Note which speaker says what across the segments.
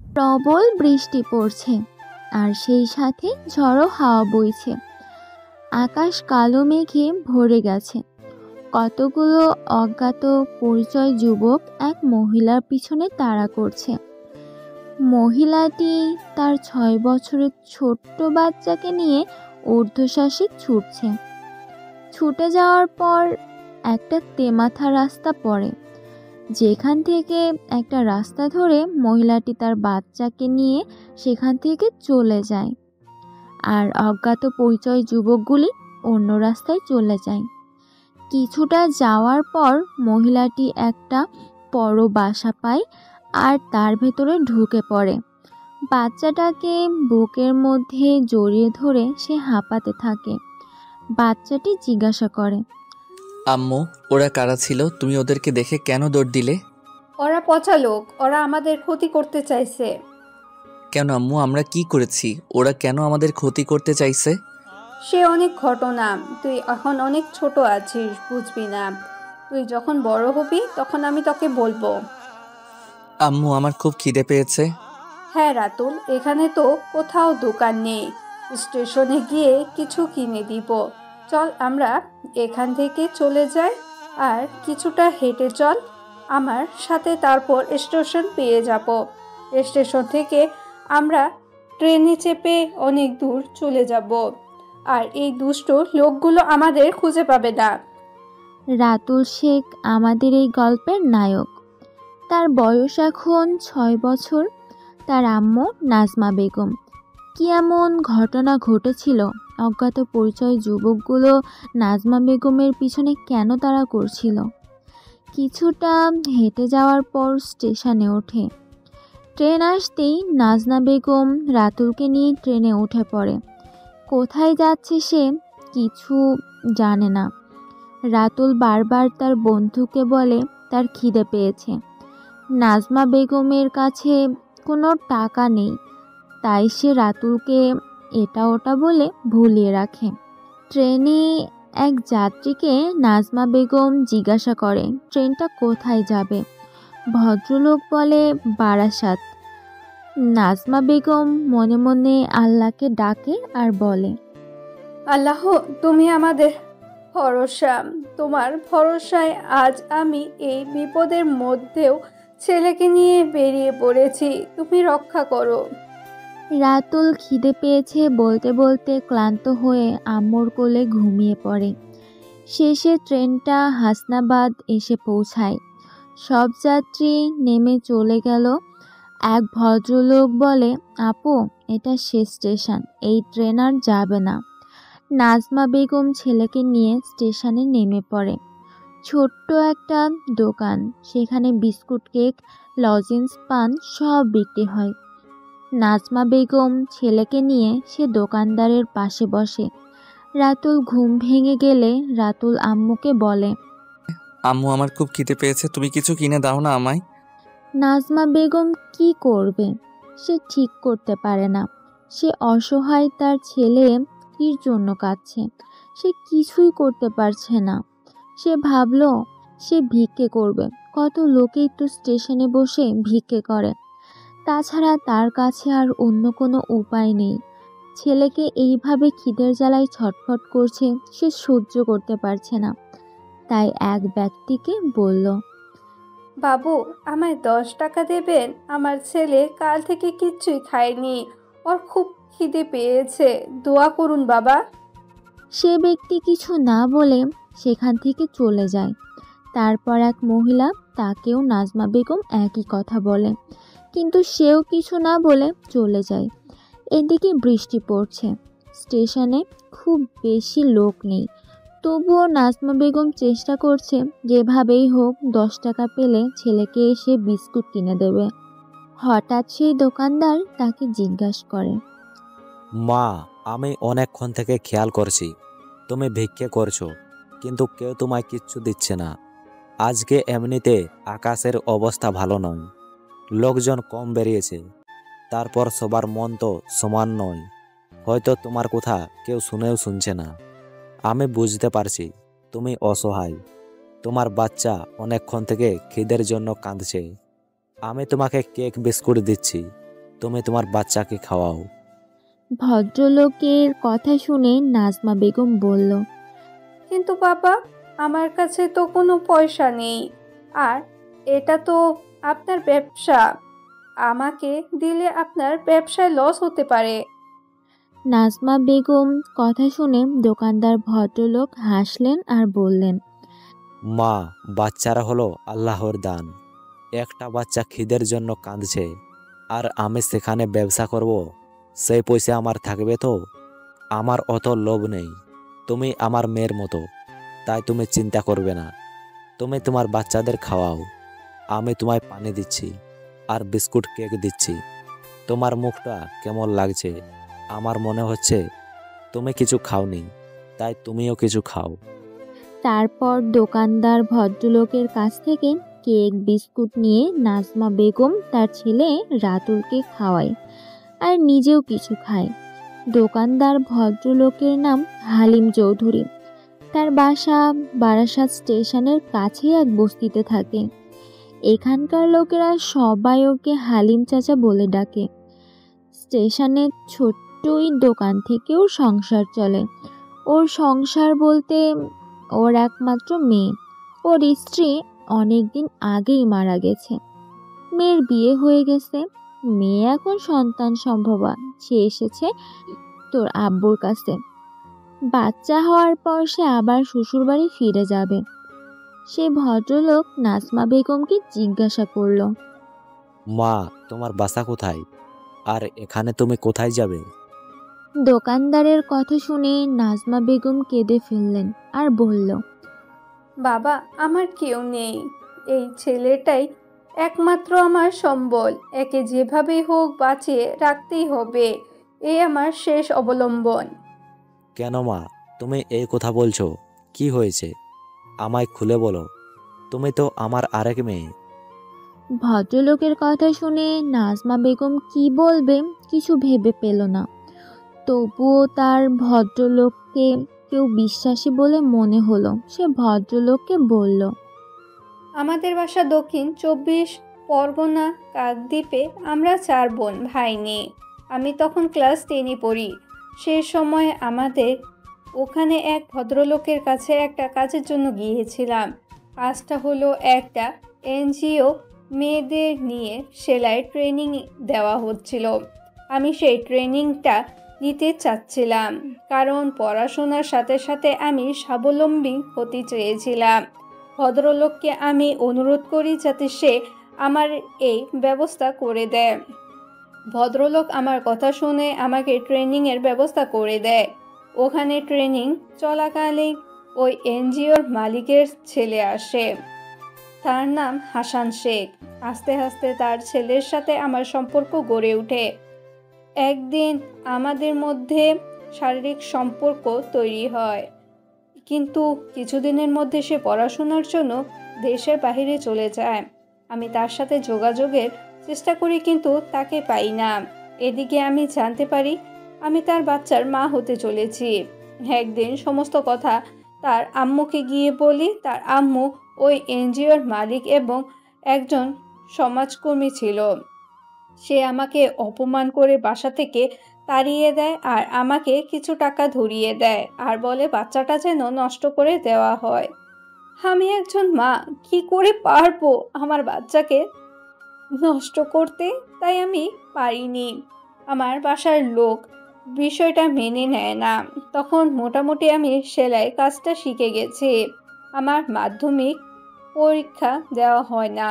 Speaker 1: প্রবল বৃষ্টি পড়ছে আর সেই সাথে ঝড়ো হাওয়া বইছে। আকাশ কালো মেঘে ভরে গেছে। কতগুলো অজ্ঞাত পরিচয় যুবক এক মহিলার পিছনে তাড়া করছে। মহিলাটি তার ৬ বছরের ছোট্ট বাচ্চাকে নিয়ে ঊর্ধ্বশ্বাসে ছুটছে। ছুটে যাওয়ার পর একটা তেমাথা রাস্তা পড়ে, যেখান থেকে একটা রাস্তা ধরে মহিলাটি তার বাচ্চাকে নিয়ে সেখান থেকে চলে যায়, আর অজ্ঞাত পরিচয় যুবকগুলি অন্য রাস্তায় চলে যায়। কিছুটা যাওয়ার পর মহিলাটি একটা বড় বাসা পায় আর তার ভেতরে ঢুকে পড়ে। বাচ্চাটাকে বুকের মধ্যে জড়িয়ে ধরে সে হাঁপাতে থাকে। বাচ্চাটি জিজ্ঞাসা করে,
Speaker 2: আম্মু, ওরা কারা ছিল? তুমি ওদেরকে দেখে কেন দৌড় দিলে?
Speaker 3: ওরা পচা লোক, ওরা আমাদের ক্ষতি করতে চাইছে।
Speaker 2: কেন আম্মু, আমরা কি করেছি? ওরা কেন আমাদের ক্ষতি করতে চাইছে?
Speaker 3: সে অনেক ঘটনা, তুই এখন অনেক ছোট আছিস, বুঝবি না। তুই যখন বড় হবি তখন আমি তোকে বলবো।
Speaker 2: আম্মু, আমার খুব খিদে পেয়েছে।
Speaker 3: হ্যাঁ রাতুল, এখানে তো কোথাও দোকান নেই, স্টেশনে গিয়ে কিছু কিনে দিব। চল আমরা এখান থেকে চলে যাই, আর কিছুটা হেঁটে চল আমার সাথে, তারপর স্টেশন পেয়ে যাব। স্টেশন থেকে আমরা ট্রেনে চেপে অনেক দূর চলে যাব, আর এই দুষ্ট লোকগুলো আমাদের খুঁজে পাবে না।
Speaker 1: রাতুল শেখ আমাদের এই গল্পের নায়ক। তার বয়স এখন ৬ বছর। তার আম্মু নাজমা বেগম। কি এমন ঘটনা ঘটেছিল? অজ্ঞাত পরিচয় যুবকগুলো নাজমা বেগমের পিছনে কেন তাড়া করছিল? কিছুটা হেঁটে যাওয়ার পর স্টেশনে ওঠে। ট্রেন আসতেই নাজমা বেগম রাতুলকে নিয়ে ট্রেনে উঠে পড়ে। কোথায় যাচ্ছে সে কিছু জানে না। রাতুল বারবার তার বন্ধুকে বলে তার খিদে পেয়েছে। নাজমা বেগমের কাছে কোনো টাকা নেই, তাই সে রাতুলকে এটা ওটা বলে ভুলিয়ে রাখে। ট্রেনে এক যাত্রীকে নাজমা বেগম জিজ্ঞাসা করে ট্রেনটা কোথায় যাবে। ভদ্রলোক বলে বারাসাত। নাজমা বেগম মনে মনে আল্লাহকে ডাকে আর বলে,
Speaker 3: আল্লাহ, তুমি আমাদের ভরসা। তোমার ভরসায় আজ আমি এই বিপদের মধ্যেও ছেলেকে নিয়ে বেরিয়ে পড়েছি, তুমি রক্ষা করো।
Speaker 1: রাতুল খিদে পেয়েছে বলতে বলতে ক্লান্ত হয়ে আম্মুর কোলে ঘুমিয়ে পড়ে। শেষে ট্রেনটা হাসনাবাদ এসে পৌঁছায়। সব যাত্রী নেমে চলে গেল। এক ভদ্রলোক বলে, আপু, এটা শেষ স্টেশন, এই ট্রেন আর যাবে না। নাজমা বেগম ছেলেকে নিয়ে স্টেশনে নেমে পড়ে। ছোট্ট একটা দোকান, সেখানে বিস্কুট, কেক, লজেন্স, পান সব বিক্রি হয়। নাজমা বেগম ছেলেকে নিয়ে সে দোকানদারের পাশে বসে। রাতুল ঘুম ভেঙে গেলে রাতুল আম্মুকে বলে,
Speaker 2: আম্মু, আমার খুব খিদে পেয়েছে, তুমি কিছু কিনে দাও না আমায়।
Speaker 1: নাজমা বেগম কি করবে? সে ঠিক করতে পারে না। সে অসহায়, তার ছেলে কির জন্য কাঁদছে, সে কিছুই করতে পারছে না। সে ভাবল সে ভিক্ষে করবে। কত লোকেই তো স্টেশনে বসে ভিক্ষে করে। তাছাড়া তার কাছে আর অন্য কোনো উপায় নেই। ছেলেকে এইভাবে খিদের জ্বালায় ছটফট করছে, সে সহ্য করতে পারছে না। তাই এক ব্যক্তিকে বলল,
Speaker 3: বাবু, আমায় 10 টাকা দেবেন? আমার ছেলে কাল থেকে কিচ্ছুই খায়নি, ওর খুব খিদে পেয়েছে, দোয়া করুন বাবা।
Speaker 1: সে ব্যক্তি কিছু না বলে সেখান থেকে চলে যায়। তারপর এক মহিলা, তাকেও নাজমা বেগম একই কথা বলে, কিন্তু সেও কিছু না বলে চলে যায়। এদিকে বৃষ্টি পড়ছে। স্টেশনে খুব বেশি লোক নেই, তবুও নাজমা বেগম চেষ্টা করছে যেভাবেই হোক 10 টাকা পেলে ছেলেকে এসে বিস্কুট কিনে দেবে। হঠাৎ সেই দোকানদার তাকে জিজ্ঞাসা করে,
Speaker 4: মা, আমি অনেকক্ষণ থেকে খেয়াল করছি তুমি ভিক্ষে করছো, কিন্তু কেউ তোমায় কিচ্ছু দিচ্ছে না। আজকে এমনিতে আকাশের অবস্থা ভালো নয়, লোকজন কম বেরিয়েছে, তারপর সবার মন তো সমান নয়। হয়তো তোমার কথা কেউ শুনেও শুনছে না। আমি বুঝতে পারছি তুমি অসহায়, তোমার বাচ্চা অনেকক্ষণ থেকে খিদের জন্য কাঁদছে। আমি তোমাকে কেক বিস্কুট দিচ্ছি, তুমি তোমার বাচ্চাকে খাওয়াও।
Speaker 1: ভদ্রলোকের কথা শুনে নাজমা বেগম বলল,
Speaker 3: কিন্তু বাবা, আমার কাছে তো কোনো পয়সা নেই, আর এটা তো আপনার ব্যবসা। আমাকে দিলে আপনার ব্যবসায় লস হতে পারে।
Speaker 1: নাজমা বেগম কথা শুনে দোকানদার ভদ্রলোক হাসলেন আর বললেন,
Speaker 4: মা, বাচ্চারা হলো আল্লাহর দান। একটা বাচ্চা খিদের জন্য কাঁদছে, আর আমি সেখানে ব্যবসা করব, সেই পয়সা আমার থাকবে তো? আমার অত লোভ নেই। তুমি আমার মেয়ের মতো, তাই তুমি চিন্তা করবে না। তুমি তোমার বাচ্চাদের খাওয়াও। আমি তোমায় পানি দিচ্ছি আর বিস্কুট কেক দিচ্ছি। তোমার মুখটা কেমন লাগছে? আমার মনে হচ্ছে তুমি কিছু খাওনি, তাই তুমিও কিছু খাও।
Speaker 1: তারপর দোকানদার ভদ্রলোকের কাছ থেকে কেক বিস্কুট নিয়ে নাজমা বেগম তার ছেলে রাতুলকে খাওয়ায় আর নিজেও কিছু খায়। দোকানদার ভদ্রলোকের নাম হালিম চৌধুরী। তার বাসা বারাসাত স্টেশনের কাছেই এক বস্তিতে থাকে। এখানকার লোকেরা সবাই ওকে হালিম চাচা বলে ডাকে। স্টেশনের ছোট্টই দোকান থেকেও সংসার চলে। ওর সংসার বলতে ওর একমাত্র মেয়ে। ওর স্ত্রী অনেকদিন আগেই মারা গেছে। মেয়ের বিয়ে হয়ে গেছে। মেয়ে এখন সন্তান সম্ভবা। সে এসেছে তোর আব্বুর কাছে। বাচ্চা হওয়ার পর সে আবার শ্বশুরবাড়ি ফিরে যাবে। সে ভদ্রলোক নাজমা বেগমকে জিজ্ঞাসা করল,
Speaker 4: মা, তোমার বাসা কোথায়? আর এখানে তুমি কোথায় যাবে?
Speaker 1: দোকানদারের কথা শুনে নাজমা বেগম কেঁদে ফেললেন আর বলল,
Speaker 3: বাবা, আমার কেউ নেই। এই ছেলেটাই একমাত্র আমার সম্বল। একে যেভাবেই হোক বাঁচিয়ে রাখতেই হবে। এই আমার শেষ অবলম্বন।
Speaker 4: কেন মা, তুমি এই কথা বলছো? কি হয়েছে? আমায় খুলে বলো। তুমি তো আমার আরেক মেয়ে।
Speaker 1: ভদ্রলোকের কথা শুনে নাজমা বেগম কি বলবে কিছু ভেবে পেল না। তবুও তার ভদ্রলোককে কেউ বিশ্বাসী বলে মনে হলো। সে ভদ্রলোককে বলল,
Speaker 3: আমাদের বাসা দক্ষিণ 24 পরগনা কাকদ্বীপে। আমরা 4 বোন ভাই নেই। আমি তখন ক্লাস 10-এ পড়ি। সে সময় আমাদের ওখানে এক ভদ্রলোকের কাছে একটা কাজের জন্য গিয়েছিলাম। কাজটা হলো একটা এনজিও মেয়েদের নিয়ে সেলাই ট্রেনিং দেওয়া হচ্ছিল। আমি সেই ট্রেনিংটা নিতে চাচ্ছিলাম, কারণ পড়াশোনার সাথে সাথে আমি স্বাবলম্বী হতে চেয়েছিলাম। ভদ্রলোককে আমি অনুরোধ করি যাতে সে আমার এই ব্যবস্থা করে দেয়। ভদ্রলোক আমার কথা শুনে আমাকে ট্রেনিংয়ের ব্যবস্থা করে দেয়। ওখানে ট্রেনিং চলাকালীন ওই এনজিওর মালিকের ছেলে আসে। তার নাম হাসান শেখ। আস্তে আস্তে তার ছেলের সাথে আমার সম্পর্ক গড়ে ওঠে। একদিন আমাদের মধ্যে শারীরিক সম্পর্ক তৈরি হয়, কিন্তু কিছুদিনের মধ্যে সে পড়াশোনার জন্য দেশের বাইরে চলে যায়। আমি তার সাথে যোগাযোগের চেষ্টা করি, কিন্তু তাকে পাই না। এদিকে আমি জানতে পারি আমি তার বাচ্চার মা হতে চলেছি। একদিন সমস্ত কথা তার আম্মুকে গিয়ে বলি। তার আম্মু ওই এনজিওর মালিক এবং একজন সমাজকর্মী ছিল। সে আমাকে অপমান করে বাসা থেকে তাড়িয়ে দেয় আর আমাকে কিছু টাকা ধরিয়ে দেয় আর বলে বাচ্চাটা যেন নষ্ট করে দেওয়া হয়। আমি একজন মা, কি করে পারবো আমার বাচ্চাকে নষ্ট করতে? তাই আমি পারিনি। আমার বাসার লোক বিষয়টা মেনে নেয় না। তখন মোটামুটি আমি সেলাই কাজটা শিখে গেছি। আমার মাধ্যমিক পরীক্ষা দেওয়া হয় না।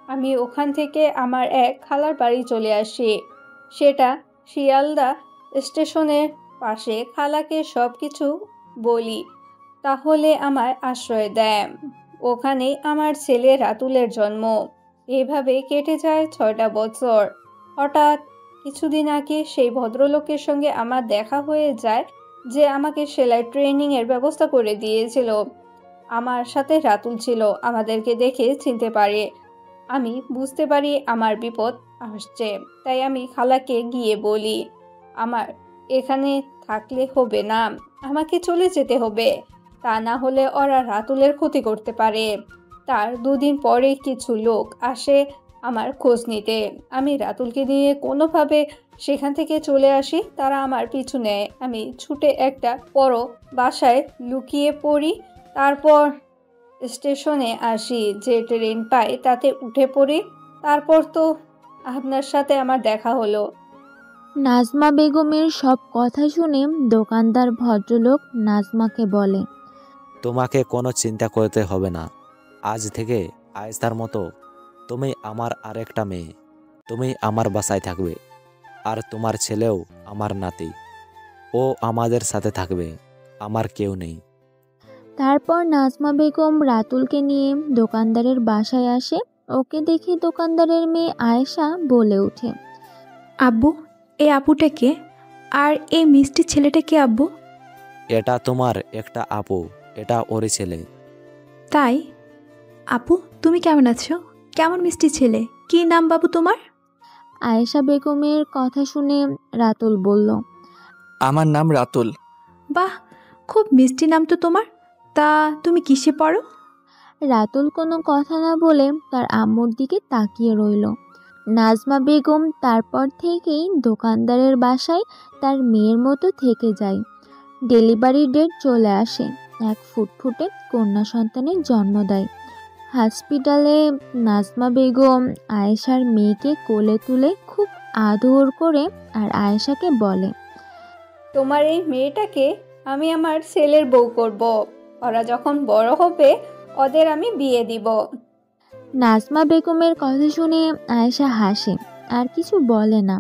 Speaker 3: আমি ওখান থেকে আমার এক খালার বাড়ি চলে আসি। সেটা শিয়ালদা স্টেশনের পাশে। খালাকে সব কিছু বলি, তাহলে আমার আশ্রয় দেয়। ওখানেই আমার ছেলে রাতুলের জন্ম। এভাবে কেটে যায় 6টা বছর। হঠাৎ কিছুদিন আগে সেই ভদ্রলোকের সঙ্গে আমার দেখা হয়ে যায়, যে আমাকে সেলাই ট্রেনিংয়ের ব্যবস্থা করে দিয়েছিল। আমার সাথে রাতুল ছিল। আমাদেরকে দেখে চিনতে পারে। আমি বুঝতে পারি আমার বিপদ আসছে। তাই আমি খালাকে গিয়ে বলি, আমার এখানে থাকলে হবে না, আমাকে চলে যেতে হবে। তা না হলে ওরা রাতুলের ক্ষতি করতে পারে। তার 2 দিন পরে কিছু লোক আসে আমার খোঁজ নিতে। আমি রাতুলকে নিয়ে কোনোভাবে সেখান থেকে চলে আসি, তারা আমার পিছু নেয়। আমি ছুটে একটা বড় বাসায় লুকিয়ে পড়ি। তারপর স্টেশনে আসি, যে ট্রেন পাই তাতে উঠে পড়ি। তারপর তো আপনার সাথে আমার দেখা হলো।
Speaker 1: নাজমা বেগমের সব কথা শুনে দোকানদার ভদ্রলোক নাজমাকে বলে,
Speaker 4: তোমাকে কোনো চিন্তা করতে হবে না। আজ থেকে আয়েশার মতো তুমি আমার আরেকটা মেয়ে। তুমি আমার বাসায় থাকবে, আর তোমার ছেলেও আমার নাতি। ও আমাদের সাথে থাকবে, আমার কেউ নেই।
Speaker 1: তারপর নাজমা বেগম রাতুলকে নিয়ে দোকানদারের বাসায় আসে। ওকে দেখে দোকানদারের মেয়ে আয়েশা বলে ওঠে,
Speaker 5: আব্বু, এই আপুটা কে? আর এই মিষ্টি ছেলেটা কে আব্বু?
Speaker 4: এটা তোমার একটা আপু, এটা ওরই ছেলে।
Speaker 5: তাই? আপু, তুমি কেমন আছো? কেমন মিষ্টি ছেলে? কি নাম বাবু তোমার?
Speaker 1: আয়েশা বেগমের কথা শুনে রাতুল বলল,
Speaker 2: আমার নাম রাতুল।
Speaker 5: বাহ, খুব মিষ্টি নাম তো তোমার। তা তুমি কিসে পড়ো?
Speaker 1: রাতুল কোনো কথা না বলে তার আম্মুর দিকে তাকিয়ে রইল। নাজমা বেগম তারপর থেকেই দোকানদারের বাসায় তার মেয়ের মতো থেকে যায়। ডেলিভারি ডেট চলে আসে, এক ফুটফুটে কন্যা সন্তানের জন্ম দেয়। হসপিটালে নাজমা বেগম আয়েশার মেয়েকে কোলে তুলে খুব আদর করে আর আয়েশাকে বলে,
Speaker 3: তোমার এই মেয়েটাকে আমি আমার ছেলের বউ করব। ওরা যখন বড় হবে ওদের আমি বিয়ে দিব।
Speaker 1: নাজমা বেগমের কথা শুনে আয়েশা হাসে, আর কিছু বলে না।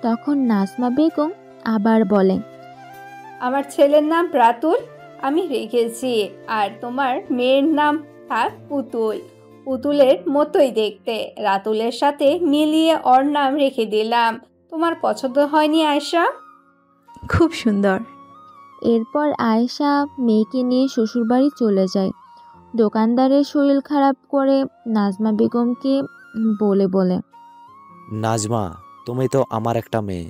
Speaker 1: তখন নাজমা বেগম আবার বলে,
Speaker 3: আমার ছেলের নাম রাতুল, আমি রেখেছি। আর তোমার মেয়ের নাম থাক পুতুল। পুতুলের মতোই দেখতে, রাতুলের সাথে মিলিয়ে ওর নাম রেখে দিলাম। তোমার পছন্দ হয়নি আয়েশা?
Speaker 5: খুব সুন্দর।
Speaker 1: এরপর আয়েশা মেয়েকে নিয়ে শ্বশুরবাড়ি চলে যায়। দোকানদারের শরীর খারাপ করে নাজমা বেগমকে বলে,
Speaker 4: নাজমা, তুমি তো আমার একটা মেয়ে।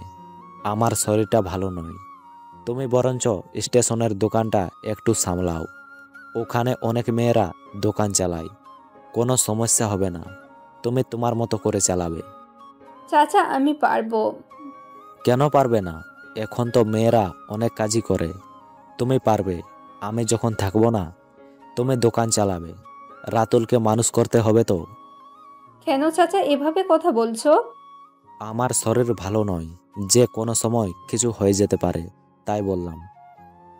Speaker 4: আমার শরীরটা ভালো নয়। তুমি বরঞ্চ স্টেশনের দোকানটা একটু সামলাও। ওখানে অনেক মেয়েরা দোকান চালায়, কোনো সমস্যা হবে না। তুমি তোমার মতো করে চালাবে।
Speaker 3: চাচা, আমি পারবো।
Speaker 4: কেন পারবে না? এখন তো মেয়েরা অনেক কাজই করে। তুমি পারবে। আমি যখন থাকবো না, তুমি দোকান চালাবে। রাতুলকে মানুষ করতে হবে তো।
Speaker 3: কেন চাচা এভাবে কথা বলছো?
Speaker 4: আমার শরীর ভালো নয়, যে কোনো সময় কিছু হয়ে যেতে পারে, তাই বললাম।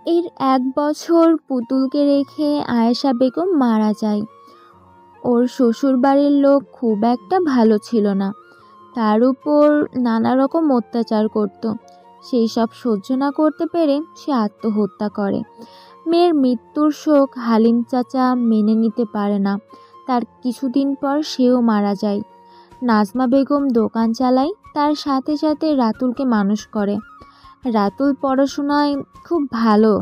Speaker 1: এর 1 বছর পুতুলকে রেখে আয়েশা বেগম মারা যায়। ওর শ্বশুরবাড়ির লোক খুব একটা ভালো ছিল না, তার উপর নানা রকম অত্যাচার করত। সেই সব সহ্য না করতে পেরে সে আত্মহত্যা করে। মেয়ের মৃত্যুর শোক হালিম চাচা মেনে নিতে পারে না। তার কিছুদিন পর সেও মারা যায়। নাজমা বেগম দোকান চালায়, তার সাথে সাথে রাতুলকে মানুষ করে। রাতুল পড়াশোনায় খুব ভালো।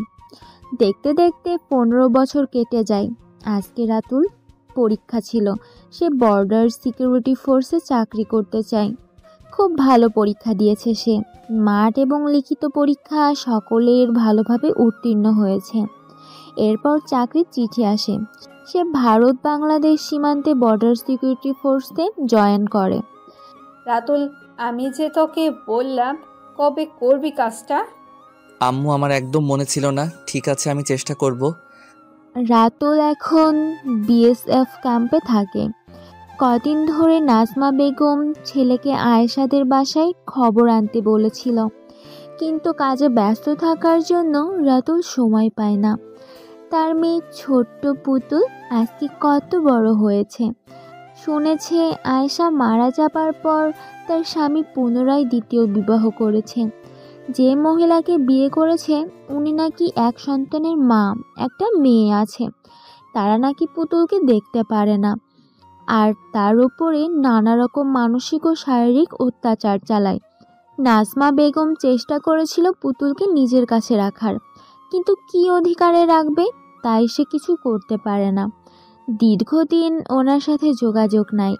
Speaker 1: দেখতে দেখতে 15 বছর কেটে যায়। আজকে রাতুল পরীক্ষা ছিল, সে বর্ডার সিকিউরিটি ফোর্সে চাকরি করতে চায়। খুব ভালো পরীক্ষা দিয়েছে সে। মাঠ এবং লিখিত পরীক্ষা সকলের ভালোভাবে উত্তীর্ণ হয়েছে। এরপর চাকরির চিঠি আসে, সে ভারত বাংলাদেশ সীমান্তে বর্ডার সিকিউরিটি ফোর্সে জয়েন করে।
Speaker 3: রাতুল, আমি যে তোকে বললাম, কবে করবি কাজটা?
Speaker 2: আম্মু, আমার একদম মনে ছিল না। ঠিক আছে, আমি চেষ্টা করব।
Speaker 1: রাতুল এখন বিএসএফ ক্যাম্পে থাকে। কদিন ধরে নাজমা বেগম ছেলেকে আয়েশাদের বাসায় খবর আনতে বলেছিল, কিন্তু কাজে ব্যস্ত থাকার জন্য রাতুল সময় পায় না। তার মেয়ে ছোট্ট পুতুল আজকে কত বড় হয়েছে। শুনেছে আয়েশা মারা যাবার পর তার স্বামী পুনরায় দ্বিতীয় বিবাহ করেছে। যে মহিলাকে বিয়ে করেছে উনি নাকি এক সন্তানের মা, একটা মেয়ে আছে। তারা নাকি পুতুলকে দেখতে পারে না, আর তার উপরে নানা রকম মানসিক ও শারীরিক অত্যাচার চালায়। নাজমা বেগম চেষ্টা করেছিল পুতুলকে নিজের কাছে রাখার, কিন্তু কী অধিকারে রাখবে তাই সে কিছু করতে পারে না। দীর্ঘদিন ওনার সাথে যোগাযোগ নাই।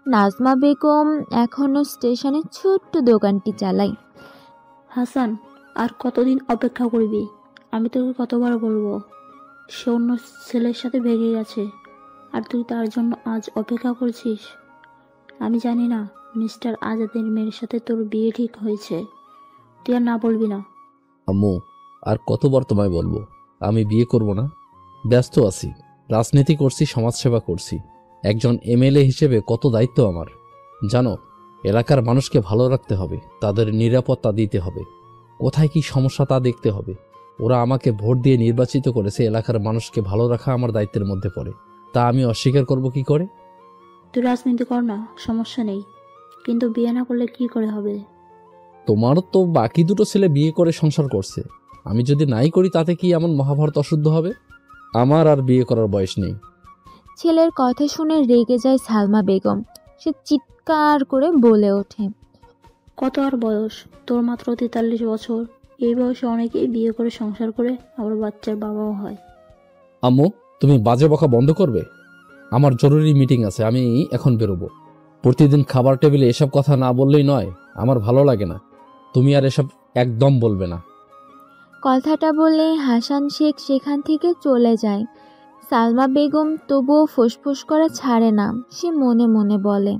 Speaker 1: নাজমা বেগম এখনও স্টেশনে ছোট্ট দোকানটি চালায়।
Speaker 6: হাসান, আর কতদিন অপেক্ষা করবি? আমি তোকে কতবার বলবো, সে অন্য ছেলের সাথে ভেগে গেছে, আর তুই তার জন্য আজ অপেক্ষা করছিস? আমি জানি না মিস্টার আজাদের মেয়ের সাথে তোর বিয়ে ঠিক হয়েছে। তুই আর না বলবি না।
Speaker 7: আম্মু, আর কতবার তোমায় বলবো আমি বিয়ে করব না? ব্যস্ত আছি, রাজনীতি করছি, সমাজসেবা করছি। একজন এমএলএ হিসেবে কত দায়িত্ব আমার জানো। এলাকার মানুষকে ভালো রাখতে হবে, তাদের নিরাপত্তা দিতে হবে, কোথায় কি সমস্যা তা দেখতে হবে। ওরা আমাকে ভোট দিয়ে নির্বাচিত করেছে, এলাকার মানুষকে ভালো রাখা আমার দায়িত্বের মধ্যে পড়ে। তা আমি অস্বীকার করব কি করে?
Speaker 6: তুই রাজনীতি কর না, সমস্যা নেই, কিন্তু বিয়ে না করলে কি করে হবে?
Speaker 7: তোমার তো বাকি দুটো ছেলে বিয়ে করে সংসার করছে, আমি যদি নাই করি তাতে কি এমন মহাভারত অশুদ্ধ হবে? আমার আর বিয়ে করার বয়স নেই।
Speaker 1: ছেলের কথা শুনে রেগে যায় সালমা বেগম। সে চিৎকার করে বলে ওঠে,
Speaker 6: কত আর বয়স তোর? মাত্র 43 বছর। এই বয়সে অনেকেই বিয়ে করে সংসার করে আবার বাচ্চার বাবাও হয়।
Speaker 7: আম্মু, তুমি বাজে বকা বন্ধ করবে? আমার জরুরি মিটিং আছে, আমি এখন বেরোবো। প্রতিদিন খাবার টেবিলে এসব কথা না বললেই নয়, আমার ভালো লাগে না। তুমি আর এসব একদম বলবে না।
Speaker 1: কথাটা বলে হাসান শেখ সেখান থেকে চলে যায়। সালমা বেগম তবুও ফুসফুস করা ছাড়ে না। সে মনে মনে বলে,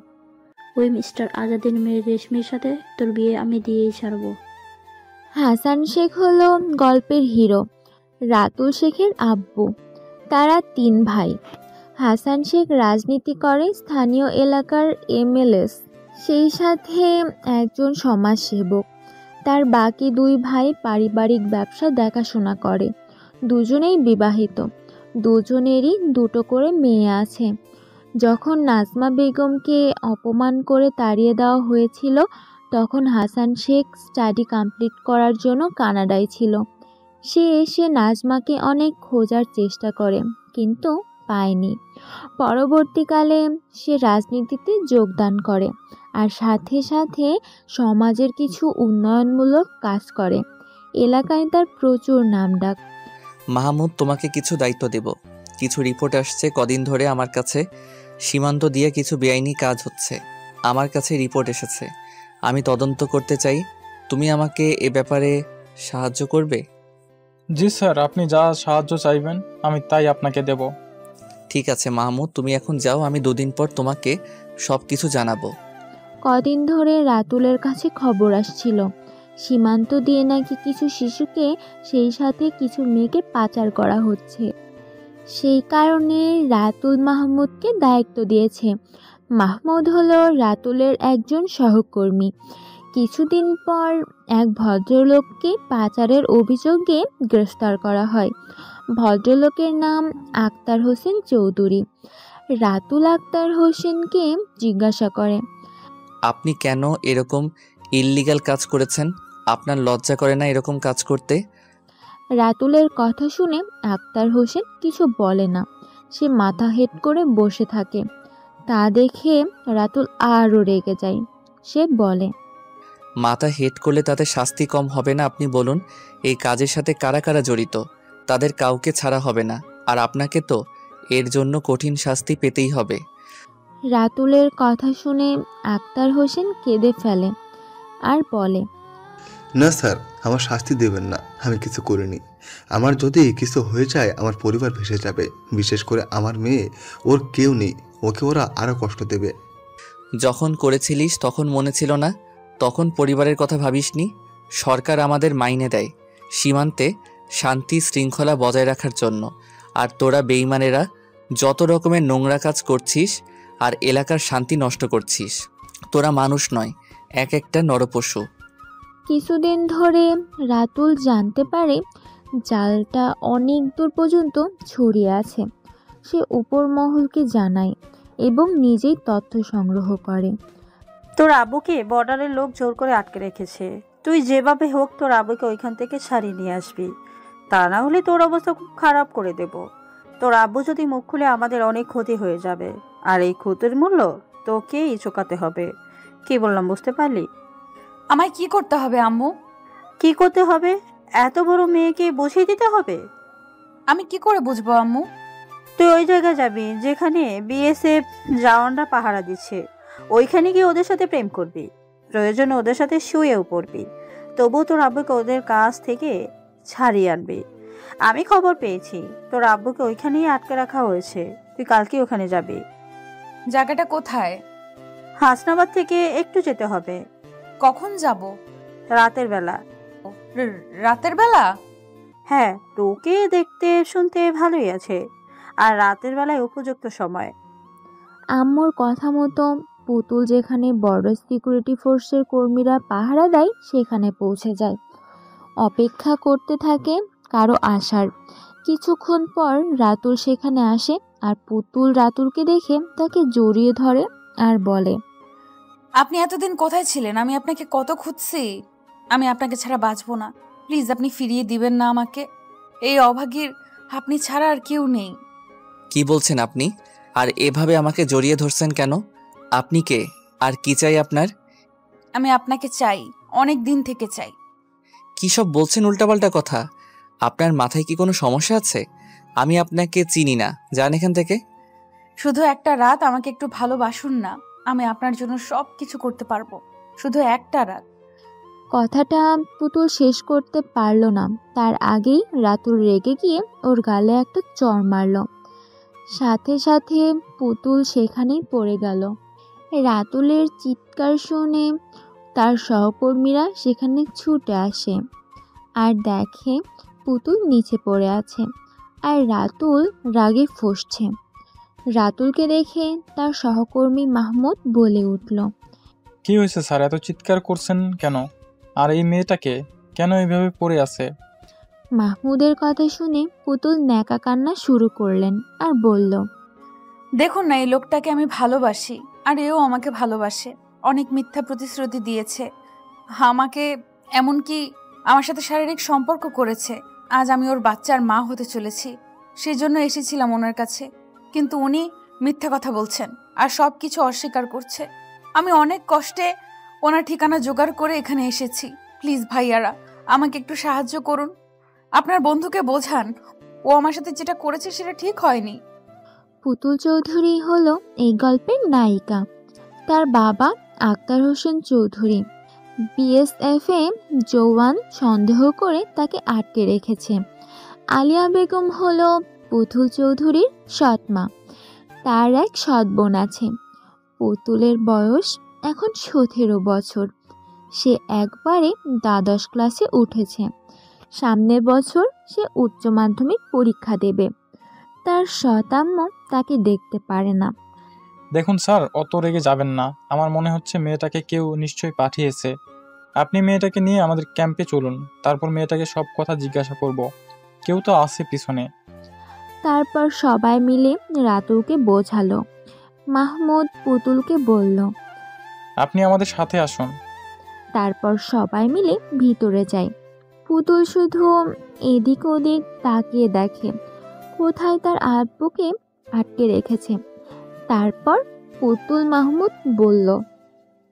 Speaker 6: ওই মিস্টার আজাদের মেয়ে রেশমির সাথে তোর বিয়ে আমি দিয়েই ছাড়বো।
Speaker 1: হাসান শেখ হলো গল্পের হিরো, রাতুল শেখের আব্বু। তারা 3 ভাই। হাসান শেখ রাজনীতি করে, স্থানীয় এলাকার এমএলএস, সেই সাথে একজন সমাজসেবক। তার বাকি 2 ভাই পারিবারিক ব্যবসা দেখাশোনা করে। দুজনেই বিবাহিত, দুজনেরই 2টো করে মেয়ে আছে। যখন নাজমা বেগমকে অপমান করে তাড়িয়ে দেওয়া হয়েছিল, তখন হাসান শেখ স্টাডি কমপ্লিট করার জন্য কানাডায় ছিল। সে এসে নাজমাকে অনেক খোঁজার চেষ্টা করে, কিন্তু পায়নি। পরবর্তীকালে সে রাজনীতিতে যোগদান করে আর সাথে সাথে সমাজের কিছু উন্নয়নমূলক কাজ করে। এলাকায় তার প্রচুর নামডাক।
Speaker 2: মাহমুদ, তোমাকে কিছু দায়িত্ব দেব। কিছু রিপোর্ট আসছে কদিন ধরে আমার কাছে। সীমান্ত দিয়ে কিছু বেআইনি কাজ হচ্ছে, আমার কাছে রিপোর্ট এসেছে। আমি তদন্ত করতে চাই। তুমি আমাকে এ ব্যাপারে সাহায্য করবে?
Speaker 8: জি স্যার, আপনি যা সাহায্য চাইবেন আমি তাই আপনাকে দেব।
Speaker 2: ঠিক আছে মাহমুদ, তুমি এখন যাও, আমি 2 দিন পর তোমাকে সব কিছু জানাবো।
Speaker 1: কদিন ধরে রাতুলের কাছে খবর আসছিল, সীমান্ত দিয়ে নাকি কিছু শিশুকে, সেই সাথে কিছু মেয়েকে পাচার করা হচ্ছে। সেই কারণে রাতুল মাহমুদকে দায়িত্ব দিয়েছে। মাহমুদ হলো রাতুলের একজন সহকর্মী। কিছুদিন পর এক ভদ্রলোককে পাচারের অভিযোগে গ্রেফতার করা হয়। ভদ্রলোকের নাম আক্তার হোসেন চৌধুরী। রাতুল আক্তার হোসেনকে জিজ্ঞাসা করে,
Speaker 2: আপনি কেন এরকম ইল্লিগাল কাজ করেছেন? আপনার লজ্জা করে না এরকম কাজ করতে?
Speaker 1: রাতুলের কথা শুনে আক্তার হোসেন কিছু বলে না। সে মাথা হেঁট করে বসে থাকে। তা দেখে রাতুল আরও রেগে যায়। সে বলে,
Speaker 2: মাথা হেট করলে তাতে শাস্তি কম হবে না? আপনি বলুন, এই কাজের সাথে কারা কারা জড়িত? তাদের কাউকে ছাড়া হবে না, আর আপনাকে তো এর জন্য কঠিন শাস্তি পেতেই হবে।
Speaker 1: রাতুলের কথা শুনে আক্তার হোসেন কেঁদে ফেলে আর বলে,
Speaker 9: না স্যার, আমার শাস্তি দেবেন না, আমি কিছু করিনি। আমার যদি কিছু হয়ে যায় আমার পরিবার ভেসে যাবে, বিশেষ করে আমার মেয়ে। ওর কেউ নেই, ওকে ওরা আরও কষ্ট দেবে।
Speaker 2: যখন করেছিলিস তখন মনে ছিল না? তখন পরিবারের কথা ভাবিসনি? সরকার আমাদের মাইনে দেয় সীমান্তে শান্তি শৃঙ্খলা বজায় রাখার জন্য, আর তোরা বেঈমানেরা যত রকমের নোংরা কাজ করছিস আর এলাকার শান্তি নষ্ট করছিস। তোরা মানুষ নয়, এক একটা নরপশু।
Speaker 1: কিছুদিন ধরে রাতুল জানতে পারে জালটা অনেক দূর পর্যন্ত ছড়িয়ে আছে। সে উপর মহলকে জানায় এবং নিজেই তথ্য সংগ্রহ করে।
Speaker 10: তোর আব্বুকে বর্ডারের লোক জোর করে আটকে রেখেছে। তুই যেভাবে হোক তোর আব্বুকে ওইখান থেকে ছাড়িয়ে নিয়ে আসবি, তা না হলে তোর অবস্থা খুব খারাপ করে দেব। তোর আব্বু যদি মুখ খুলে আমাদের অনেক ক্ষতি হয়ে যাবে, আর এই ক্ষতির মূল্য তোকেই চোকাতে হবে। কি বললাম, বুঝতে পারলি?
Speaker 11: আমায় কি করতে হবে আম্মু?
Speaker 10: কি করতে হবে? এত বড় মেয়েকে বুঝিয়ে দিতে হবে?
Speaker 11: আমি কি করে বুঝবো আম্মু?
Speaker 10: তুই ওই জায়গায় যাবি যেখানে বিএসএফ জওয়ানরা পাহারা দিচ্ছে, ওইখানে গিয়ে ওদের সাথে প্রেম করবি, প্রয়োজনে ওদের সাথে শুয়েও পড়বি। তবুও তোর আব্বুকে ওদের কাছ থেকে ছাড়িয়ে আনবি। আমি খবর পেয়েছি তোর আব্বুকে ওইখানেই আটকে রাখা হয়েছে। তুই কালকে ওখানে যাবি।
Speaker 11: জায়গাটা কোথায়?
Speaker 10: হাসনাবাদ থেকে একটু যেতে হবে।
Speaker 11: কখন যাব?
Speaker 10: রাতের বেলা।
Speaker 11: রাতের বেলা?
Speaker 10: হ্যাঁ, তোকে দেখতে শুনতে ভালোই আছে, আর রাতের বেলায় উপযুক্ত সময়।
Speaker 1: আম্মুর কথা মতো পুতুল যেখানে বর্ডার সিকিউরিটি ফোর্সের কর্মীরা পাহারা দেয় সেখানে পৌঁছে যায়। অপেক্ষা করতে থাকে কারো আসার। কিছুক্ষণ পর রাতুল সেখানে আসে আর পুতুল রাতুলকে দেখে তাকে জড়িয়ে ধরে আর বলে,
Speaker 11: আপনি এতদিন কোথায় ছিলেন? আমি আপনাকে কত খুঁজছি। আমি আপনাকে ছাড়া বাঁচবো না। প্লিজ আপনি ফিরিয়ে দিবেন না আমাকে। এই অভাগীর আপনি ছাড়া আর কেউ নেই।
Speaker 2: কি বলছেন আপনি? আর এভাবে আমাকে জড়িয়ে ধরছেন কেন? আপনি কে? আর কি চাই আপনার?
Speaker 11: আমি আপনাকে চাই, অনেক দিন থেকে চাই।
Speaker 2: কী সব বলছেন উল্টাপাল্টা কথা? আপনার মাথায় কি কোনো সমস্যা আছে? আমি আপনাকে চিনি না, যান এখান থেকে।
Speaker 11: শুধু একটা রাত আমাকে একটু ভালোবাসুন না, আমি আপনার জন্য সব কিছু করতে পারবো। শুধু একটা রাত।
Speaker 1: কথাটা পুতুল শেষ করতে পারল না, তার আগেই রাতুল রেগে গিয়ে ওর গালে একটা চড় মারল। সাথে সাথে পুতুল সেখানেই পড়ে গেল। রাতুলের চিৎকার শুনে তার সহকর্মীরা সেখানে ছুটে আসে আর দেখে পুতুল নিচে পড়ে আছে আর রাতুল রাগে ফুঁসছে। রাতুলকে দেখে তার সহকর্মী মাহমুদ বলে উঠল,
Speaker 8: কি হয়েছে স্যার, এত চিৎকার করছেন কেন? আর এই মেয়েটাকে কেন এইভাবে পড়ে আছে?
Speaker 1: মাহমুদের কথা শুনে পুতুল ন্যাকা কান্না শুরু করলেন আর বলল,
Speaker 11: দেখুন না, এই লোকটাকে আমি ভালোবাসি আর এও আমাকে ভালোবাসে। অনেক মিথ্যা প্রতিশ্রুতি দিয়েছে আমাকে, এমনকি আমার সাথে শারীরিক সম্পর্ক করেছে। আজ আমি ওর বাচ্চার মা হতে চলেছি, সেজন্য এসেছিলাম ওনার কাছে। কিন্তু উনি মিথ্যা কথা বলছেন আর সব কিছু অস্বীকার করছে। আমি অনেক কষ্টে ওনার ঠিকানা জোগাড় করে এখানে এসেছি। প্লিজ ভাইয়ারা, আমাকে একটু সাহায্য করুন। আপনার বন্ধুকে বোঝান, ও আমার সাথে যেটা করেছে সেটা ঠিক হয়নি।
Speaker 1: পুতুল চৌধুরী হলো এই গল্পের নায়িকা। তার বাবা আক্তার হোসেন চৌধুরী বিএসএফে জওয়ান, সন্দেহ করে তাকে আটকে রেখেছে। আলিয়া বেগম হলো পুতুল চৌধুরীর সৎ মা। তার এক সৎ বোন আছে। পুতুলের বয়স এখন 17 বছর। সে একবারে দ্বাদশ ক্লাসে উঠেছে। সামনের বছর সে উচ্চ মাধ্যমিক পরীক্ষা দেবে। তার সৎ আম্মু তাকে দেখতে পারে না।
Speaker 8: দেখুন স্যার, অত রেগে যাবেন না। আমার মনে হচ্ছে মেয়েটাকে কেউ নিশ্চয়ই পাঠিয়েছে। আপনি মেয়েটাকে নিয়ে আমাদের ক্যাম্পে চলুন, তারপর মেয়েটাকে সব কথা জিজ্ঞাসা করব। কেউ তো আছে পিছনে।
Speaker 1: তারপর সবাই মিলে রাতুলকে বোঝালো। মাহমুদ পুতুলকে বলল,
Speaker 8: আপনি আমাদের সাথে আসুন।
Speaker 1: তারপর সবাই মিলে ভিতরে যায়। পুতুল শুধু এদিক ওদিক তাকিয়ে দেখে কোথায় তার আব্বুকে আটকে রেখেছে। তারপর পুতুল মাহমুদ বলল,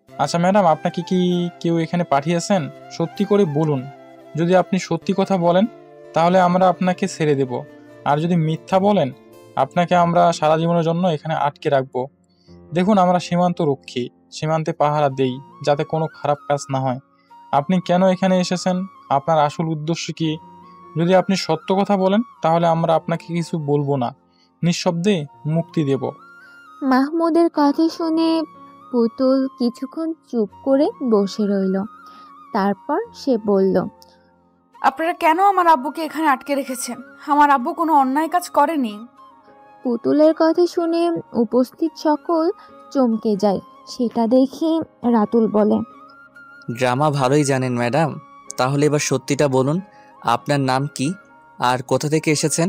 Speaker 8: আচ্ছা ম্যাডাম, আপনাকে কি কেউ এখানে পাঠিয়েছেন? সত্যি করে বলুন। যদি আপনি সত্যি কথা বলেন তাহলে আমরা আপনাকে ছেড়ে দেব, আর যদি মিথ্যা বলেন আপনাকে আমরা সারা জীবনের জন্য এখানে আটকে রাখবো। দেখুন, আমরা সীমান্ত রক্ষী, সীমান্তে পাহারা দেই যাতে কোনো খারাপ কাজ না হয়। আপনি কেন এখানে এসেছেন? আপনার আসল উদ্দেশ্য কি? যদি আপনি সত্য কথা বলেন তাহলে আমরা আপনাকে কিছু বলবো না, নিঃশব্দে মুক্তি দেব।
Speaker 1: মাহমুদের কথা শুনে পুতুল কিছুক্ষণ চুপ করে বসে রইল। তারপর সে বলল,
Speaker 11: আপনারা কেন আমার আব্বুকে এখানে আটকে রেখেছেন? আমার আব্বু কোনো অন্যায় কাজ করেনি।
Speaker 1: পুতুলের কথা শুনে উপস্থিত সকল চমকে যায়। সেটা দেখে রাতুল বলে,
Speaker 2: ড্রামা ভালোই জানেন ম্যাডাম। তাহলে এবার সত্যিটা বলুন, আপনার নাম কি আর কোথা থেকে এসেছেন?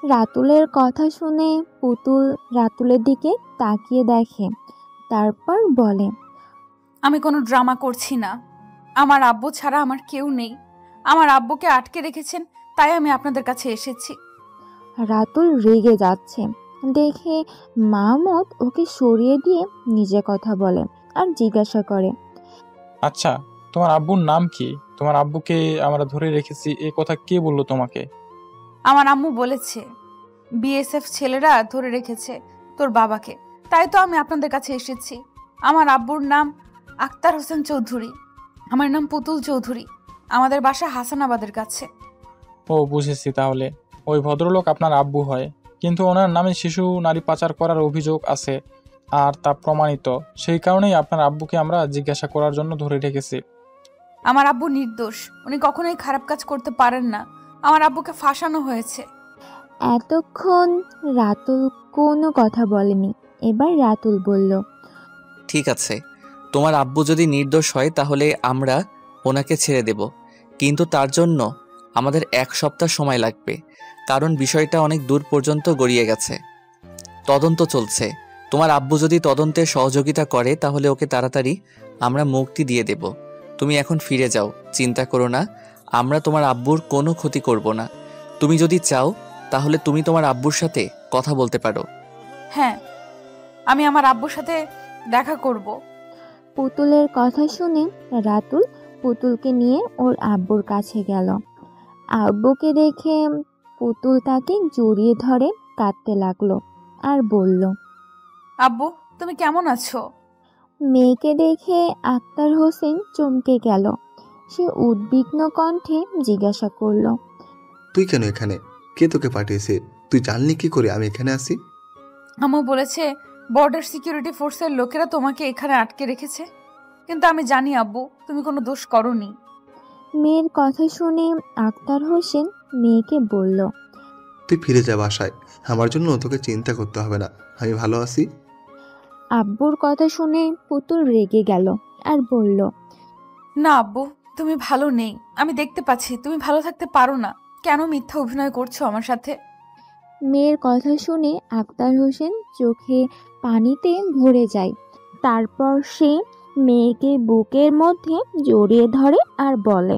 Speaker 1: রাতুলের কথা শুনে পুতুল রাতুলের দিকে তাকিয়ে দেখে, তারপর বলে,
Speaker 11: আমি কোনো ড্রামা করছি না। আমার আব্বু ছাড়া আমার কেউ নেই। আমার আব্বুকে আটকে রেখেছেন, তাই আমি আপনাদের কাছে এসেছি।
Speaker 1: রাতুল রেগে যাচ্ছে দেখে মাহমুদ ওকে সরিয়ে দিয়ে নিজে কথা বলে আর জিজ্ঞাসা করে,
Speaker 8: আচ্ছা, তোমার আব্বুর নাম কি? তোমার আব্বুকে আমরা ধরে রেখেছি এ কথা কে বললো তোমাকে?
Speaker 11: আমার আম্মু বলেছে বিএসএফ ছেলেরা ধরে রেখেছে তোর বাবাকে, তাই তো আমি আপনাদের কাছে এসেছি। আমার আব্বুর নাম আক্তার হোসেন চৌধুরী, আমার নাম পুতুল চৌধুরী। আমাদের বাসা হাসানাবাদের কাছে।
Speaker 8: ও, বুঝেছি। তাহলে ওই ভদ্রলোক আপনার আব্বু হয়, কিন্তু ওনার নামে শিশু নারী পাচার করার অভিযোগ আছে। আর তা প্রমাণিত। সেই কারণেই আপনার আব্বুকে আমরা জিজ্ঞাসা করার জন্য ধরে রেখেছি।
Speaker 11: আমার আব্বু নির্দোষ, উনি কখনোই খারাপ কাজ করতে পারেন না। আমার আব্বুকে ফাঁসানো হয়েছে।
Speaker 1: এতক্ষণ রাতুল কোনো কথা বলেনি। এবার রাতুল বলল,
Speaker 2: ঠিক আছে, তোমার আব্বু যদি নির্দোষ হয় তাহলে আমরা ওনাকে ছেড়ে দেব, কিন্তু তার জন্য আমাদের 1 সপ্তাহ সময় লাগবে, কারণ বিষয়টা অনেক দূর পর্যন্ত গড়িয়ে গেছে। তদন্ত চলছে। তোমার আব্বু যদি তদন্তে সহযোগিতা করে তাহলে ওকে তাড়াতাড়ি আমরা মুক্তি দিয়ে দেব। তুমি এখন ফিরে যাও, চিন্তা করো না, আমরা তোমার আব্বুর কোনো ক্ষতি করব না। তুমি যদি চাও তাহলে তুমি তোমার আব্বুর সাথে কথা বলতে পারো।
Speaker 11: হ্যাঁ, আমি আমার আব্বুর সাথে দেখা করব।
Speaker 1: পুতুলের কথা শুনে রাতুল পুতুলকে নিয়ে ওর আব্বুর কাছে গেল। আব্বুকে দেখে পুতুল তাকে জড়িয়ে ধরে কাঁদতে লাগলো আর বলল,
Speaker 11: আব্বু তুমি কেমন আছো?
Speaker 1: মেয়েকে দেখে আক্তার হোসেন চমকে গেল। সে উদ্বিগ্ন কণ্ঠে জিজ্ঞাসা করলো,
Speaker 9: তুই কেন এখানে? কে তোকে পাঠিয়েছে? তুই জানলি কি করে আমি এখানে আসি?
Speaker 11: আম্মু বলেছে বর্ডার সিকিউরিটি ফোর্সের লোকেরা তোমাকে এখানে আটকে রেখেছে, কিন্তু আমি জানি আব্বু তুমি কোনো দোষ করোনি।
Speaker 1: মেয়ের কথা শুনে আক্তার হোসেন মেয়েকে বলল,
Speaker 9: তুই ফিরে যা বাসায়, আমার জন্য তোকে চিন্তা করতে হবে না, আমি ভালো আছি।
Speaker 1: আব্বুর কথা শুনে পুতুল রেগে গেল আর বলল,
Speaker 11: না আব্বু, তুমি ভালো নেই, আমি দেখতে পাচ্ছি তুমি ভালো থাকতে পারো না। কেন মিথ্যা অভিনয় করছো আমার সাথে?
Speaker 1: মেয়ের কথা শুনে আক্তার হোসেন চোখে পানিতে ভরে যায়। তারপর সে মেয়েকে বুকের মধ্যে জড়িয়ে ধরে আর বলে,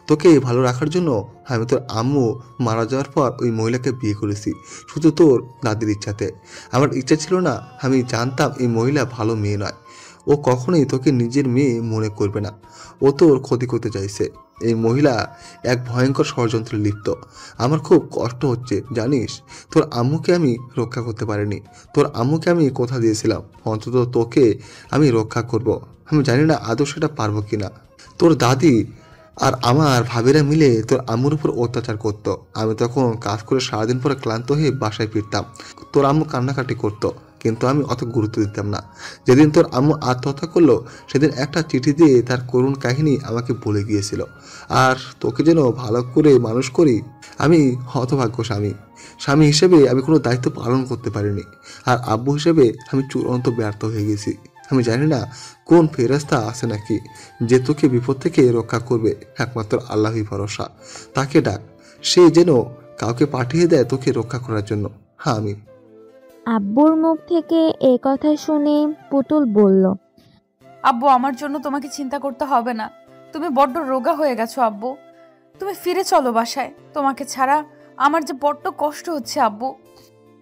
Speaker 9: তোকে ভালো রাখার জন্য আমি তোর আম্মু মারা যাওয়ার পর ওই মহিলাকে বিয়ে করেছি, শুধু তোর দাদির ইচ্ছাতে। আমার ইচ্ছা ছিল না, আমি জানতাম এই মহিলা ভালো মেয়ে নয়, ও কখনোই তোকে নিজের মেয়ে মনে করবে না, ও তোর ক্ষতি করতে চাইছে। এই মহিলা এক ভয়ঙ্কর ষড়যন্ত্রে লিপ্ত। আমার খুব কষ্ট হচ্ছে জানিস, তোর আম্মুকে আমি রক্ষা করতে পারিনি। তোর আম্মুকে আমি কথা দিয়েছিলাম অন্তত তোকে আমি রক্ষা করব। আমি জানি না আদৌ সেটা পারবো কিনা। তোর দাদি আর আমার ভাবিরা মিলে তোর আম্মুর উপর অত্যাচার করতো। আমি তখন কাজ করে সারাদিন পরে ক্লান্ত হয়ে বাসায় ফিরতাম। তোর আম্মু কান্নাকাটি করতো, কিন্তু আমি অত গুরুত্ব দিতাম না। যেদিন তোর আম্মু আত্মহত্যা করলো সেদিন একটা চিঠি দিয়ে তার করুণ কাহিনী আমাকে বলে গিয়েছিল। আর তোকে যেন ভালো করে মানুষ করি। আমি হতভাগ্য স্বামী হিসেবে আমি কোনো দায়িত্ব পালন করতে পারিনি, আর আব্বু হিসেবে আমি চূড়ান্ত ব্যর্থ হয়ে গেছি। আমি জানি না কোন ফেরেশতা আছে নাকি যে তোকে বিপদ থেকে রক্ষা করবে। একমাত্র আল্লাহই ভরসা, তাকে ডাক, সে যেন কাউকে পাঠিয়ে দেয় তোকে রক্ষা করার জন্য। হ্যাঁ আমি।
Speaker 1: আব্বুর মুখ থেকে এ কথা শুনে পুতুল বলল,
Speaker 11: আব্বু আমার জন্য তোমাকে চিন্তা করতে হবে না, তুমি বড্ড রোগা হয়ে গেছো আব্বু। তুমি ফিরে চলো বাসায়, তোমাকে ছাড়া আমার যে বড্ড কষ্ট হচ্ছে আব্বু।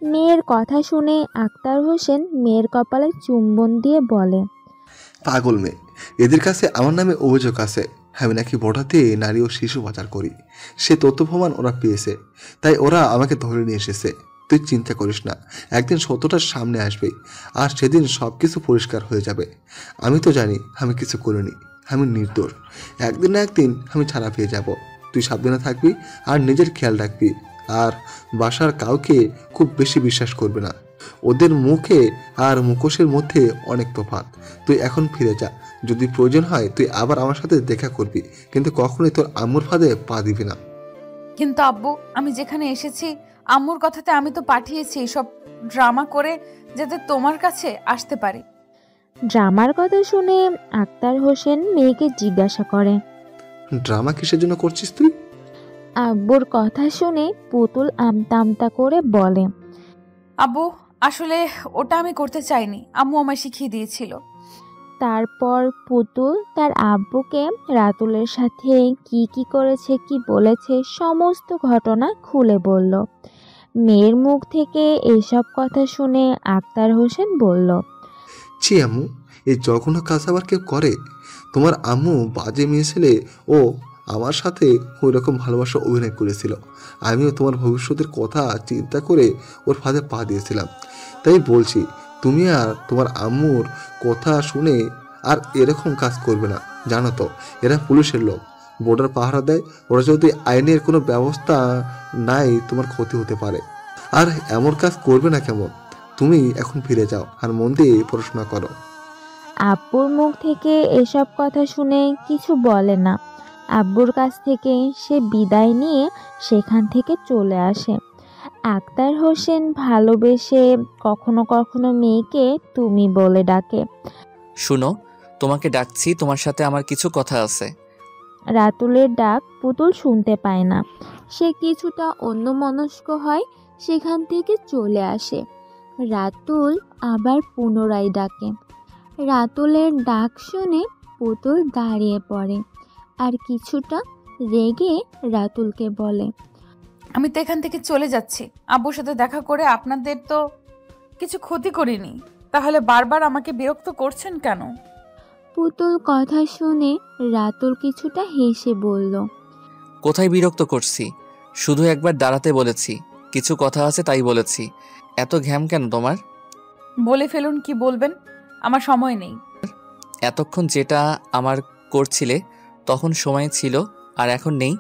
Speaker 1: মেয়ের কথা শুনে আক্তার হোসেন মেয়ের কপালে চুম্বন দিয়ে বলে,
Speaker 9: পাগল মেয়ে, এদের কাছে আমার নামে অভিযোগ আছে, আমি নাকি বর্ডারতে নারী ও শিশু পাচার করি। সে তথ্য প্রমাণ ওরা পেয়েছে, তাই ওরা আমাকে ধরে নিয়ে এসেছে। তুই চিন্তা করিস না, একদিন সত্যটা সামনে আসবে, আর সেদিন সব কিছু পরিষ্কার হয়ে যাবে। আমি তো জানি আমি কিছু করিনি, আমি নির্দোষ। একদিন না একদিন আমি ছাড়া পেয়ে যাব। তুই সাবধানে থাকবি আর নিজের খেয়াল রাখবি। আর বাসার কাউকে খুব বেশি বিশ্বাস করবে না, ওদের মুখে আর মুখোশের মধ্যে অনেক তফাৎ। তুই এখন ফিরে যা, যদি প্রয়োজন হয় তুই আবার আমার সাথে দেখা করবি, কিন্তু কখনোই তোর আম্মুর ফাঁদে পা দিবি না।
Speaker 11: কিন্তু আব্বু আমি যেখানে এসেছি আম্মুর কথাতে আমি তো পাঠিয়েছি সব ড্রামা করে যাতে তোমার কাছে আসতে পারি।
Speaker 1: ড্রামার কথা শুনে আক্তার হোসেন মেয়েকে জিজ্ঞাসা করে,
Speaker 9: ড্রামা কিসের জন্য করছিস তুই?
Speaker 1: আব্বুর কথা শুনে পুতুল আমতা আমতা করে বলে,
Speaker 11: আব্বু আসলে ওটা আমি করতে চাইনি, আম্মু আমায় শিখিয়ে দিয়েছিল।
Speaker 1: তারপর পুতুল তার আব্বুকে রাতুলের সাথে কি করেছে, কি বলেছে সমস্ত ঘটনা খুলে বলল। মেয়ের মুখ থেকে এসব কথা শুনে আক্তার হোসেন বলল,
Speaker 9: ছি আম্মু, এই জঘন্য কাজ আবার কেউ করে? তোমার আম্মু বাজে মেয়ে ছেলে, ও আমার সাথে ওই রকম ভালোবাসা অভিনয় করেছিল। আমিও তোমার ভবিষ্যতের কথা চিন্তা করে ওর ফাঁদে পা দিয়েছিলাম। তাই বলছি, তুমি আর তোমার আম্মুর কথা শুনে আর এরকম কাজ করবে না। জানো তো এরা পুলিশের লোক, বর্ডার পাহারা দেয়। ওরা যদি আইনের কোনো ব্যবস্থা নাই তোমার ক্ষতি হতে পারে। আর এমন কাজ করবে না কেমন? তুমি এখন ফিরে যাও আর মন দিয়ে পড়াশোনা করো।
Speaker 1: আব্বুর মুখ থেকে এসব কথা শুনে কিছু বলে না। আব্বুর কাছ থেকে সে বিদায় নিয়ে সেখান থেকে চলে আসে। আক্তার হোসেন ভালোবেসে কখনো কখনো মেয়েকে তুমি বলে ডাকে।
Speaker 2: শুনো, তোমাকে ডাকছি, তোমার সাথে আমার কিছু কথা আছে।
Speaker 1: রাতুলের ডাক পুতুল শুনতে পায় না। সে কিছুটা অন্যমনস্ক হয়, সেখান থেকে চলে আসে। রাতুল আবার পুনরায় ডাকে। রাতুলের ডাক শুনে পুতুল দাঁড়িয়ে পড়ে আর কিছুটা রেগে রাতুলকে বলে,
Speaker 11: আমি তো এখান থেকে চলে যাচ্ছি। আব্বুর সাথে দেখা করে আপনাদের তো কিছু ক্ষতি করিনি, তাহলে বারবার আমাকে বিরক্ত করছেন কেন?
Speaker 1: পুতুল কথা শুনে রাতুল কিছুটা হেসে বলল,
Speaker 2: কোথায় বিরক্ত করছি? শুধু একবার দাঁড়াতে বলেছি, কিছু কথা আছে তাই বলেছি। এত ঘ্যাম কেন তোমার?
Speaker 11: বলে ফেলুন, কি বলবেন, আমার সময় নেই।
Speaker 2: এতক্ষণ যেটা আমার করছিলে তখন সময় ছিল, আর এখন নেই।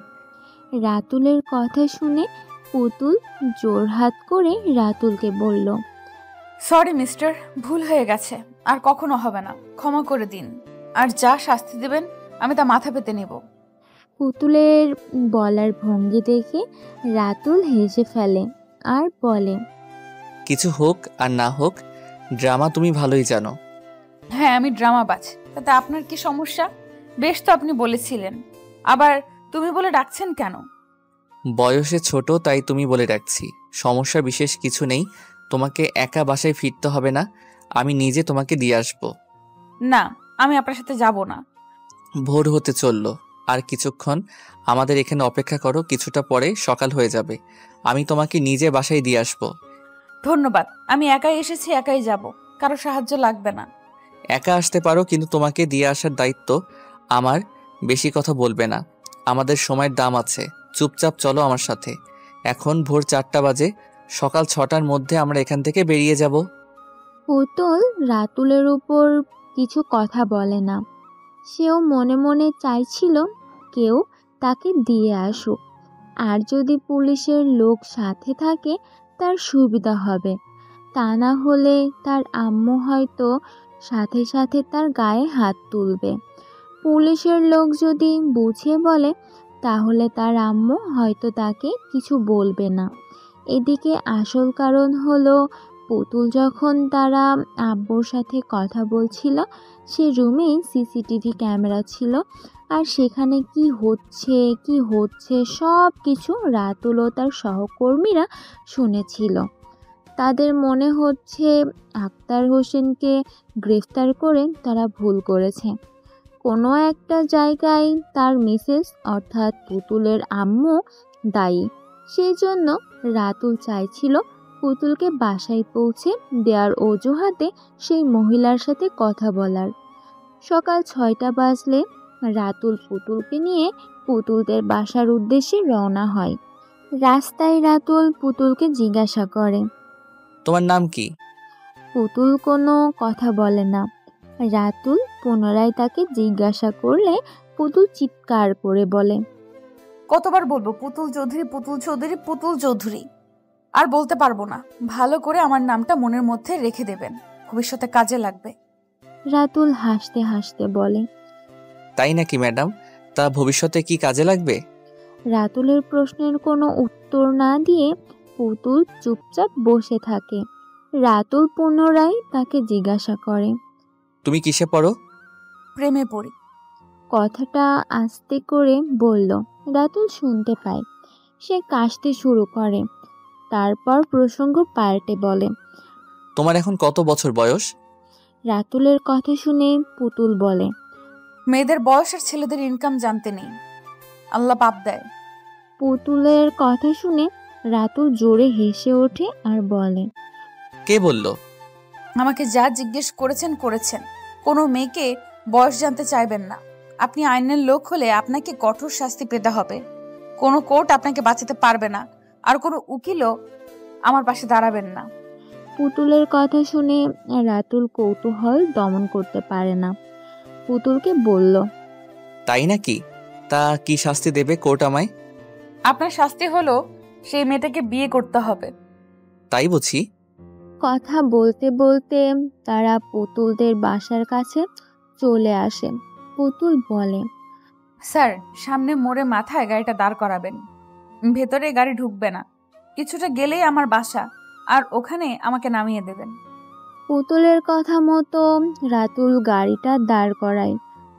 Speaker 1: রাতুলের কথা শুনে পুতুল জোরহাত করে রাতুলকে বলল,
Speaker 11: সরি মিস্টার, ভুল হয়ে গেছে, আর কখনো হবে না, ক্ষমা করে দিন। আর যা শাস্তি দেবেন আমি তা মাথা পেতে নেব।
Speaker 1: পুতুলের বলার ভঙ্গি দেখে রাতুল হেসে ফেলে আর বলে,
Speaker 2: কিছু হোক আর না হোক, ড্রামা তুমি ভালোই জানো।
Speaker 11: হ্যাঁ, আমি ড্রামাবাজ, তাতে আপনার কি সমস্যা? বেশ তো আপনি বলেছিলেন, আবার তুমি বলে ডাকছেন কেন?
Speaker 2: বয়সে ছোট তাই তুমি বলে ডাকছি। সমস্যা বিশেষ কিছু নেই, তোমাকে একা বাসায় ফিরতে হবে না, আমি নিজে তোমাকে দিয়ে আসবো।
Speaker 11: না, আমি আপনার সাথে যাব না।
Speaker 2: ভোর হতে চলল, আর কিছুক্ষণ আমাদের এখানে অপেক্ষা করো, কিছুটা পরে সকাল হয়ে যাবে, আমি তোমাকে নিজে বাসায় দিয়ে আসবো।
Speaker 11: ধন্যবাদ, আমি একাই এসেছি, একাই যাব, কারো সাহায্য লাগবে না।
Speaker 2: একা আসতে পারো, কিন্তু তোমাকে দিয়ে আসার দায়িত্ব আমার। বেশি কথা বলবে না, আমাদের সময়ের দাম আছে। চুপচাপ চলো আমার সাথে। এখন ভোর 4টা বাজে, সকাল 6টার মধ্যে আমরা এখান থেকে বেরিয়ে যাব।
Speaker 1: পুতুল রাতুলের উপর কিছু কথা বলে না। সেও মনে মনে চাইছিল কেউ তাকে দিয়ে আসুক, আর যদি পুলিশের লোক সাথে থাকে তার সুবিধা হবে। তা না হলে তার আম্মু হয়তো সাথে সাথে তার গায়ে হাত তুলবে। পুলিশের লোক যদি বুঝে বলে তাহলে তার আম্মু হয়তো তাকে কিছু বলবে না। এদিকে আসল কারণ হলো, পুতুল যখন তারা আব্বুর সাথে কথা বলছিল সে রুমেই সিসিটিভি ক্যামেরা ছিল, আর সেখানে কি হচ্ছে সব কিছু রাতুল ও তার সহকর্মীরা শুনেছিল। তাদের মনে হচ্ছে আক্তার হোসেনকে গ্রেফতার করে তারা ভুল করেছে। কোনো একটা জায়গায় তার মিসেস অর্থাৎ পুতুলের আম্মু দায়ী। সেই জন্য রাতুল চাইছিল পুতুলকে বাসায় পৌঁছে দেওয়ার অজুহাতে সেই মহিলার সাথে কথা বলার। সকাল 6টা বাজলে রাতুল পুতুলকে নিয়ে পুতুলদের বাসার উদ্দেশ্যে রওনা হয়। রাস্তায় রাতুল পুতুলকে জিজ্ঞাসা করে,
Speaker 2: তোমার নাম কি?
Speaker 1: পুতুল কোনো কথা বলে না। রাতুল পুনরায় তাকে জিজ্ঞাসা করলে পুতুল চিৎকার করে বলে,
Speaker 11: কতবার বলবো পুতুল চৌধুরী, পুতুল চৌধুরী, পুতুল চৌধুরী? আর বলতে পারবো না। ভালো করে আমার নামটা মনের মধ্যে রেখে দেবেন, ভবিষ্যতে কাজে লাগবে।
Speaker 1: রাতুল হাসতে হাসতে বলে,
Speaker 2: তাই নাকি ম্যাডাম? তা ভবিষ্যতে কি কাজে লাগবে?
Speaker 1: রাতুলের প্রশ্নের কোনো উত্তর না দিয়ে পুতুল চুপচাপ বসে থাকে। রাতুল পুনরায় তাকে জিজ্ঞাসা করে,
Speaker 2: তুমি কিসে পড়ো?
Speaker 11: প্রেমে পড়ি।
Speaker 1: কথাটা আস্তে করে বলল। রাতুল শুনতে পায়। সে কাশতে শুরু করে, তারপর প্রসঙ্গ পাল্টে বলে,
Speaker 2: তোমার এখন কত বছর বয়স?
Speaker 1: রাতুলের কথা শুনে পুতুল বলে,
Speaker 11: মেয়েদের বয়স আর ছেলেদের ইনকাম জানতে নেই, আল্লাহ পাপ দেয়।
Speaker 1: পুতুলের কথা শুনে রাতুল জোরে হেসে ওঠে আর বলে,
Speaker 2: কে বলল?
Speaker 11: আমাকে যা জিজ্ঞেস করেছেন। কোনো মেয়েকে বয়স জানতে চাইবেন না। আপনি আইনের লোক হলে আপনাকে কঠোর শাস্তি পেতে হবে। কোনো কোর্ট আপনাকে বাঁচাতে পারবে না, আর কোনো উকিলও আমার পাশে দাঁড়াবেন না।
Speaker 1: পুতুলের কথা শুনে রাতুল কৌতূহল দমন করতে পারে না। পুতুলকে বলল,
Speaker 2: তাই নাকি? তা কি শাস্তি দেবে কোর্ট আমায়?
Speaker 11: আপনার শাস্তি হলো সেই মেয়েটাকে বিয়ে করতে হবে।
Speaker 2: তাই বুঝি?
Speaker 1: কথা বলতে বলতে তারা পুতুলদের বাসার কাছে চলে আসে। পুতুল বলে,
Speaker 11: স্যার, সামনে মোড়ে মাথায় গাড়িটা দাঁড় করাবেন। ভেতরে গাড়ি ঢুকবে না, কিছুটা গেলেই আমার বাসা, আর ওখানে আমাকে নামিয়ে দেবেন।
Speaker 1: পুতুলের কথা মতো রাতুল গাড়িটা দাঁড় করায়।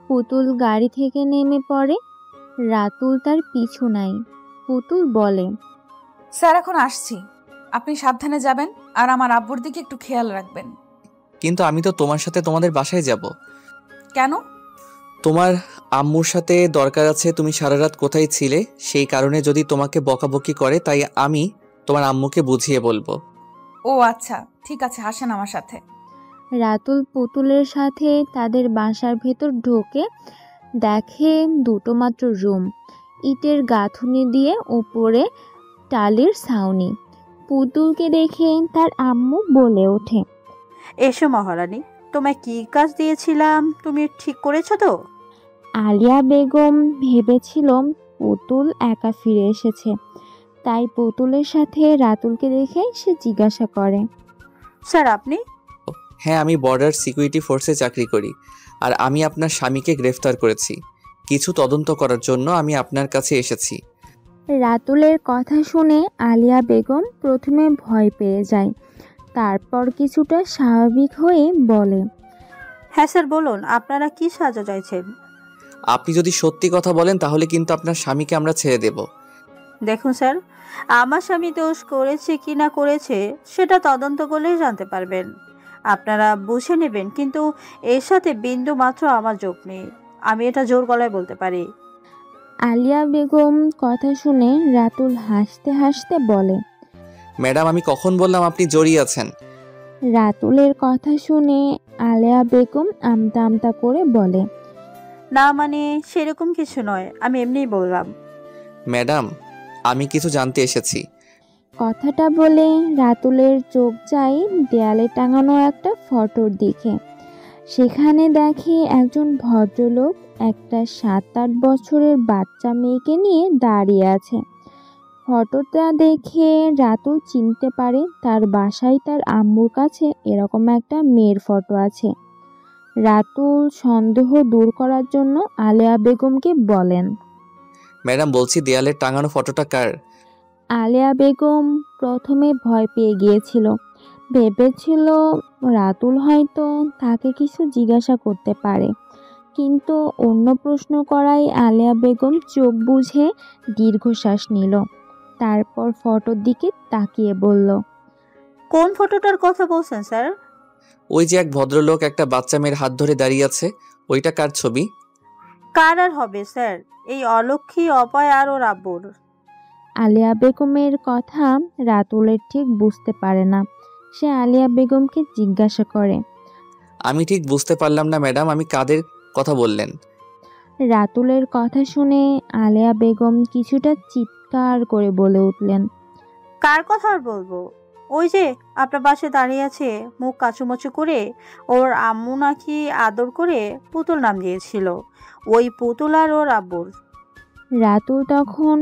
Speaker 1: পুতুল গাড়ি থেকে নেমে পড়ে। রাতুল তার পিছু নাই। পুতুল বলে,
Speaker 11: স্যার, এখন আসছি, আপনি সাবধানে যাবেন আর আমার আব্বুর দিকে একটু খেয়াল রাখবেন।
Speaker 2: কিন্তু আমি তো তোমার সাথে তোমাদের বাসায় যাব।
Speaker 11: কেন?
Speaker 2: তোমার আম্মুর সাথে দরকার আছে। তুমি সারা রাত কোথায় ছিলে, সেই কারণে যদি তোমাকে বকাবকি করে, তাই আমি তোমার আম্মুকে বুঝিয়ে বলবো।
Speaker 11: ও আচ্ছা, ঠিক আছে, আসেন আমার সাথে।
Speaker 1: রাতুল পুতুলের সাথে তাদের বাসার ভেতর ঢোকে। দেখে দুটো মাত্র রুম, ইটের গাঁথুনি দিয়ে উপরে টালির ছাউনি। পুতুলকে দেখে তার আম্মু বলে ওঠে,
Speaker 10: এসো মহারানী, তোমায় কি কাজ দিয়েছিলাম তুমি ঠিক করেছো তো?
Speaker 1: আলিয়া বেগম ভেবেছিল পুতুল একা ফিরে এসেছে, তাই পুতুলের সাথে রাতুলকে দেখে সে জিজ্ঞাসা করে,
Speaker 10: স্যার আপনি?
Speaker 2: হ্যাঁ, আমি বর্ডার সিকিউরিটি ফোর্সে চাকরি করি, আর আমি আপনার স্বামীকে গ্রেফতার করেছি। কিছু তদন্ত করার জন্য আমি আপনার কাছে এসেছি।
Speaker 1: রাতুলের কথা শুনে আলিয়া বেগম প্রথমে ভয় পেয়ে যায়, তারপর কিছুটা স্বাভাবিক হয়ে বলে,
Speaker 10: হ্যাঁ স্যার বলুন, আপনারা কি সাহায্য চাইছেন?
Speaker 2: আপনি যদি সত্যি কথা বলেন তাহলে কিন্তু আপনার স্বামীকে আমরা ছেড়ে দেব।
Speaker 10: দেখুন স্যার, আমার স্বামী দোষ করেছে কি না করেছে সেটা তদন্ত করলেই জানতে পারবেন। আপনারা বুঝে নেবেন, কিন্তু এর সাথে বিন্দু মাত্র আমার যোগ নেই, আমি এটা জোর গলায় বলতে পারি।
Speaker 1: আলিয়া বেগম কথা শুনে রাতুল হাসতে হাসতে বলে,
Speaker 2: ম্যাডাম, আমি কখন বললাম আপনি জড়িয়ে আছেন?
Speaker 1: রাতুলের কথা শুনে আলিয়া বেগম আমতা আমতা করে বলে,
Speaker 10: না মানে সেরকম কিছু নয়, আমি এমনিই বললাম।
Speaker 2: ম্যাডাম, আমি কিছু জানতে এসেছি।
Speaker 1: কথাটা বলে রাতুলের চোখ যায় দেয়ালে টাঙানো একটা ফটোর দিকে। সেখানে দেখে একজন ভদ্রলোক একটা 7-8 বছরের বাচ্চা মেয়েকে নিয়ে দাঁড়িয়ে আছে। ফটোটা দেখে রাতুল চিনতে পারে তার বাসায় তার আম্মুর কাছে এরকম একটা মেয়ের ফটো আছে। রাতুল সন্দেহ দূর করার জন্য আলিয়া বেগমকে বলেন,
Speaker 2: ম্যাডাম, বলছি দেয়ালে টাঙানো ফটোটা কার?
Speaker 1: আলিয়া বেগম প্রথমে ভয় পেয়ে গিয়েছিল, ভেবেছিল রাতুল হয়তো তাকে কিছু জিজ্ঞাসা করতে পারে, কিন্তু অন্য প্রশ্ন করায় আলিয়া বেগম চোখ বুজে দীর্ঘশ্বাস নিল। তারপর ফটোর দিকে তাকিয়ে বলল,
Speaker 10: কোন ফটোটার কথা বলছেন স্যার?
Speaker 2: ওই যে এক ভদ্রলোক একটা বাচ্চা মেয়ের হাত ধরে দাঁড়িয়ে আছে, ওইটা কার ছবি?
Speaker 10: কার আর হবে স্যার, এই অলক্ষী অপয় আর ওর আব্বুর।
Speaker 1: আলিয়া বেগমের কথা রাতুলের ঠিক বুঝতে পারে না। সে আলিয়া বেগমকে জিজ্ঞাসা করে,
Speaker 2: আমি ঠিক বুঝতে পারলাম না ম্যাডাম, আমি কাদের কথা বললেন?
Speaker 1: রাতুলের কথা শুনে আলিয়া বেগম কিছুটা চিৎকার করে বলে উঠলেন,
Speaker 10: কার কথা আর বলবো, ওই যে আপনার পাশে দাঁড়িয়ে আছে, মুখ কাচুমাচু করে, ওর আম্মু নাকি আদর করে পুতুল নাম দিয়েছিল, ওই পুতুল আর ওর আব্বুর।
Speaker 1: রাতুল তখন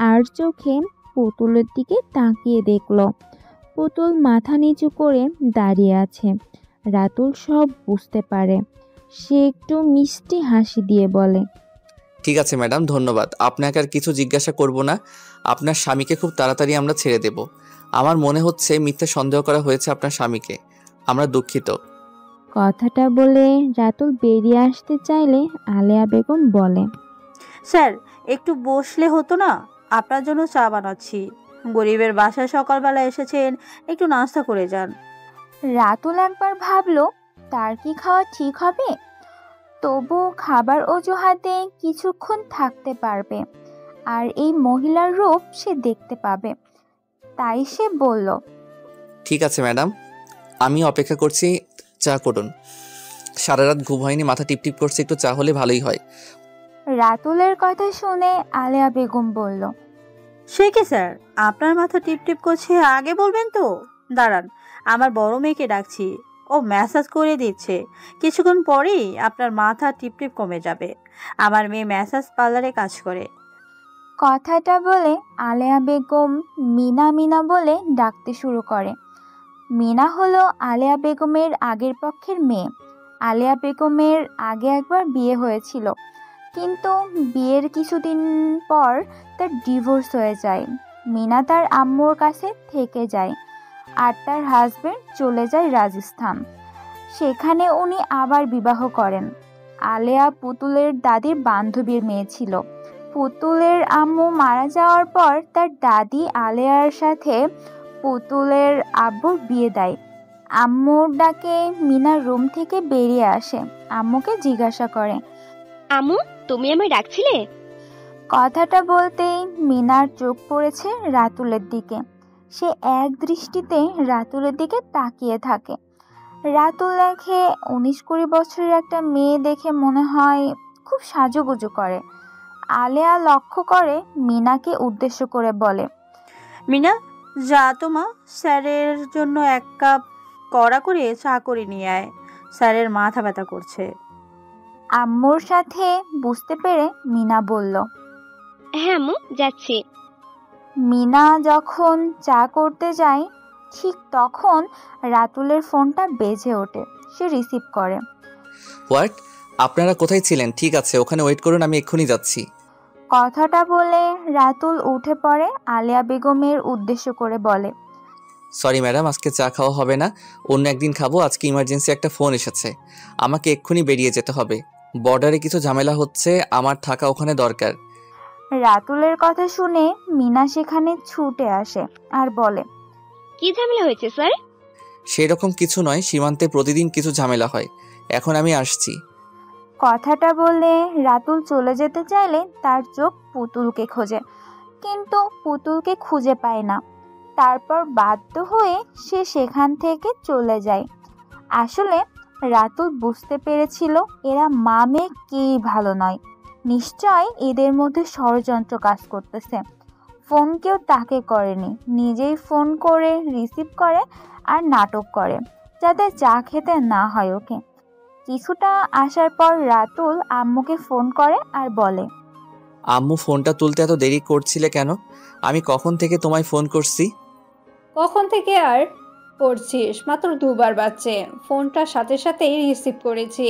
Speaker 1: আর চোখে পুতুলের দিকে তাকিয়ে দেখল পুতুল মাথা নিচু করে দাঁড়িয়ে আছে। রাতুল সব বুঝতে পারে। সে একটু মিষ্টি হাসি দিয়ে বলে,
Speaker 2: ঠিক আছে ম্যাডাম, ধন্যবাদ। আপনাকে আর কিছু জিজ্ঞাসা করব না। আপনার স্বামীকে খুব তাড়াতাড়ি আমরা ছেড়ে দেব। আমার মনে হচ্ছে মিথ্যে সন্দেহ করা হয়েছে আপনার স্বামীকে। আমরা দুঃখিত।
Speaker 1: কথাটা বলে রাতুল বেরিয়ে আসতে চাইলে আলিয়া বেগম বলে,
Speaker 10: স্যার একটু বসলে হতো না, আপনার জন্য চা বানাচ্ছি। গরিবের বাসায় সকালবেলা এসেছেন, একটু নাস্তা করে যান।
Speaker 1: রাতুল একবার ভাবলো তার কি খাওয়া ঠিক হবে, তবু খাবার অজুহাতে কিছুক্ষণ থাকতে পারবে, আর এই মহিলার রূপ সে দেখতে পাবে। তাই সে বলল,
Speaker 2: ঠিক আছে ম্যাডাম, আমি অপেক্ষা করছি, চা করুন। সারা রাত ঘুম হয়নি, মাথা টিপটিপ করছে, একটু চা হলে ভালোই হয়।
Speaker 1: রাতুলের কথা শুনে আলিয়া বেগম বলল,
Speaker 10: সে কি স্যার, আপনার মাথা টিপটিপ করছে, আগে বলবেন তো। দাঁড়ান, আমার বড় মেয়েকে ডাকছি, ও ম্যাসাজ করে দিচ্ছে, কিছুক্ষণ পরেই আপনার মাথা টিপটিপ কমে যাবে। আমার মেয়ে ম্যাসাজ পার্লারে কাজ করে।
Speaker 1: কথাটা বলে আলিয়া বেগম মিনা মিনা বলে ডাকতে শুরু করে। মিনা হলো আলেয়া বেগমের আগের পক্ষের মেয়ে। আলেয়া বেগমের আগে একবার বিয়ে হয়েছিল, কিন্তু বিয়ের কিছুদিন পর তার ডিভোর্স হয়ে যায়। মিনা তার আম্মুর কাছে থেকে যায় আর তার হাজবেন্ড চলে যায় রাজস্থান। সেখানে উনি আবার বিবাহ করেন। আলেয়া পুতুলের দাদির বান্ধবীর মেয়ে ছিল। পুতুলের আম্মু মারা যাওয়ার পর তার দাদি আলেয়ার সাথে পুতুলের আব্বুর বিয়ে দেয়। আম্মুর ডাকে মিনা রুম থেকে বেরিয়ে আসে। আম্মুকে জিজ্ঞাসা করে,
Speaker 12: আম্মু, তুমি আমায় ডাকছিলে?
Speaker 1: কথাটা বলতেই মিনার চোখ পড়েছে রাতুলের দিকে। সে এক দৃষ্টিতে রাতুলের দিকে তাকিয়ে থাকে। রাতুল দেখে 19-20 বছরের একটা মেয়ে দেখে মনে হয় খুব সাজুগুজু করে। আলেয়া লক্ষ্য করে মিনাকে উদ্দেশ্য করে বলে,
Speaker 10: মিনা, যা তো মা, স্যারের জন্য 1 কাপ কড়া করে চা করে নিয়ে আয়। স্যারের মাথা ব্যথা করছে।
Speaker 1: আম্মুর সাথে বুঝতে পেরে মিনা বলল,
Speaker 12: হ্যাঁ আম্মু, যাচ্ছি।
Speaker 1: মিনা যখন চা করতে যায় ঠিক তখন রাতুলের ফোনটা বেজে ওঠে। সে রিসিভ করে।
Speaker 2: হোয়াট? আপনারা কোথায় ছিলেন? ঠিক আছে, ওখানে ওয়েট করুন, আমি এক্ষুনি যাচ্ছি।
Speaker 1: কথাটা বলে রাতুল উঠে পড়ে। আলেয়া বেগমের উদ্দেশ্য করে বলে,
Speaker 2: সরি ম্যাডাম, আজকে চা খাওয়া হবে না, অন্য একদিন খাবো। আজকে ইমার্জেন্সি একটা ফোন এসেছে, আমাকে এক্ষুনি বেরিয়ে যেতে হবে। বর্ডারে কিছু ঝামেলা হচ্ছে, আমার থাকা ওখানে দরকার।
Speaker 1: রাতুলের কথা শুনে মিনা সেখানে ছুটে আসে আর বলে,
Speaker 12: কি ঝামেলা হয়েছে স্যার?
Speaker 2: সেরকম কিছু নয়, সীমান্তে প্রতিদিন কিছু ঝামেলা হয়। এখন আমি আসছি।
Speaker 1: কথাটা বলে রাতুল চলে যেতে চাইলে তার চোখ পুতুলকে খোঁজে, কিন্তু পুতুলকে খুঁজে পায় না। তারপর বাধ্য হয়ে সে সেখান থেকে চলে যায়। আসলে রাতুল বুঝতে পেরেছিল এরা মা মেয়ে কেই ভালো নয়। নিশ্চয় এদের মধ্যে ষড়যন্ত্র কাজ করতেছে। ফোন কেউ তাকে করেনি, নিজেই ফোন করে রিসিভ করে আর নাটক করে যাতে চা খেতে না হয় ওকে। কিছুটা আসার পর রাতুল আম্মুকে ফোন করে আর বলে,
Speaker 2: আম্মু, ফোনটা তুলতে এত দেরি করছিলে কেন? আমি কখন থেকে তোমায় ফোন করছি।
Speaker 3: কখন থেকে আর করছিস? মাত্র 2 বার বাজছে। ফোনটা সাথে সাথেই রিসিভ করেছি।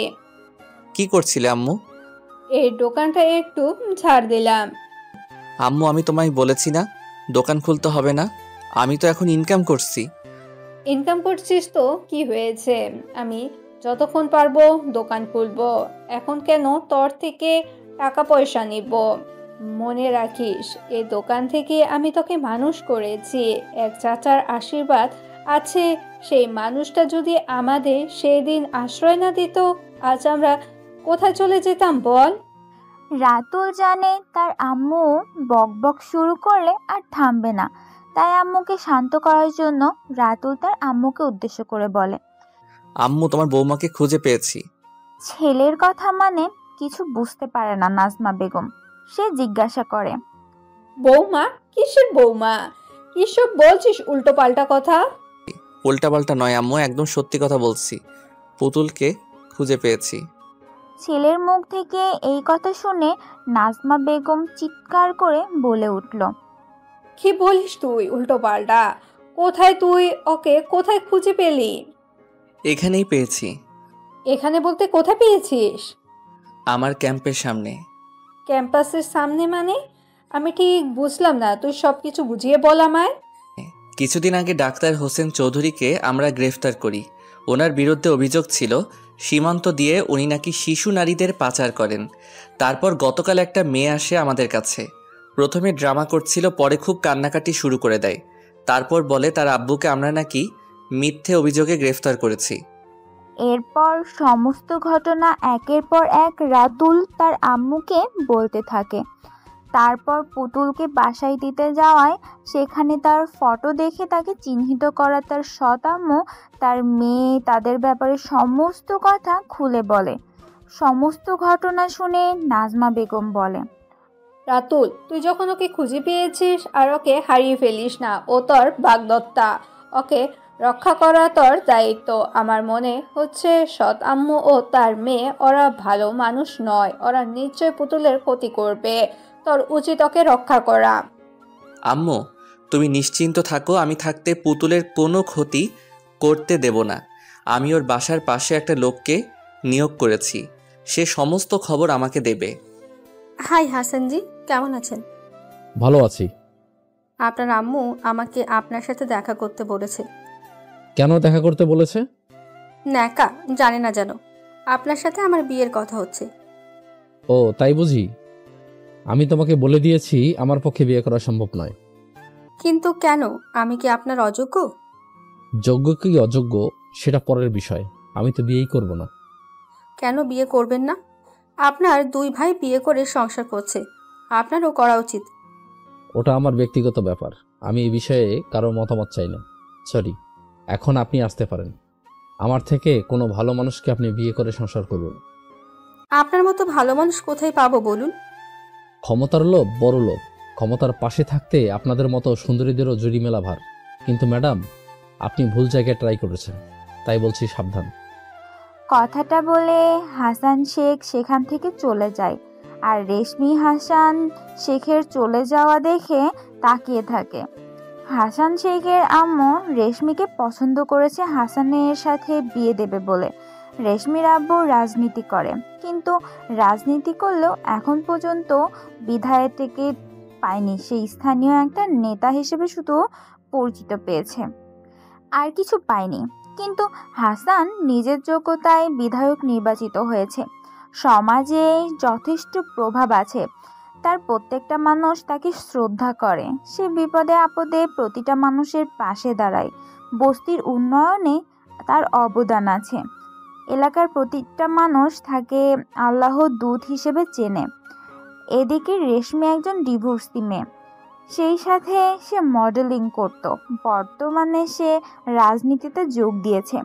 Speaker 2: কি করছিলে আম্মু?
Speaker 3: এই দোকানটা একটু ঝাড় দিলাম।
Speaker 2: আম্মু, আমি তোমায় বলেছি না দোকান খুলতে হবে না? আমি তো এখন ইনকাম করছি।
Speaker 3: ইনকাম করছিস তো কি হয়েছে? আমি যতক্ষণ পারবো দোকান খুলবো। এখন কেন তোর থেকে টাকা পয়সা নিব? মনে রাখিস, এই দোকান থেকে আমি তোকে মানুষ করেছি। এক চাচার আশীর্বাদ আছে। সেই মানুষটা যদি আমাদের সেই দিন আশ্রয় না দিত, আজ আমরা কোথায় চলে যেতাম বল?
Speaker 1: রাতুল জানে তার আম্মু বকবক শুরু করলে আর থামবে না। তাই আম্মুকে শান্ত করার জন্য রাতুল তার আম্মুকে উদ্দেশ্য করে বলে,
Speaker 2: আম্মু, তোমার বৌমাকে খুঁজে পেয়েছি।
Speaker 1: ছেলের কথা মানে কিছু বুঝতে পারে না নাজমা বেগম। সে জিজ্ঞাসা করে,
Speaker 3: বৌমা? কিসের বৌমা? কিসব বলছিস উল্টো পাল্টা কথা?
Speaker 2: উল্টাপাল্টা নয় আম্মু, একদম সত্যি কথা বলছি। পুতুলকে খুঁজে পেয়েছি।
Speaker 1: ছেলের মুখ থেকে এই কথা শুনে নাজমা বেগম চিৎকার করে বলে উঠল,
Speaker 3: কি বলিস তুই উল্টো পাল্টা? কোথায় তুই ওকে কোথায় খুঁজে পেলি?
Speaker 2: এখানেই পেয়েছি।
Speaker 3: এখানে বলতে কোথায় পেয়েছিস?
Speaker 2: আমার ক্যাম্পের সামনে।
Speaker 3: ক্যাম্পাসের সামনে মানে? আমি ঠিক বুঝলাম না, তুই সব কিছু বুঝিয়ে বল আমায়।
Speaker 2: কিছুদিন আগে ডাক্তার হোসেন চৌধুরীকে আমরা গ্রেফতার করি। ওনার বিরুদ্ধে অভিযোগ ছিল সীমান্ত দিয়ে উনি নাকি শিশু নারীদের পাচার করেন। তারপর গতকাল একটা মেয়ে আসে আমাদের কাছে। প্রথমে ড্রামা করছিল, পরে খুব কান্নাকাটি শুরু করে দেয়। তারপর বলে তার আব্বুকে আমরা নাকি মিথ্যে অভিযোগে গ্রেফতার করেছি।
Speaker 1: এরপর সমস্ত ঘটনা একের পর এক রাতুল তার আম্মুকে বলতে থাকে। তারপর পুতুলকে বাসায় দিতে যাওয়ায় সেখানে তার ফটো দেখে তাকে চিহ্নিত করা তার সৎ আম্মু তার মেয়ে তাদের ব্যাপারে সমস্ত কথা খুলে বলে। সমস্ত ঘটনা শুনে নাজমা বেগম বলে,
Speaker 3: রাতুল, তুই যখন ওকে খুঁজে পেয়েছিস আর ওকে হারিয়ে ফেলিস না। ও তোর বাগদত্তা, ওকে রক্ষা করা তোর দায়িত্ব। আমার মনে হচ্ছে সৎ আম্মু ও তার মেয়ে ওরা ভালো মানুষ নয়। ওরা নিশ্চয় পুতুলের ক্ষতি করবে। তোর উচিত ওকে রক্ষা করা।
Speaker 2: আম্মু, তুমি নিশ্চিন্ত থাকো, আমি থাকতে পুতুলের কোনো ক্ষতি করতে দেব না। আমি ওর বাসার পাশে একটা লোককে নিয়োগ করেছি, সে সমস্ত খবর আমাকে দেবে।
Speaker 13: হাই হাসানজি, কেমন আছেন?
Speaker 7: ভালো আছি।
Speaker 13: আপনার আম্মু আমাকে আপনার সাথে দেখা করতে বলেছে।
Speaker 7: কেন দেখা করতে বলেছে?
Speaker 13: ন্যাকা, জানে না যেন আপনার সাথে আমার বিয়ের কথা হচ্ছে।
Speaker 7: ও তাই বুঝি? আমি তোমাকে বলে দিয়েছি আমার পক্ষে বিয়ে করা সম্ভব নয়।
Speaker 13: কিন্তু কেন? আমি কি আপনার অযোগ্য?
Speaker 7: যোগ্য কি অযোগ্য সেটা পরের বিষয়, আমি তো বিয়েই করব না।
Speaker 13: কেন বিয়ে করবেন না? আপনার দুই ভাই বিয়ে করে সংসার করছে, আপনারও করা উচিত।
Speaker 7: ওটা আমার ব্যক্তিগত ব্যাপার, আমি এই বিষয়ে কারো মতামত চাই না। সরি, এখন আপনি আসতে পারেন। আমার থেকে কোনো ভালো মানুষকে আপনি বিয়ে করে সংসার করুন।
Speaker 13: আপনার মতো ভালো মানুষ কোথায় পাবো বলুন?
Speaker 7: ক্ষমতার লোভ বড় লোভ, ক্ষমতার পাশে থাকতে আপনাদের মতো সুন্দরীদেরও জুড়ি মেলা ভার। কিন্তু ম্যাডাম, আপনি ভুল জায়গায় ট্রাই করেছেন, তাই বলছি সাবধান।
Speaker 1: কথাটা বলে হাসান শেখ সেখান থেকে চলে যায়, আর রেশমি হাসান শেখের চলে যাওয়া দেখে তাকিয়ে থাকে। হাসান শেখের আম্মু রেশমিকে পছন্দ করেছে হাসানের সাথে বিয়ে দেবে বলে। রেশমির আব্বু রাজনীতি করে, কিন্তু রাজনীতি করলেও এখন পর্যন্ত বিধায়ককে পায়নি, সেই স্থানীয় একটা নেতা হিসেবে শুধু পরিচিত পেয়েছে, আর কিছু পায়নি। কিন্তু হাসান নিজের যোগ্যতায় বিধায়ক নির্বাচিত হয়েছে, সমাজে যথেষ্ট প্রভাব আছে, তার প্রত্যেকটা মানুষ তাকে শ্রদ্ধা করে, সে বিপদে আপদে প্রতিটা মানুষের পাশে দাঁড়ায়, বস্তির উন্নয়নে তার অবদান আছে, এলাকার প্রতিটা মানুষ তাকে আল্লাহর দূত হিসেবে চেনে। এদিকে রেশমি একজন ডিভোর্সি মেয়ে, সেই সাথে সে মডেলিং করত, বর্তমানে সে রাজনীতিতে যোগ দিয়েছে।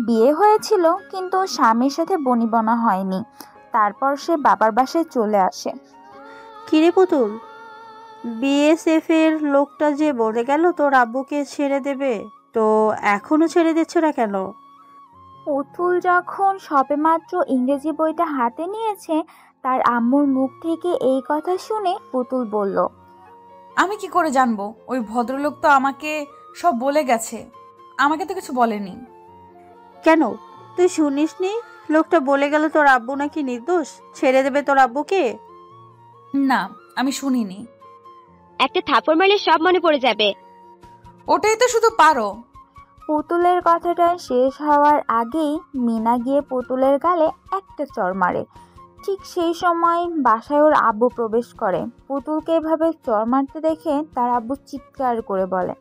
Speaker 1: বিয়ে হয়েছিল কিন্তু স্বামীর সাথে বনিবনা হয়নি, তারপর সে বাবার বাসায় চলে আসে।
Speaker 10: কিরে পুতুল, বিএসএফ এর লোকটা যে বলে গেল তোর আব্বুকে ছেড়ে দেবে, তো এখনো ছেড়ে দিচ্ছ না কেন?
Speaker 1: পুতুল যখন সবেমাত্র ইংরেজি বইটা হাতে নিয়েছে, তার আম্মুর মুখ থেকে এই কথা শুনে পুতুল বলল,
Speaker 11: আমি কি করে জানবো? ওই ভদ্রলোক তো আমাকে সব বলে গেছে, আমাকে তো কিছু বলেনি।
Speaker 10: কেন, তুই শুনিসনি লোকটা বলে গেল তোর আব্বু নাকি নির্দোষ, ছেড়ে দেবে তোর আব্বুকে?
Speaker 11: না, আমি শুনিনি।
Speaker 12: একটা থাপড় মারলে সব মনে পড়ে যাবে।
Speaker 11: ওটাই তো শুধু পারো।
Speaker 1: পুতুলের কথাটা শেষ হওয়ার আগেই মিনা গিয়ে পুতুলের গালে একটা চড় মারে। ঠিক সেই সময় বাসায় ওর আব্বু প্রবেশ করে। পুতুলকে এভাবে চড় মারতে দেখে তার আব্বু চিৎকার করে বলে,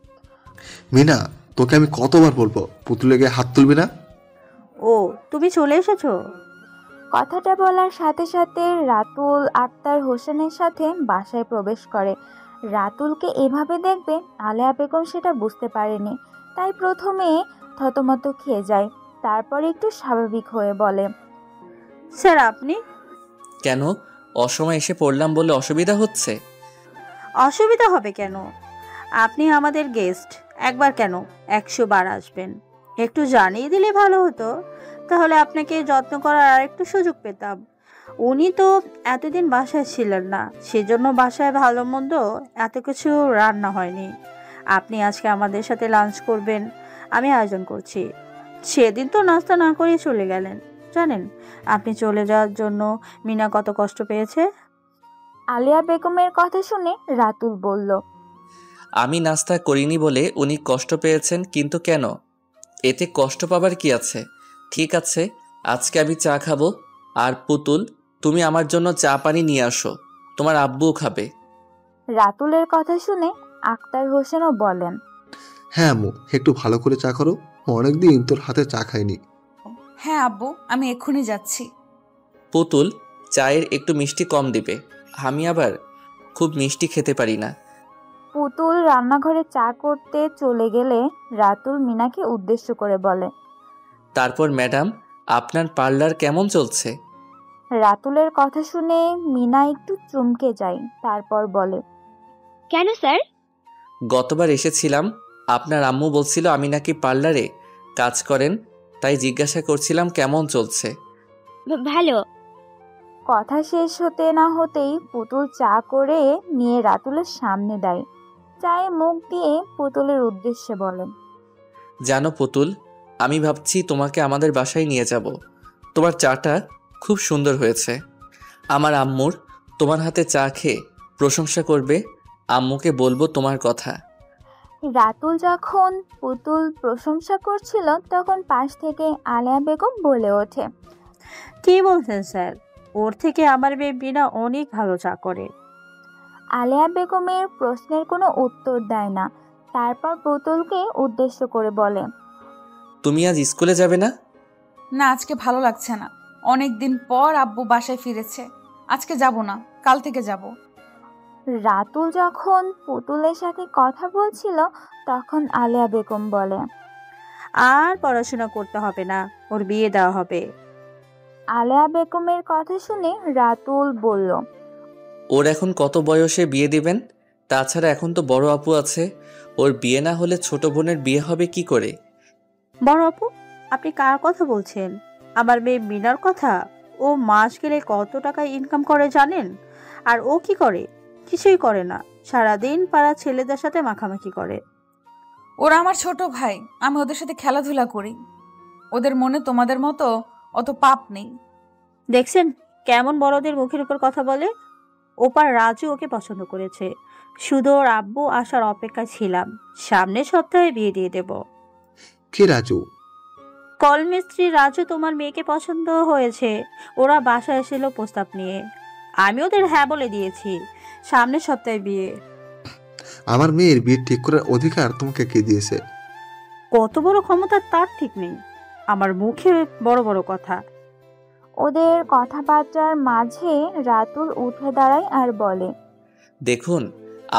Speaker 9: মিনা, তোকে আমি কতবার বলবো পুতুলের গায়ে হাত তুলবি না?
Speaker 10: ও, তুমি চলে এসেছো?
Speaker 1: কথাটা বলার সাথে সাথে রাতুল আক্তার হোসেনের সাথে বাসায় প্রবেশ করে। রাতুলকে এভাবে দেখবে আলেয়া বেগম সেটা বুঝতে পারেনি, তাই প্রথমে থতমত খেয়ে যায়, তারপর একটু স্বাভাবিক হয়ে বলে,
Speaker 10: স্যার আপনি?
Speaker 2: কেন, অসময় এসে পড়লাম বলে অসুবিধা হচ্ছে?
Speaker 10: অসুবিধা হবে কেন? আপনি আমাদের গেস্ট, একবার কেন 100 বার আসবেন। একটু জানিয়ে দিলে ভালো হতো, তাহলে আপনাকে যত্ন করার আরেকটু সুযোগ পেতাম। উনি তো এতদিন বাসায় ছিলেন না, সেজন্য বাসায় ভালো মন্দ এত কিছু রান্না হয়নি। আপনি আজকে আমাদের সাথে লাঞ্চ করবেন, আমি আয়োজন করছি। সেদিন তো নাস্তা না করে চলে গেলেন। জানেন আপনি চলে যাওয়ার জন্য মিনা কত কষ্ট পেয়েছে?
Speaker 1: আলিয়া বেগমের কথা শুনে রাতুল বলল,
Speaker 2: আমি নাস্তা করিনি বলে উনি কষ্ট পেয়েছেন, কিন্তু কেন? এতে কষ্ট পাবার কি আছে? ঠিক আছে, আজকে আমি চা খাবো। আর পুতুল, তুমি আমার জন্য চা পানি নিয়ে আসো, তোমার আব্বুও খাবে।
Speaker 1: রাতুলের কথা শুনে আক্তার হোসেনও বলেন,
Speaker 9: হ্যাঁ আম্মু, একটু ভালো করে চা করো, অনেকদিন তোর হাতে চা খাইনি।
Speaker 11: হ্যাঁ আব্বু, আমি এক্ষুনি যাচ্ছি।
Speaker 2: পুতুল, চায়ের একটু মিষ্টি কম দিবে, আমি আবার খুব মিষ্টি খেতে পারি না।
Speaker 1: পুতুল রান্নাঘরে চা করতে চলে গেলে রাতুল মিনাকে উদ্দেশ্য করে বলে,
Speaker 2: তারপর ম্যাডাম, আপনার পার্লার কেমন চলছে?
Speaker 1: রাতুলের কথা শুনে মিনা একটু চমকে যায়, তারপর বলে,
Speaker 12: কেন স্যার?
Speaker 2: গতবার এসেছিলাম, আপনার আম্মু বলছিল আমি নাকি পার্লারে কাজ করেন, তাই জিজ্ঞাসা করছিলাম কেমন চলছে।
Speaker 12: ভালো।
Speaker 1: কথা শেষ হতে না হতেই পুতুল চা করে নিয়ে রাতুলের সামনে দেয়। চায়ে মুখ দিয়ে পুতুলের উদ্দেশ্যে বলেন,
Speaker 2: জানো পুতুল, আমি ভাবছি তোমাকে আমাদের বাসায় নিয়ে যাব। তোমার চাটা খুব সুন্দর হয়েছে। আমার আম্মুর তোমার হাতে চা খেয়ে প্রশংসা করবে। আম্মুকে বলবো তোমার কথা।
Speaker 1: রাতুল যখন পুতুল প্রশংসা করছিল তখন পাশ থেকে আলেয়া বেগম বলে ওঠে,
Speaker 10: কি বলছেন স্যার? ওর থেকে আমার মেয়ে বিনা অনেক ভালো চা করে।
Speaker 1: আলেয়া বেগমের প্রশ্নের কোনো উত্তর দেয় না। তারপর পুতুলকে উদ্দেশ্য করে বলে,
Speaker 2: তুমি আজ স্কুলে যাবে না?
Speaker 11: না, আজকে ভালো লাগছে না। অনেক দিন পর আব্বু বাসায় ফিরেছে। আজকে যাব না, কাল থেকে যাব।
Speaker 1: রাতুল যখন পুতুলের সাথে কথা বলছিল তখন আলেয়া বেগম বলে,
Speaker 10: আর পড়াশোনা করতে হবে না, ওর বিয়ে দেওয়া হবে।
Speaker 1: আলেয়া বেগমের কথা শুনে রাতুল বলল,
Speaker 2: ওর এখন কত বয়সে বিয়ে দিবেন? তাছাড়া এখন তো বড় আপু আছে, ওর বিয়ে না হলে ছোট বোনের বিয়ে হবে কি করে?
Speaker 10: বড় আপু? আপনি কার কথা বলছেন? আমার মেয়ে মিনার কথা। ও মাস গেলে কত টাকা ইনকাম করে জানেন? আর ও কি করে? কিছুই করে না, সারাদিন পাড়া ছেলেদের সাথে মাখামাখি করে।
Speaker 11: ওরা আমার ছোট ভাই, আমি ওদের সাথে খেলাধুলা করি। ওদের মনে তোমাদের মতো অত পাপ নেই।
Speaker 10: দেখছেন কেমন বড়দের মুখের উপর কথা বলে? ওপার রাজু ওকে পছন্দ করেছে, শুধু ওর আব্বু আসার অপেক্ষায় ছিলাম। সামনের সপ্তাহে বিয়ে দিয়ে দেব।
Speaker 9: কে রাজু?
Speaker 10: কলমিস্ত্রি রাজু তোমার মেয়েকে পছন্দ হয়েছে। ওরা বাসায় এসেছিল প্রস্তাব নিয়ে, আমি ওদের হ্যাঁ বলে দিয়েছি। সামনের সপ্তাহে বিয়ে।
Speaker 9: আমার মেয়ের বিয়ে ঠিক করার অধিকার তোমাকে কে দিয়েছে?
Speaker 10: কত বড় ক্ষমতা তার ঠিক নেই। আমার মুখে বড় বড় কথা।
Speaker 1: ওদের কথাবার্তার মাঝে রাতুল উঠে দাঁড়ায় আর বলে,
Speaker 2: দেখুন,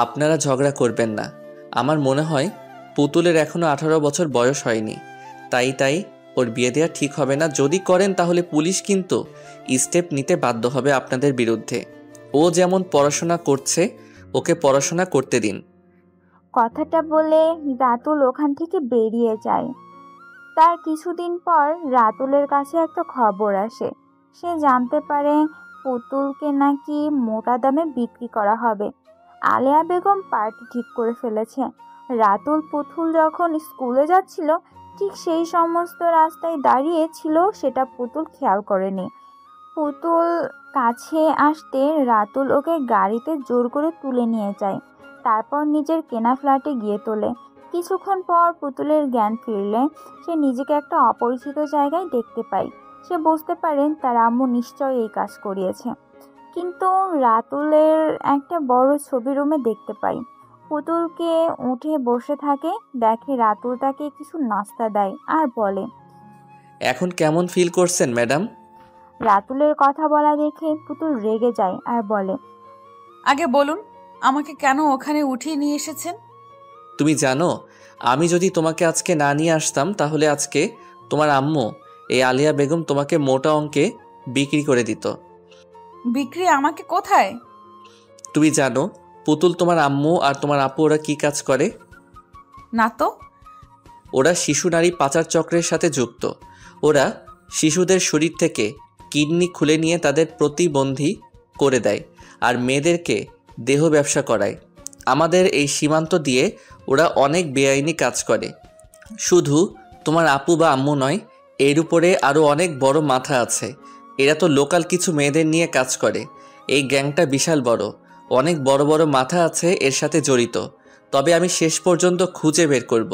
Speaker 2: আপনারা ঝগড়া করবেন না। আমার মনে হয় পুতুলের এখনো 18 বছর বয়স হয়নি, তাই ওর বিয়ে দেওয়া ঠিক হবে না। যদি করেন তাহলে পুলিশ কিন্তু স্টেপ নিতে বাধ্য হবে আপনাদের বিরুদ্ধে। ও যেমন পড়াশোনা করছে, ওকে পড়াশোনা করতে দিন।
Speaker 1: কথাটা বলে রাতুল ওখান থেকে বেরিয়ে যায়। তার কিছুদিন পর রাতুলের কাছে একটা খবর আসে। সে জানতে পারে পুতুলকে নাকি মোটা দামে বিক্রি করা হবে। আলেয়া বেগম পার্টি ঠিক করে ফেলেছে। রাতুল পুতুল যখন স্কুলে যাচ্ছিল ঠিক সেই সমস্ত রাস্তায় দাঁড়িয়ে ছিল, সেটা পুতুল খেয়াল করেনি। পুতুল কাছে আসতে রাতুল ওকে গাড়িতে জোর করে তুলে নিয়ে যায়। তারপর নিজের কেনা ফ্ল্যাটে গিয়ে তোলে। কিছুক্ষণ পর পুতুলের জ্ঞান ফিরলে সে নিজেকে একটা অপরিচিত জায়গায় দেখতে পায়। সে বুঝতে পারেন তার আম্মু নিশ্চয়ই এই কাজ করিয়েছে। কিন্তু রাতুলের একটা বড় ছবি রুমে দেখতে পাই। পুতুলকে উঠে বসে থাকে, দেখে রাতুল তাকে কিছু নাস্তা দেয় আর বলে,
Speaker 2: এখন কেমন ফিল করছেন ম্যাডাম?
Speaker 1: রাতুলের কথা বলা দেখে পুতুল রেগে যায় আর বলে,
Speaker 11: আগে বলুন, আমাকে কেন ওখানে উঠিয়ে নিয়ে এসেছেন?
Speaker 2: তুমি জানো, আমি যদি তোমাকে আজকে না নিয়ে আসতাম তাহলে আজকে তোমার আম্মু এই আলিয়া বেগম তোমাকে মোটা অঙ্কে বিক্রি করে দিত।
Speaker 11: বিক্রি আমাকে কোথায়?
Speaker 2: তুমি জানো পুতুল তোমার আম্মু আর তোমার আপু ওরা কি কাজ করে?
Speaker 11: না তো।
Speaker 2: ওরা শিশু নারী পাচার চক্রের সাথে যুক্ত। ওরা শিশুদের শরীর থেকে কিডনি খুলে নিয়ে তাদের প্রতিবন্ধী করে দেয় আর মেয়েদেরকে দেহ ব্যবসা করায়। আমাদের এই সীমান্ত দিয়ে ওরা অনেক বেআইনি কাজ করে। শুধু তোমার আপু বা আম্মু নয়, এর উপরে আরও অনেক বড় মাথা আছে। এরা তো লোকাল কিছু মেয়েদের নিয়ে কাজ করে। এই গ্যাংটা বিশাল বড়, অনেক বড় বড় মাথা আছে এর সাথে জড়িত। তবে আমি শেষ পর্যন্ত খুঁজে বের করব।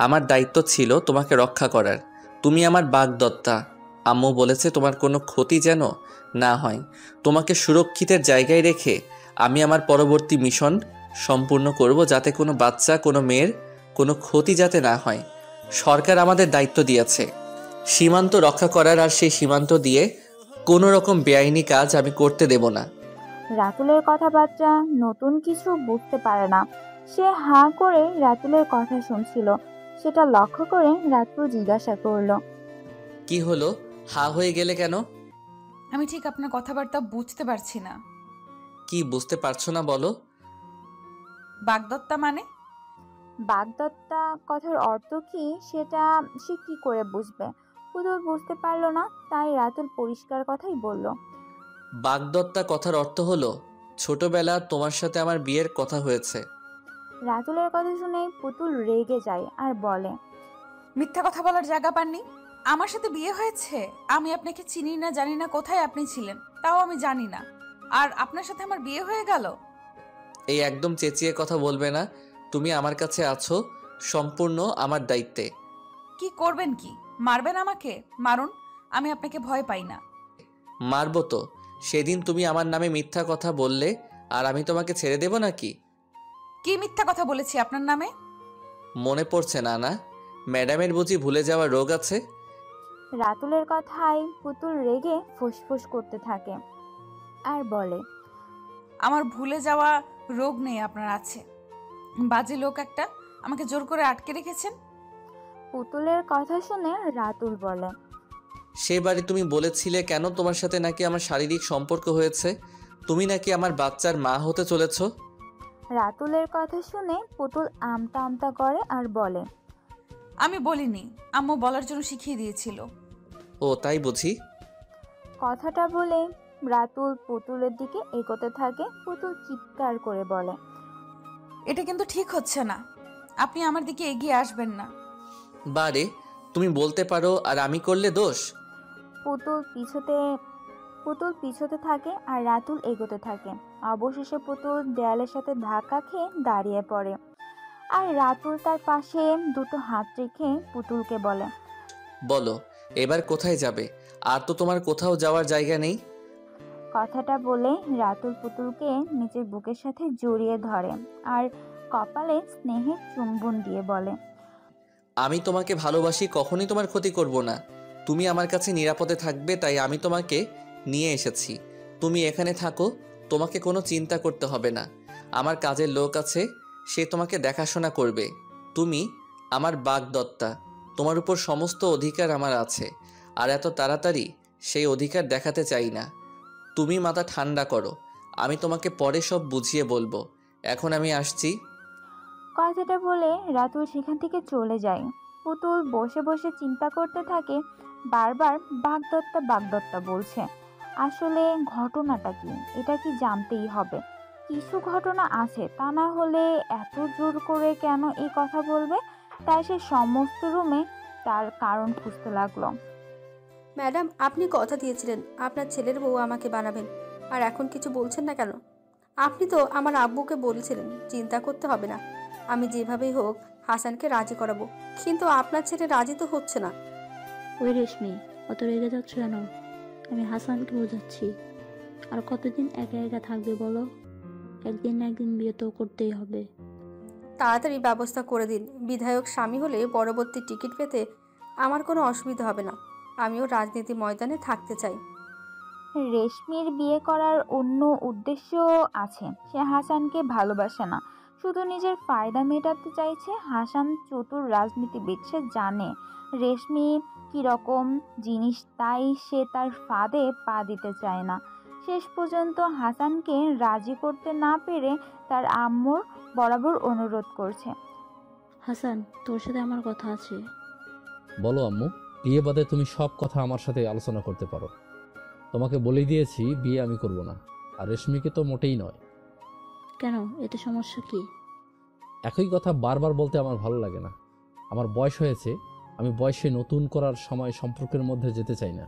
Speaker 2: আমার দায়িত্ব ছিল তোমাকে রক্ষা করার। তুমি আমার বাগদত্তা। আম্মু বলেছে তোমার কোনো ক্ষতি যেন না হয়। তোমাকে সুরক্ষিতের জায়গায় রেখে আমি আমার পরবর্তী মিশন সম্পূর্ণ করব, যাতে কোনো বাচ্চা, কোনো মেয়ের কোনো ক্ষতি যাতে না হয়। সরকার আমাদের দায়িত্ব দিয়েছে সীমান্ত রক্ষা করার, আর সেই সীমান্ত দিয়ে কোনো রকম বেআইনি কাজ আমি করতে দেব না।
Speaker 1: রাতুলের কথাবার্তা নতুন কিছু বুঝতে পারে না। সে হাঁ করে রাতুলের কথা শুনছিল। সেটা লক্ষ্য করে রাতুল জিজ্ঞাসা করলো,
Speaker 2: কি হলো, হা হয়ে গেলে কেন?
Speaker 11: আমি ঠিক আপনার কথাবার্তা বুঝতে পারছি না।
Speaker 2: কি বুঝতে পারছো না বলো?
Speaker 11: বাগদত্তা মানে?
Speaker 1: বাগদত্তা কথার অর্থ কি সেটা সে কি করে বুঝবে? পুতুল বুঝতে পারলো না, তাই রাতুল পরিষ্কার কথাই বলল।
Speaker 2: বাগদত্তা কথার অর্থ হলো ছোটবেলা তোমার সাথে আমার বিয়ের কথা হয়েছে।
Speaker 1: রাতুলের কথা শুনে পুতুল রেগে যায় আর বলে,
Speaker 11: মিথ্যা কথা বলার জায়গা পাননি। আমার সাথে বিয়ে হয়েছে, আমি আপনাকে চিনি না, জানি না কোথায় আপনি ছিলেন, তাও আমি জানি না, আর আপনার সাথে আমার বিয়ে হয়ে গেল।
Speaker 2: এই একদম চেঁচিয়ে কথা বলবে না। তুমি আমার কাছে আছো সম্পূর্ণ আমার দায়িত্বে।
Speaker 11: কি করবেন? কি মারবেন আমাকে? মারুন, আমি আপনাকে ভয় পাই না।
Speaker 2: মারবো তো। সেদিন তুমি আমার নামে মিথ্যা কথা বললে, আর আমি তোমাকে ছেড়ে দেব নাকি?
Speaker 11: কি মিথ্যা কথা বলেছি আপনার নামে?
Speaker 2: মনে পড়ছে না? না, ম্যাডামের বুঝি ভুলে যাওয়ার রোগ আছে?
Speaker 1: রাতুলের কথায় পুতুল রেগে ফুসফুস করতে থাকে আর বলে,
Speaker 11: আমার ভুলে যাওয়া রোগ নেই, আপনার আছে। বাজে লোক একটা, আমাকে জোর করে আটকে রেখেছেন।
Speaker 1: পুতুলের কথা শুনে রাতুল বলে,
Speaker 2: সেবারে তুমি বলেছিলে কেন তোমার সাথে নাকি আমার শারীরিক সম্পর্ক হয়েছে, তুমি নাকি আমার বাচ্চার মা হতে চলেছ।
Speaker 1: রাতুলের কথা শুনে পুতুল আমতা আমতা করে আর বলে,
Speaker 11: আমি বলিনি, আম্মু বলার জন্য শিখিয়ে দিয়েছিল।
Speaker 2: ও তাই বুঝি।
Speaker 1: কথাটা বলে রাতুল পুতুলের দিকে এগোতে থাকে। পুতুল চিৎকার করে বলে,
Speaker 11: এটা কিন্তু ঠিক হচ্ছে না, আপনি আমার দিকে এগিয়ে আসবেন না।
Speaker 2: বারে, তুমি বলতে পারো আর আমি করলে দোষ?
Speaker 1: পুতুল পিছোতে থাকে আর রাতুল এগোতে থাকে। অবশেষে পুতুল দেয়ালের সাথে ধাক্কা খেয়ে দাঁড়িয়ে পড়ে আর রাতুল তার পাশে দুটো হাত রেখে পুতুলকে বলে,
Speaker 2: বলো এবার কোথায় যাবে? আর তো তোমার কোথাও যাওয়ার জায়গা নেই।
Speaker 1: কথাটা বলে রাতুল পুতুলকে নিজের বুকের সাথে জড়িয়ে ধরে আর কপালে স্নেহের চুম্বন দিয়ে বলে,
Speaker 2: আমি তোমাকে ভালোবাসি, কখনই তোমার ক্ষতি করব না। তুমি আমার কাছে নিরাপদে থাকবে, তাই আমি তোমাকে নিয়ে এসেছি। তুমি এখানে থাকো, তোমাকে কোনো চিন্তা করতে হবে না। আমার কাজের লোক আছে, সে তোমাকে দেখাশোনা করবে। তুমি আমার বাগদত্তা, তোমার উপর সমস্ত অধিকার আমার আছে, আর এত তাড়াতাড়ি সেই অধিকার দেখাতে চাই না। তুমি মাথা ঠান্ডা করো, আমি তোমাকে পরে সব বুঝিয়ে বলবো। এখন আমি আসছি।
Speaker 1: কথাটা বলে রাতুল সেখান থেকে চলে যায়। পুতুল বসে বসে চিন্তা করতে থাকে, বারবার বাগদত্তা বাগদত্তা বলছে। আসলে ঘটনাটা কি, এটা কি জানতেই হবে। কিছু ঘটনা আছে, তা না হলে এত জোর করে কেন এই কথা বলবে। তাই সে সমস্ত রুমে তার কারণ খুঁজতে লাগলো।
Speaker 13: ম্যাডাম, আপনি কথা দিয়েছিলেন আপনার ছেলের বউ আমাকে বানাবেন, আর এখন কিছু বলছেন না কেন? আপনি তো আমার আব্বুকে বলেছিলেন চিন্তা করতে হবে না, আমি যেভাবেই হোক হাসানকে রাজি করাবো, কিন্তু আপনার ছেলে রাজি তো হচ্ছে না।
Speaker 6: ওই রেশমি, অত রেগে যাচ্ছ কেন? আমি হাসানকে বোঝাচ্ছি। আর কতদিন একা একা থাকবে বলো? একদিন না একদিন বিয়ে তো করতেই হবে।
Speaker 13: তাড়াতাড়ি ব্যবস্থা করে দিন। বিধায়ক স্বামী হলে পরবর্তী টিকিট পেতে আমার কোনো অসুবিধা হবে না। আমিও রাজনীতি ময়দানে থাকতে চাই।
Speaker 1: রেশমির বিয়ে করার অন্য উদ্দেশ্য আছে। সে হাসানকে ভালোবাসে না, শুধু নিজের ফায়দা মেটাতে চাইছে। হাসান চতুর রাজনীতিবিদ, সে জানে রেশমি কীরকম জিনিস, তাই সে তার ফাঁদে পা দিতে চায় না। শেষ পর্যন্ত হাসানকে রাজি করতে না পেরে তার আম্মুর বরাবর অনুরোধ করছে।
Speaker 6: হাসান, তোর সাথে আমার কথা আছে।
Speaker 7: বলো আম্মু। বিয়ে বাদে তুমি সব কথা আমার সাথে আলোচনা করতে পারো। তোমাকে বলে দিয়েছি বিয়ে আমি করব না, আর রেশমিকে তো মোটেই নয়।
Speaker 6: কেন, এতে সমস্যা কি?
Speaker 7: একই কথা বারবার বলতে আমার ভালো লাগে না। আমার বয়স হয়েছে, আমি বয়সে নতুন করার সময় সম্পর্কের মধ্যে যেতে চাই না।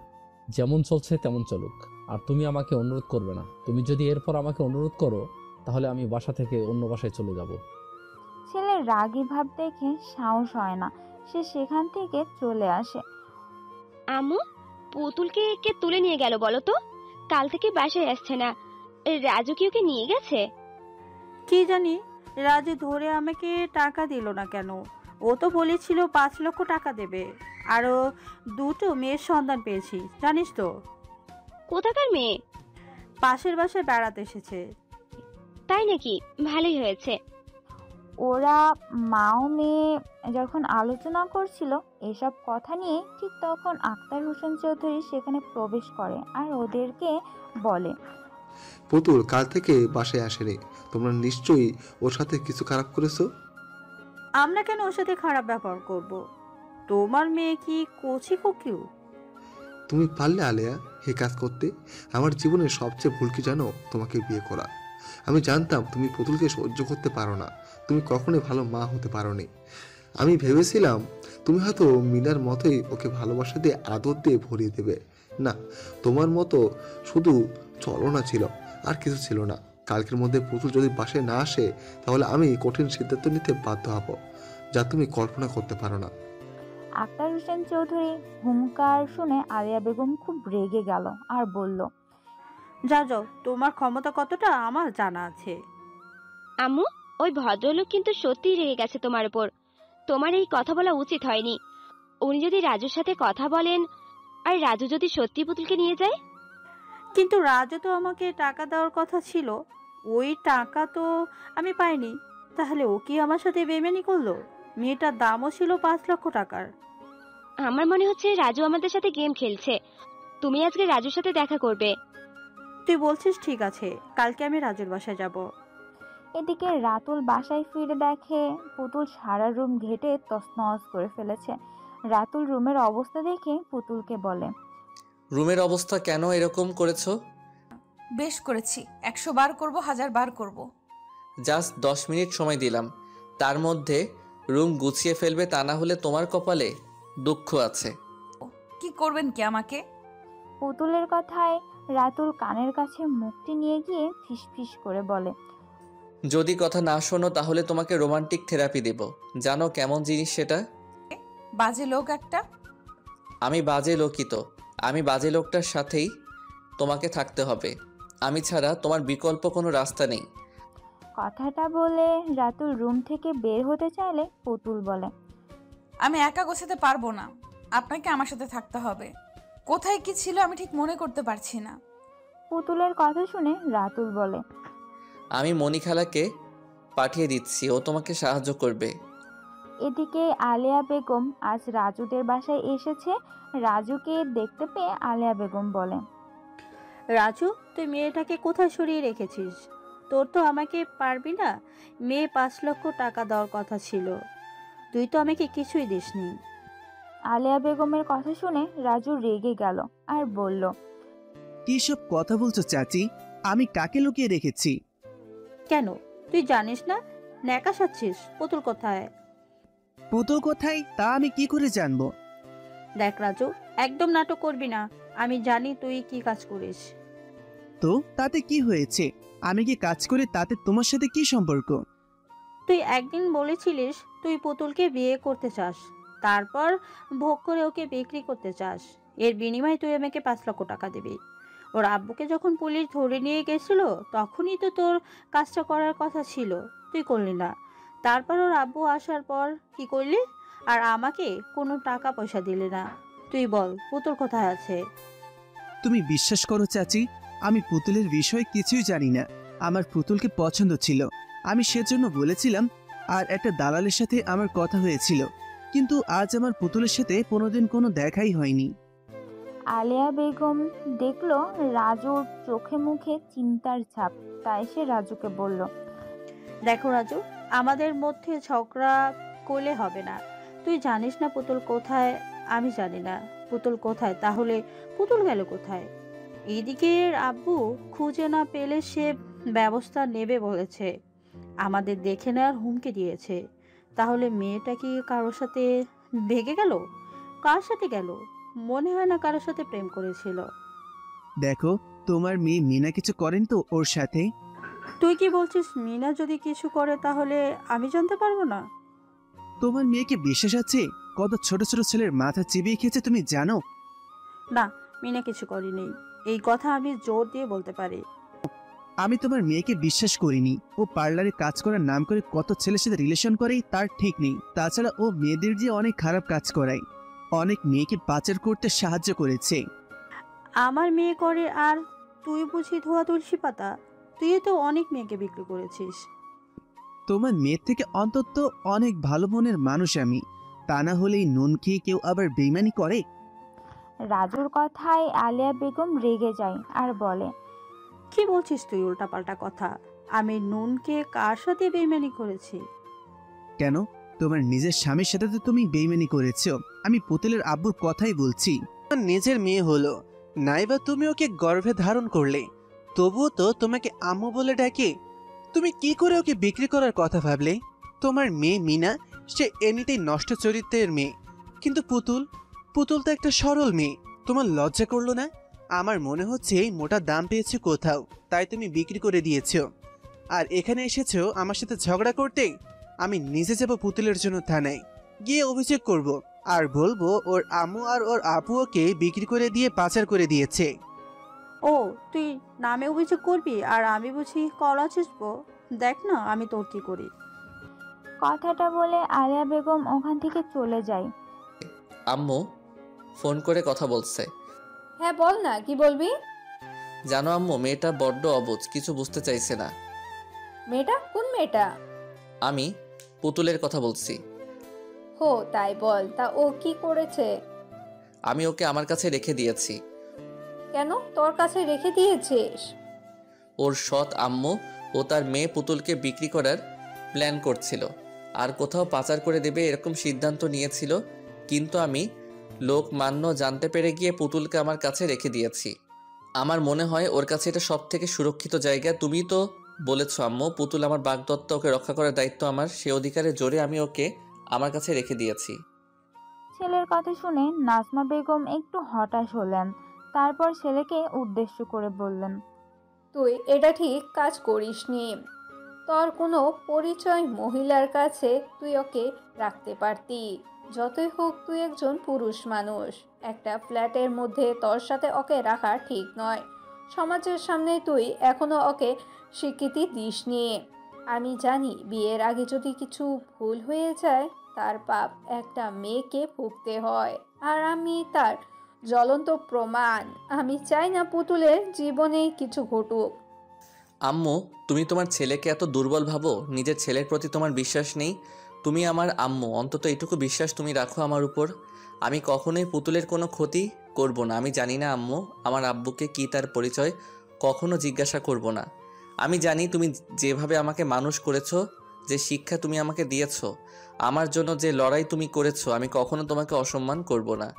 Speaker 7: যেমন চলছে তেমন চলুক, আর তুমি আমাকে অনুরোধ করবে না। তুমি যদি এরপর আমাকে অনুরোধ করো, তাহলে আমি বাসা থেকে অন্য বাসায় চলে যাব।
Speaker 1: ছেলের রাগী ভাব দেখে সাহস হয় না, সে সেখান থেকে চলে আসে।
Speaker 12: আম্মু, পুতুলকে কে তুলে নিয়ে গেল বলো তো? কাল থেকে বাসায় আসছে না। রাজু কি ওকে নিয়ে গেছে?
Speaker 10: কি জানি, রাজু ধরে আমাকে টাকা দিল না কেন। ও তো বলেছিল 5 লক্ষ টাকা দেবে। আরও 2টো মেয়ের সন্ধান পেয়েছি, জানিস তো।
Speaker 12: কোথাকার মেয়ে?
Speaker 10: পাশের বাসায় বেড়াতে এসেছে।
Speaker 12: তাই নাকি? ভালোই হয়েছে।
Speaker 1: ওরা মা ও মেয়ে যখন আলোচনা করছিল এসব কথা নিয়ে, ঠিক তখন আক্তার হোসেন চৌধুরী সেখানে প্রবেশ করে আর ওদেরকে বলে,
Speaker 9: পুতুল কাল থেকে বাসায় আসেনি, তোমরা নিশ্চয়ই ওর সাথে কিছু খারাপ করেছো।
Speaker 10: আমরা কেন ওর সাথে খারাপ ব্যবহার করব? তোমার মেয়ে কি কচি কুকিউ?
Speaker 9: তুমি পারলে আলেয়া হে কাজ করতে? আমার জীবনের সবচেয়ে ভুল কি জানো? তোমাকে বিয়ে করা। আমি জানতাম তুমি পুতুলকে সহ্য করতে পারো না, তুমি কখনোই ভালো মা হতে পারোনি। আমি ভেবেছিলাম তুমি হয়তো মিনার মতোই ওকে ভালোবাসা দিয়ে আদর দিয়ে ভরিয়ে দেবে। না, তোমার মতো শুধু চলনা ছিল, আর কিছু ছিল না। কালকের মধ্যে পুতুল যদি বাসায় না আসে তাহলে আমি কঠিন সিদ্ধান্ত নিতে বাধ্য হব, যা তুমি কল্পনা করতে পারো না।
Speaker 1: আক্তার হোসেন চৌধুরী হুঙ্কার শুনে আলিয়া বেগম খুব রেগে গেল আর বলল,
Speaker 10: যাও যাও, তোমার ক্ষমতা কতটা আমার জানা আছে।
Speaker 12: আম্মু, ওই ভদ্রলোক কিন্তু সত্যিই রেগে গেছে তোমার উপর। তোমার এই কথা বলা উচিত হয়নি। উনি যদি রাজুর সাথে কথা বলেন, আর রাজু যদি সত্যি পুতুলকে নিয়ে যায়?
Speaker 10: কিন্তু রাজু তো আমাকে টাকা দেওয়ার কথা ছিল, ওই টাকা তো আমি পাইনি। তাহলে ও কি আমার সাথে বেইমানি করলো? মেয়েটার দামও ছিল 5 লক্ষ টাকার।
Speaker 12: আমার মনে হচ্ছে রাজু আমাদের সাথে গেম খেলছে। তুমি আজকে রাজুর সাথে দেখা করবে।
Speaker 10: তুই বলছিস ঠিক আছে, কালকে আমি রাজুর বাসায় যাব।
Speaker 1: এদিকে রাতুল বাসায় ফিরে দেখে পুতুল সারা রুম ঘেটে তছনছ করে ফেলেছে। রাতুল রুমের অবস্থা দেখে পুতুলকে বলে,
Speaker 2: রুমের অবস্থা কেন এরকম করেছো?
Speaker 11: বেশ করেছি, 100 বার করব, 1000 বার করব।
Speaker 2: জাস্ট 10 মিনিট সময় দিলাম, তার মধ্যে রুম গুছিয়ে ফেলবে, তা না হলে তোমার কপালে দুঃখ আছে।
Speaker 11: কি করবেন কি আমাকে?
Speaker 1: পুতুলের কথায় রাতুল কানের কাছে মুখটি নিয়ে গিয়ে ফিসফিস করে বলে,
Speaker 2: যদি কথা না শোনো তাহলে তোমাকে রোমান্টিক থেরাপি দেব। জানো কেমন জিনিস সেটা?
Speaker 11: বাজে লোক একটা।
Speaker 2: আমি বাজে লোকই তো। আমি বাজে লোকটার সাথেই তোমাকে থাকতে হবে। আমি ছাড়া তোমার বিকল্প কোনো রাস্তা নেই।
Speaker 1: কথাটা বলে রাতুল রুম থেকে বের হতে চাইলে পুতুল বলে,
Speaker 11: আমি একা গোছাতে পারবো না, আপনাকে আমার সাথে থাকতে হবে। কোথায় কি ছিল আমি ঠিক মনে করতে পারছি না।
Speaker 1: পুতুলের কথা শুনে রাতুল বলে,
Speaker 2: আমি মণিখালাকে পাঠিয়ে দিচ্ছি, ও তোমাকে সাহায্য করবে।
Speaker 1: এদিকে আলিয়া বেগম আজ রাজুদের বাসায় এসেছে। রাজুকে দেখতে পেয়ে আলিয়া বেগম বলে,
Speaker 10: রাজু, তুই মেয়েটাকে কোথায় সরিয়ে রেখেছিস? তোর তো আমাকে পারবি না। মেয়ে 5 লক্ষ টাকা দেওয়ার কথা ছিল, তুই তো আমাকে কিছুই দিসনি।
Speaker 1: আলিয়া বেগমের কথা শুনে রাজু রেগে গেল আর বলল,
Speaker 14: কি সব কথা বলছো চাচি? আমি কাকে লুকিয়ে রেখেছি?
Speaker 10: কেন, তুই জানিস না? ন্যাকা সাচ্ছিস। পুতুল কোথায়?
Speaker 14: পুতুল কোথায় তা আমি কি করে জানবো?
Speaker 10: দেখ রাজু, একদম নাটক করবি না। আমি জানি তুই কি কাজ করিস।
Speaker 14: তো তাতে কি হয়েছে? আমি কি কাজ করে তাতে তোমার সাথে কি সম্পর্ক?
Speaker 10: তুই একদিন বলেছিলিস তুই পুতুলকে বিয়ে করতে চাস, তারপর ভোগ করে ওকে বিক্রি করতে চাস। এর বিনিময়ে তুই আমাকে 5 লক্ষ টাকা দিবি। ওর আব্বুকে যখন পুলিশ ধরে নিয়ে গেছিল তখনই তো তোর কাজটা করার কথা ছিল, তুই করলি না। তারপর ওর আব্বু আসার পর কি করলি? আর আমাকে কোনো টাকা পয়সা দিলি না। তুই বল, পুতুল কোথায় আছে?
Speaker 14: তুমি বিশ্বাস করো চাচি, আমি পুতুলের বিষয়ে কিছুই জানি না। আমার পুতুলকে পছন্দ ছিল, আমি সেজন্য বলেছিলাম। আর একটা দালালের সাথে আমার কথা হয়েছিল, কিন্তু আজ আমার পুতুলের সাথে কোনোদিন কোনো দেখাই হয়নি।
Speaker 1: আলিয়া বেগম দেখলো রাজুর চোখে মুখে চিন্তার ছাপ, তাই সে রাজুকে বলল,
Speaker 10: দেখো রাজু, আমাদের মধ্যে ঝগড়া করলে হবে না। তুই জানিস না পুতুল কোথায়? আমি জানি না পুতুল কোথায়। তাহলে পুতুল গেল কোথায়? এইদিকে আব্বু খুঁজে না পেলে সে ব্যবস্থা নেবে বলেছে, আমাদের দেখে নেওয়ার হুমকি দিয়েছে। তাহলে মেয়েটা কি কারোর সাথে ভেগে গেল? কার সাথে গেল? মনে হয় না কারোর সাথে প্রেম করেছিল।
Speaker 14: দেখো, তোমার মেয়ে মিনা কিছু করেন তো ওর সাথে?
Speaker 10: তুই কি বলছিস? মিনা যদি কিছু করে তাহলে আমি জানতে পারবো না?
Speaker 14: তোমার মেয়েকে বিশ্বাস আছে? কত ছোট ছোট ছেলের মাথা চিবিয়ে খেয়েছে তুমি জানো?
Speaker 10: না, মিনা কিছু করেনি, এই কথা আমি জোর দিয়ে বলতে পারি।
Speaker 14: আমি তোমার মেয়েকে বিশ্বাস করিনি। ও পার্লারে কাজ করার নাম করে কত ছেলের সাথে রিলেশন করে তার ঠিক নেই। তাছাড়া ও মেয়েদের দিয়ে অনেক খারাপ কাজ করায়, অনেক মেয়েকে পাচার করতে সাহায্য করেছে।
Speaker 10: আমার মেয়ে করে আর তুই বুঝি ধোয়া তুলসী পাতা? তুই তো অনেক মেয়েকে বিক্রি করেছিস।
Speaker 14: তোমার মেয়ের থেকে অন্তত অনেক ভালো মনের মানুষ আমি, তা না হলেই নুন খেয়ে কেউ আবার বেইমানি করে?
Speaker 1: রাজুর কথায় আলিয়া বেগম রেগে যায় আর বলে,
Speaker 10: কি বলছিস তুই উল্টাপাল্টা কথা? আমি নুনকে কার সাথে বেইমানি করেছি?
Speaker 14: কেন, তোমার নিজের স্বামীর সাথে তো তুমি বেইমানি করেছো। আমি পুতুলের আব্বুর কথাই বলছি। নিজের মেয়ে হলো, নাইবা তুমি ওকে গর্ভে ধারণ করলে, তবুও তো তোমাকে আম্মু বলে ডাকে। তুমি কি করে ওকে বিক্রি করার কথা ভাবলে? তোমার মেয়ে মিনা, সে এমনিতেই নষ্ট চরিত্রের মেয়ে, কিন্তু পুতুল পুতুল তো একটা সরল মেয়ে, তোমার লজ্জা করলো না? আমার মনে হচ্ছে মোটা দাম পেয়েছো কোথাও, তাই তুমি বিক্রি করে দিয়েছো। আর এখানে এসেছো আমার সাথে ঝগড়া করতে। আমি নিজে যাব পুতুলের জন্য থানায়, গিয়ে অভিযোগ করব, আর বলবো ওর আম্মু আর ওর আপু ওকে বিক্রি করে দিয়ে পাচার করে দিয়েছে।
Speaker 10: ও, তুই নামে অভিযোগ করবি আর আমি বুঝি কলা চুষবো? দেখ না আমি তোর কি করি।
Speaker 1: কথাটা বলে আলিয়া বেগম ওখান থেকে চলে যায়।
Speaker 2: আম্মু ফোন করে কথা বলছে।
Speaker 3: হ্যাঁ বল না, কি বলবি?
Speaker 2: জানো আম্মু, মেয়েটা বড্ড অবুঝ, কিছু বুঝতে চাইছে না।
Speaker 3: মেয়েটা? কোন মেয়েটা?
Speaker 2: আমি পুতুলের কথা বলছি।
Speaker 3: হো তাই বল, তা ও কি করেছে?
Speaker 2: আমি ওকে আমার কাছে রেখে দিয়েছি।
Speaker 3: কেন তোর কাছে রেখে দিয়েছিস?
Speaker 2: ওর সৎ আম্মু ও তার মেয়ে পুতুলকে বিক্রি করার প্ল্যান করছিল আর কোথাও পাচার করে দেবে এরকম সিদ্ধান্ত নিয়েছিল, কিন্তু আমি লোকমান্য জানতে পেরে গিয়ে পুতুলকে আমার কাছে রেখে দিয়েছি। আমার মনে হয় ওর কাছে এটা সব থেকে সুরক্ষিত জায়গা। তুমি তো বলেছ আম্মু, পুতুল আমার বাগদত্ত, ওকে রক্ষা করার দায়িত্ব আমার, সে অধিকারের জোরে আমি ওকে আমার কাছে রেখে দিয়েছি।
Speaker 1: ছেলের কথা শুনে নাজমা বেগম একটু হতাশ হলেন। তারপর ছেলেকে উদ্দেশ্য করে বললেন,
Speaker 3: তুই এটা ঠিক কাজ করিসনি। তোর কোনো পরিচয় মহিলার কাছে তুই ওকে রাখতে পারতি। যতই হোক তুই একজন পুরুষ মানুষ, একটা ফ্ল্যাটের মধ্যে তোর সাথে ওকে রাখা ঠিক নয়। সমাজের সামনে তুই এখনো ওকে স্বীকৃতি দিসনি। আমি জানি বিয়ের আগে যদি কিছু ভুল হয়ে যায় তার পাপ একটা মেয়েকে ভুগতে হয়, আর আমি তার জ্বলন্ত প্রমাণ। আমি চাই না পুতুলের জীবনে কিছু ঘটুক।
Speaker 2: আম্মু, তুমি তোমার ছেলেকে এত দুর্বল ভাবো? নিজের ছেলের প্রতি তোমার বিশ্বাস নেই? তুমি আমার আম্মু, অন্তত এটুকু বিশ্বাস তুমি রাখো আমার উপর। আমি কখনোই পুতুলের কোনো ক্ষতি করব না। আমি জানি না আম্মু, আমার আব্বুকে কি তার পরিচয় কখনো জিজ্ঞাসা করব না। আমি জানি তুমি যেভাবে আমাকে মানুষ করেছো, যে শিক্ষা তুমি আমাকে দিয়েছো, আমার জন্য যে লড়াই তুমি করেছো, আমি কখনো তোমাকে অসম্মান করব না।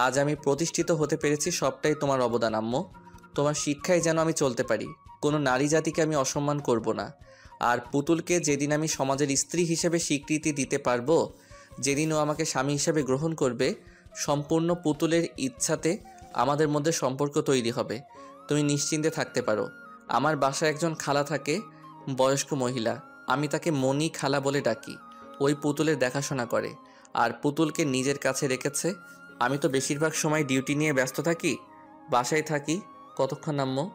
Speaker 2: আজ আমি প্রতিষ্ঠিত হতে পেরেছি, সবটাই তোমার অবদান আম্মু। তোমার শিক্ষায় যেন আমি চলতে পারি। কোনো নারী জাতিকে আমি অসম্মান করব না। আর পুতুলকে যেদিন আমি সমাজের স্ত্রী হিসেবে স্বীকৃতি দিতে পারবো, যেদিন ও আমাকে স্বামী হিসেবে গ্রহণ করবে, সম্পূর্ণ পুতুলের ইচ্ছাতে আমাদের মধ্যে সম্পর্ক তৈরি হবে। তুমি নিশ্চিন্তে থাকতে পারো। আমার বাসায় একজন খালা থাকে, বয়স্ক মহিলা, আমি তাকে মনি খালা বলে ডাকি। ওই পুতুলের দেখাশোনা করে আর পুতুলকে নিজের কাছে রেখেছে। আমি তো বেশিরভাগ সময় ডিউটি নিয়ে ব্যস্ত থাকি, বাসায় থাকি। কতক্ষণ আম্মু?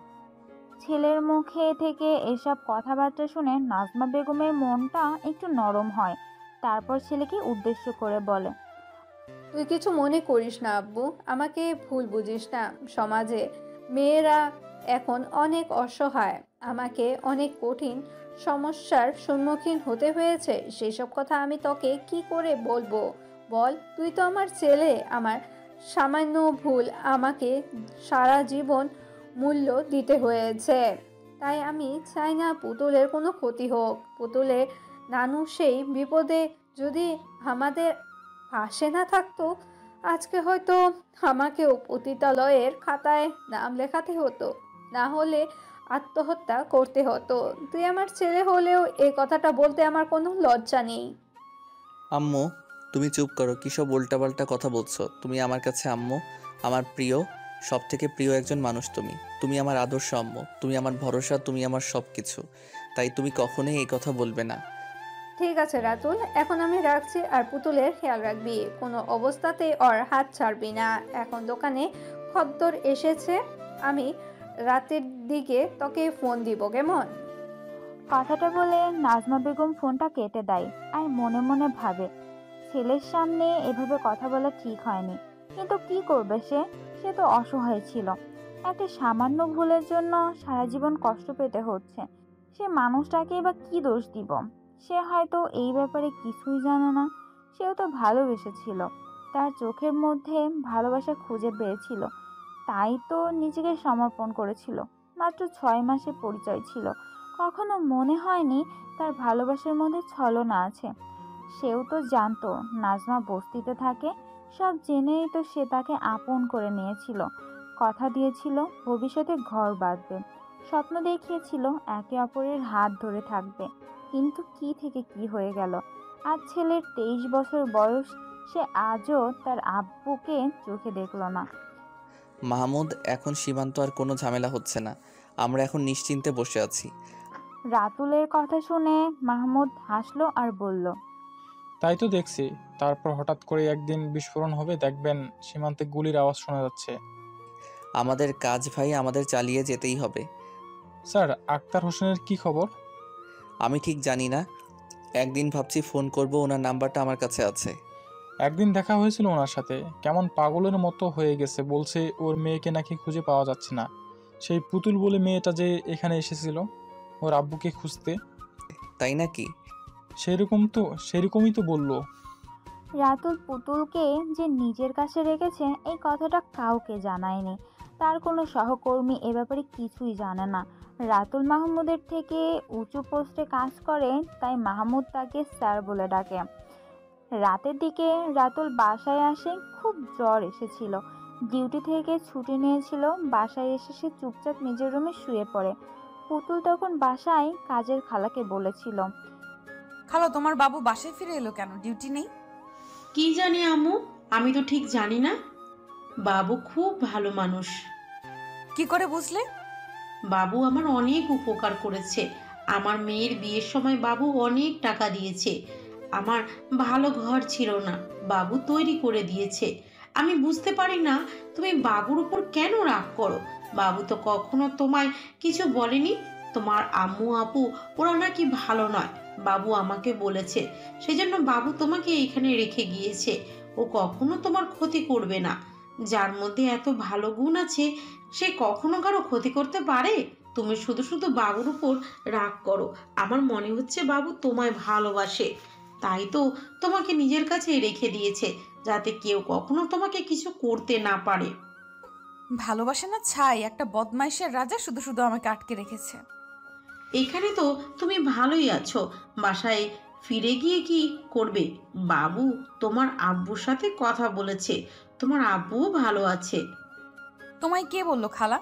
Speaker 1: ছেলের মুখে থেকে এসব কথাবার্তা শুনে নাজমা বেগমের মনটা একটু নরম হয়। তারপর ছেলেকে উদ্দেশ্য করে বলে,
Speaker 3: তুই কিছু মনে করিস না আব্বু, আমাকে ভুল বুঝিস না। সমাজে মেয়েরা এখন অনেক অসহায়, আমাকে অনেক কঠিন সমস্যার সম্মুখীন হতে হয়েছে। সেসব কথা আমি তোকে কি করে বলবো বল? তুই তো আমার ছেলে। আমার সামান্য ভুল আমাকে সারা জীবন মূল্য দিতে হয়েছে। তাই আমি চাই না পুতুলের কোনো ক্ষতি হোক। পুতুলের নানু সেই বিপদে যদি আমাদের পাশে না থাকতো, আজকে হয়তো আমাকেও পতিতালয়ের খাতায় নাম লেখাতে হতো, না হলে আত্মহত্যা করতে হতো। তুই আমার ছেলে হলেও এই কথাটা বলতে আমার কোনো লজ্জা নেই।
Speaker 2: আম্মু তুমি চুপ করো, কিসব উল্টাপাল্টা কথা বলছো? তুমি আমার কাছে আম্মু, আমার প্রিয়, সব থেকে প্রিয় একজন মানুষ। তুমি আমার আদর্শ আম্মু, তুমি আমার ভরসা, তুমি আমার সব কিছু। তাই তুমি কখনোই এই কথা বলবে না।
Speaker 3: ঠিক আছে রাতুল, এখন আমি রাখছি, আর পুতুলের খেয়াল রাখবি। কোনো অবস্থাতে ওর হাত ছাড়বি না। এখন দোকানে খদ্দর এসেছে, আমি রাতের দিকে তোকে ফোন দিব, কেমন?
Speaker 1: কথাটা বলে নাজমা বেগম ফোনটা কেটে দেয় আর মনে মনে ভাবে, ছেলের সামনে এভাবে কথা বলা ঠিক হয়নি, কিন্তু কি করবে সে তো অসহায় ছিল। একটা সামান্য ভুলের জন্য সারা জীবন কষ্ট পেতে হচ্ছে। সে মানুষটাকে বা কি দোষ দিব? সে হয়তো এই ব্যাপারে কিছুই জানে না। সেও তো ভালোবেসেছিল, তার চোখের মধ্যে ভালোবাসা খুঁজে পেয়েছিল, তাই তো নিজেকে সমর্পণ করেছিল। মাত্র 6 মাসের পরিচয় ছিল, কখনো মনে হয়নি তার ভালোবাসার মধ্যে ছলনা আছে। সেও তো জানতো নাজমা বস্তিতে থাকে, সব জেনেই তো সে তাকে আপন করে নিয়েছিল। কথা দিয়েছিল ভবিষ্যতে ঘর বাঁধবে, স্বপ্ন দেখিয়েছিল একে অপরের হাত ধরে থাকবে। কিন্তু কি থেকে কি হয়ে গেল। আজ ছেলের 23 বছর বয়স, সে আজও তার আব্বুকে চোখে দেখল না।
Speaker 2: মাহমুদ, এখন সীমান্ত আর কোনো ঝামেলা হচ্ছে না, আমরা এখন নিশ্চিন্তে বসে আছি।
Speaker 1: রাতুলের কথা শুনে মাহমুদ হাসলো আর বলল,
Speaker 8: তাই তো দেখছি। তারপর হঠাৎ করে একদিন বিস্ফোরণ হবে, দেখবেন সীমান্তে গুলির আওয়াজ শোনা যাচ্ছে।
Speaker 2: আমাদের কাজ ভাই, আমাদের চালিয়ে যেতেই হবে।
Speaker 8: স্যার, আক্তার হোসেনের কি খবর?
Speaker 2: আমি ঠিক জানি না, একদিন ভাবছি ফোন করব, ওনার নাম্বারটা আমার কাছে আছে।
Speaker 8: একদিন দেখা হয়েছিল ওনার সাথে, কেমন পাগলের মতো হয়ে গেছে, বলছে ওর মেয়েকে নাকি খুঁজে পাওয়া যাচ্ছে না। সেই পুতুল বলে মেয়েটা যে এখানে এসেছিল ওর আব্বুকে খুঁজতে।
Speaker 2: তাই নাকি?
Speaker 8: সেরকমই তো বললো।
Speaker 1: রাতুল পুতুলকে যে নিজের কাছে রেখেছে এই কথাটা কাউকে জানায়নি। তার কোনো সহকর্মী এ ব্যাপারে কিছুই জানে না। রাতুল মাহমুদের থেকে উঁচু পোস্টে কাজ করে, তাই মাহমুদ তাকে স্যার বলে ডাকে। রাতের দিকে রাতুল বাসায় আসে, খুব জ্বর এসেছিল। ডিউটি থেকে ছুটি নিয়েছিল। বাসায় এসে সে চুপচাপ নিজের রুমে শুয়ে পড়ে। পুতুল তখন বাসায় কাজের খালাকে বলেছিল,
Speaker 11: খালা, তোমার বাবু বাসায় ফিরে এলো কেন? ডিউটি নেই?
Speaker 15: কি জানি আম্মু, আমি তো ঠিক জানি না। বাবু খুব ভালো মানুষ।
Speaker 11: কি করে বুঝলে?
Speaker 15: বাবু আমার অনেক উপকার করেছে। আমার মেয়ের বিয়ের সময় বাবু অনেক টাকা দিয়েছে। আমার ভালো ঘর ছিল না, বাবু তৈরি করে দিয়েছে। আমি বুঝতে পারি না তুমি বাবুর উপর কেন রাগ করো। বাবু তো কখনো তোমায় কিছু বলেনি। তোমার আম্মু আপু ওরা নাকি ভালো নয়, বাবু আমাকে বলেছে। সেজন্য বাবু তোমাকে এখানে রেখে গিয়েছে। ও কখনো তোমার ক্ষতি করবে না। যার মধ্যে এত ভালো গুণ আছে সে কখনো কারো ক্ষতি করতে পারে? তুমি শুধু শুধু বাবুর উপর রাগ করো। আমার মনে হচ্ছে বাবু তোমায় ভালোবাসে, তাই তো তোমাকে নিজের কাছে রেখে দিয়েছে, যাতে কেউ কখনো তোমাকে কিছু করতে না পারে।
Speaker 11: ভালোবাসে না ছাই, একটা বদমাইশের রাজা শুধু শুধু আমাকে আটকে রেখেছে।
Speaker 15: এখানে তো তুমি ভালোই আছো, বাসায় ফিরে গিয়ে কি করবে? বাবু তোমার আব্বুর সাথে কথা বলেছে, তোমার আব্বুও ভালো আছে।
Speaker 11: তোমায় কে বললো খালা?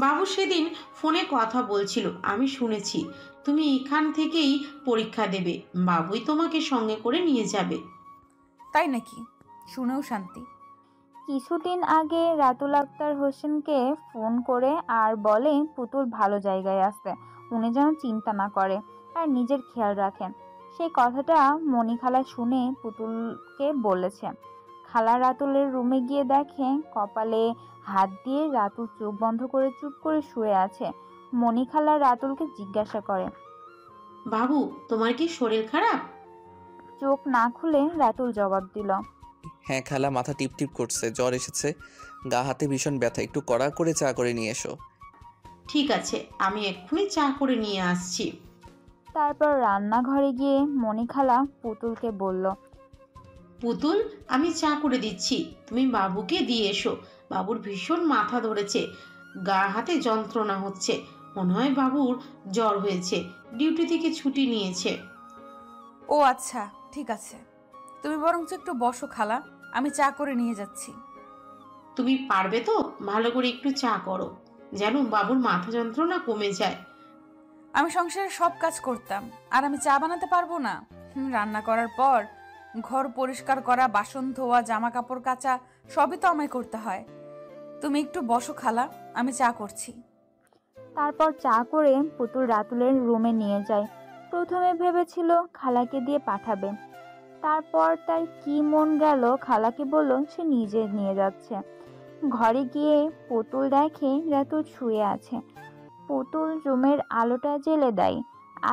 Speaker 15: বাবু সেদিন ফোনে কথা বলছিল, আমি শুনেছি। তুমি এখান থেকেই পরীক্ষা দেবে, বাবুই তোমাকে সঙ্গে করে নিয়ে যাবে।
Speaker 11: তাই নাকি? শুনেও শান্তি।
Speaker 1: কিছুদিন আগে রাতুল আক্তার হোসেনকে ফোন করে আর বলে পুতুল ভালো জায়গায় আছে, উনি যেন চিন্তা না করে আর নিজের খেয়াল রাখেন। সেই কথাটা মনি খালা শুনে পুতুলকে বলেছে। খালা রাতুলের রুমে গিয়ে দেখে কপালে হাত দিয়ে রাতুল চোখ বন্ধ করে চুপ করে শুয়ে আছে। মনি খালা রাতুলকে জিজ্ঞাসা করে,
Speaker 15: বাবু তোমার কি শরীর খারাপ?
Speaker 1: চোখ না খুলে রাতুল জবাব দিল,
Speaker 2: হ্যাঁ খালা, মাথা টিপ টিপ করছে, জ্বর এসেছে, গা হাতে ভীষণ ব্যথা, একটু কড়া করে চা করে নিয়ে এসো।
Speaker 15: ঠিক আছে, আমি এক্ষুনি চা করে নিয়ে আসছি।
Speaker 1: তারপর রান্নাঘরে গিয়ে মনি খালা পুতুলকে বলল,
Speaker 15: পুতুল, আমি চা করে দিচ্ছি, তুমি বাবুকে দিয়ে এসো। বাবুর ভীষণ মাথা ধরেছে, গা হাতে যন্ত্রণা হচ্ছে, মনে হয় বাবুর জ্বর হয়েছে, ডিউটি থেকে ছুটি নিয়েছে।
Speaker 11: ও আচ্ছা, ঠিক আছে, তুমি বরঞ্চ একটু বসো খালা, আমি চা করে নিয়ে যাচ্ছি।
Speaker 15: তুমি পারবে তো? ভালো করে একটু চা করো, যেন বাবুর মাথা যন্ত্রণা কমে যায়।
Speaker 11: আমি সংসারে সব কাজ করতাম, আর আমি চা বানাতে পারবো না? রান্না করার পর ঘর পরিষ্কার করা, বাসন ধোয়া, জামা কাপড় কাচা সবই তো আমায় করতে হয়। তুমি একটু বসো খালা, আমি চা করছি।
Speaker 1: তারপর চা করে পুতুল রাতুলের রুমে নিয়ে যায়। প্রথমে ভেবেছিল খালাকে দিয়ে পাঠাবে, তারপর তার কি মন গেল, খালাকে বলল সে নিজে নিয়ে যাচ্ছে। ঘরে গিয়ে পুতুল দেখে রাতুল শুয়ে আছে। পুতুল রুমের আলোটা জ্বেলে দেয়।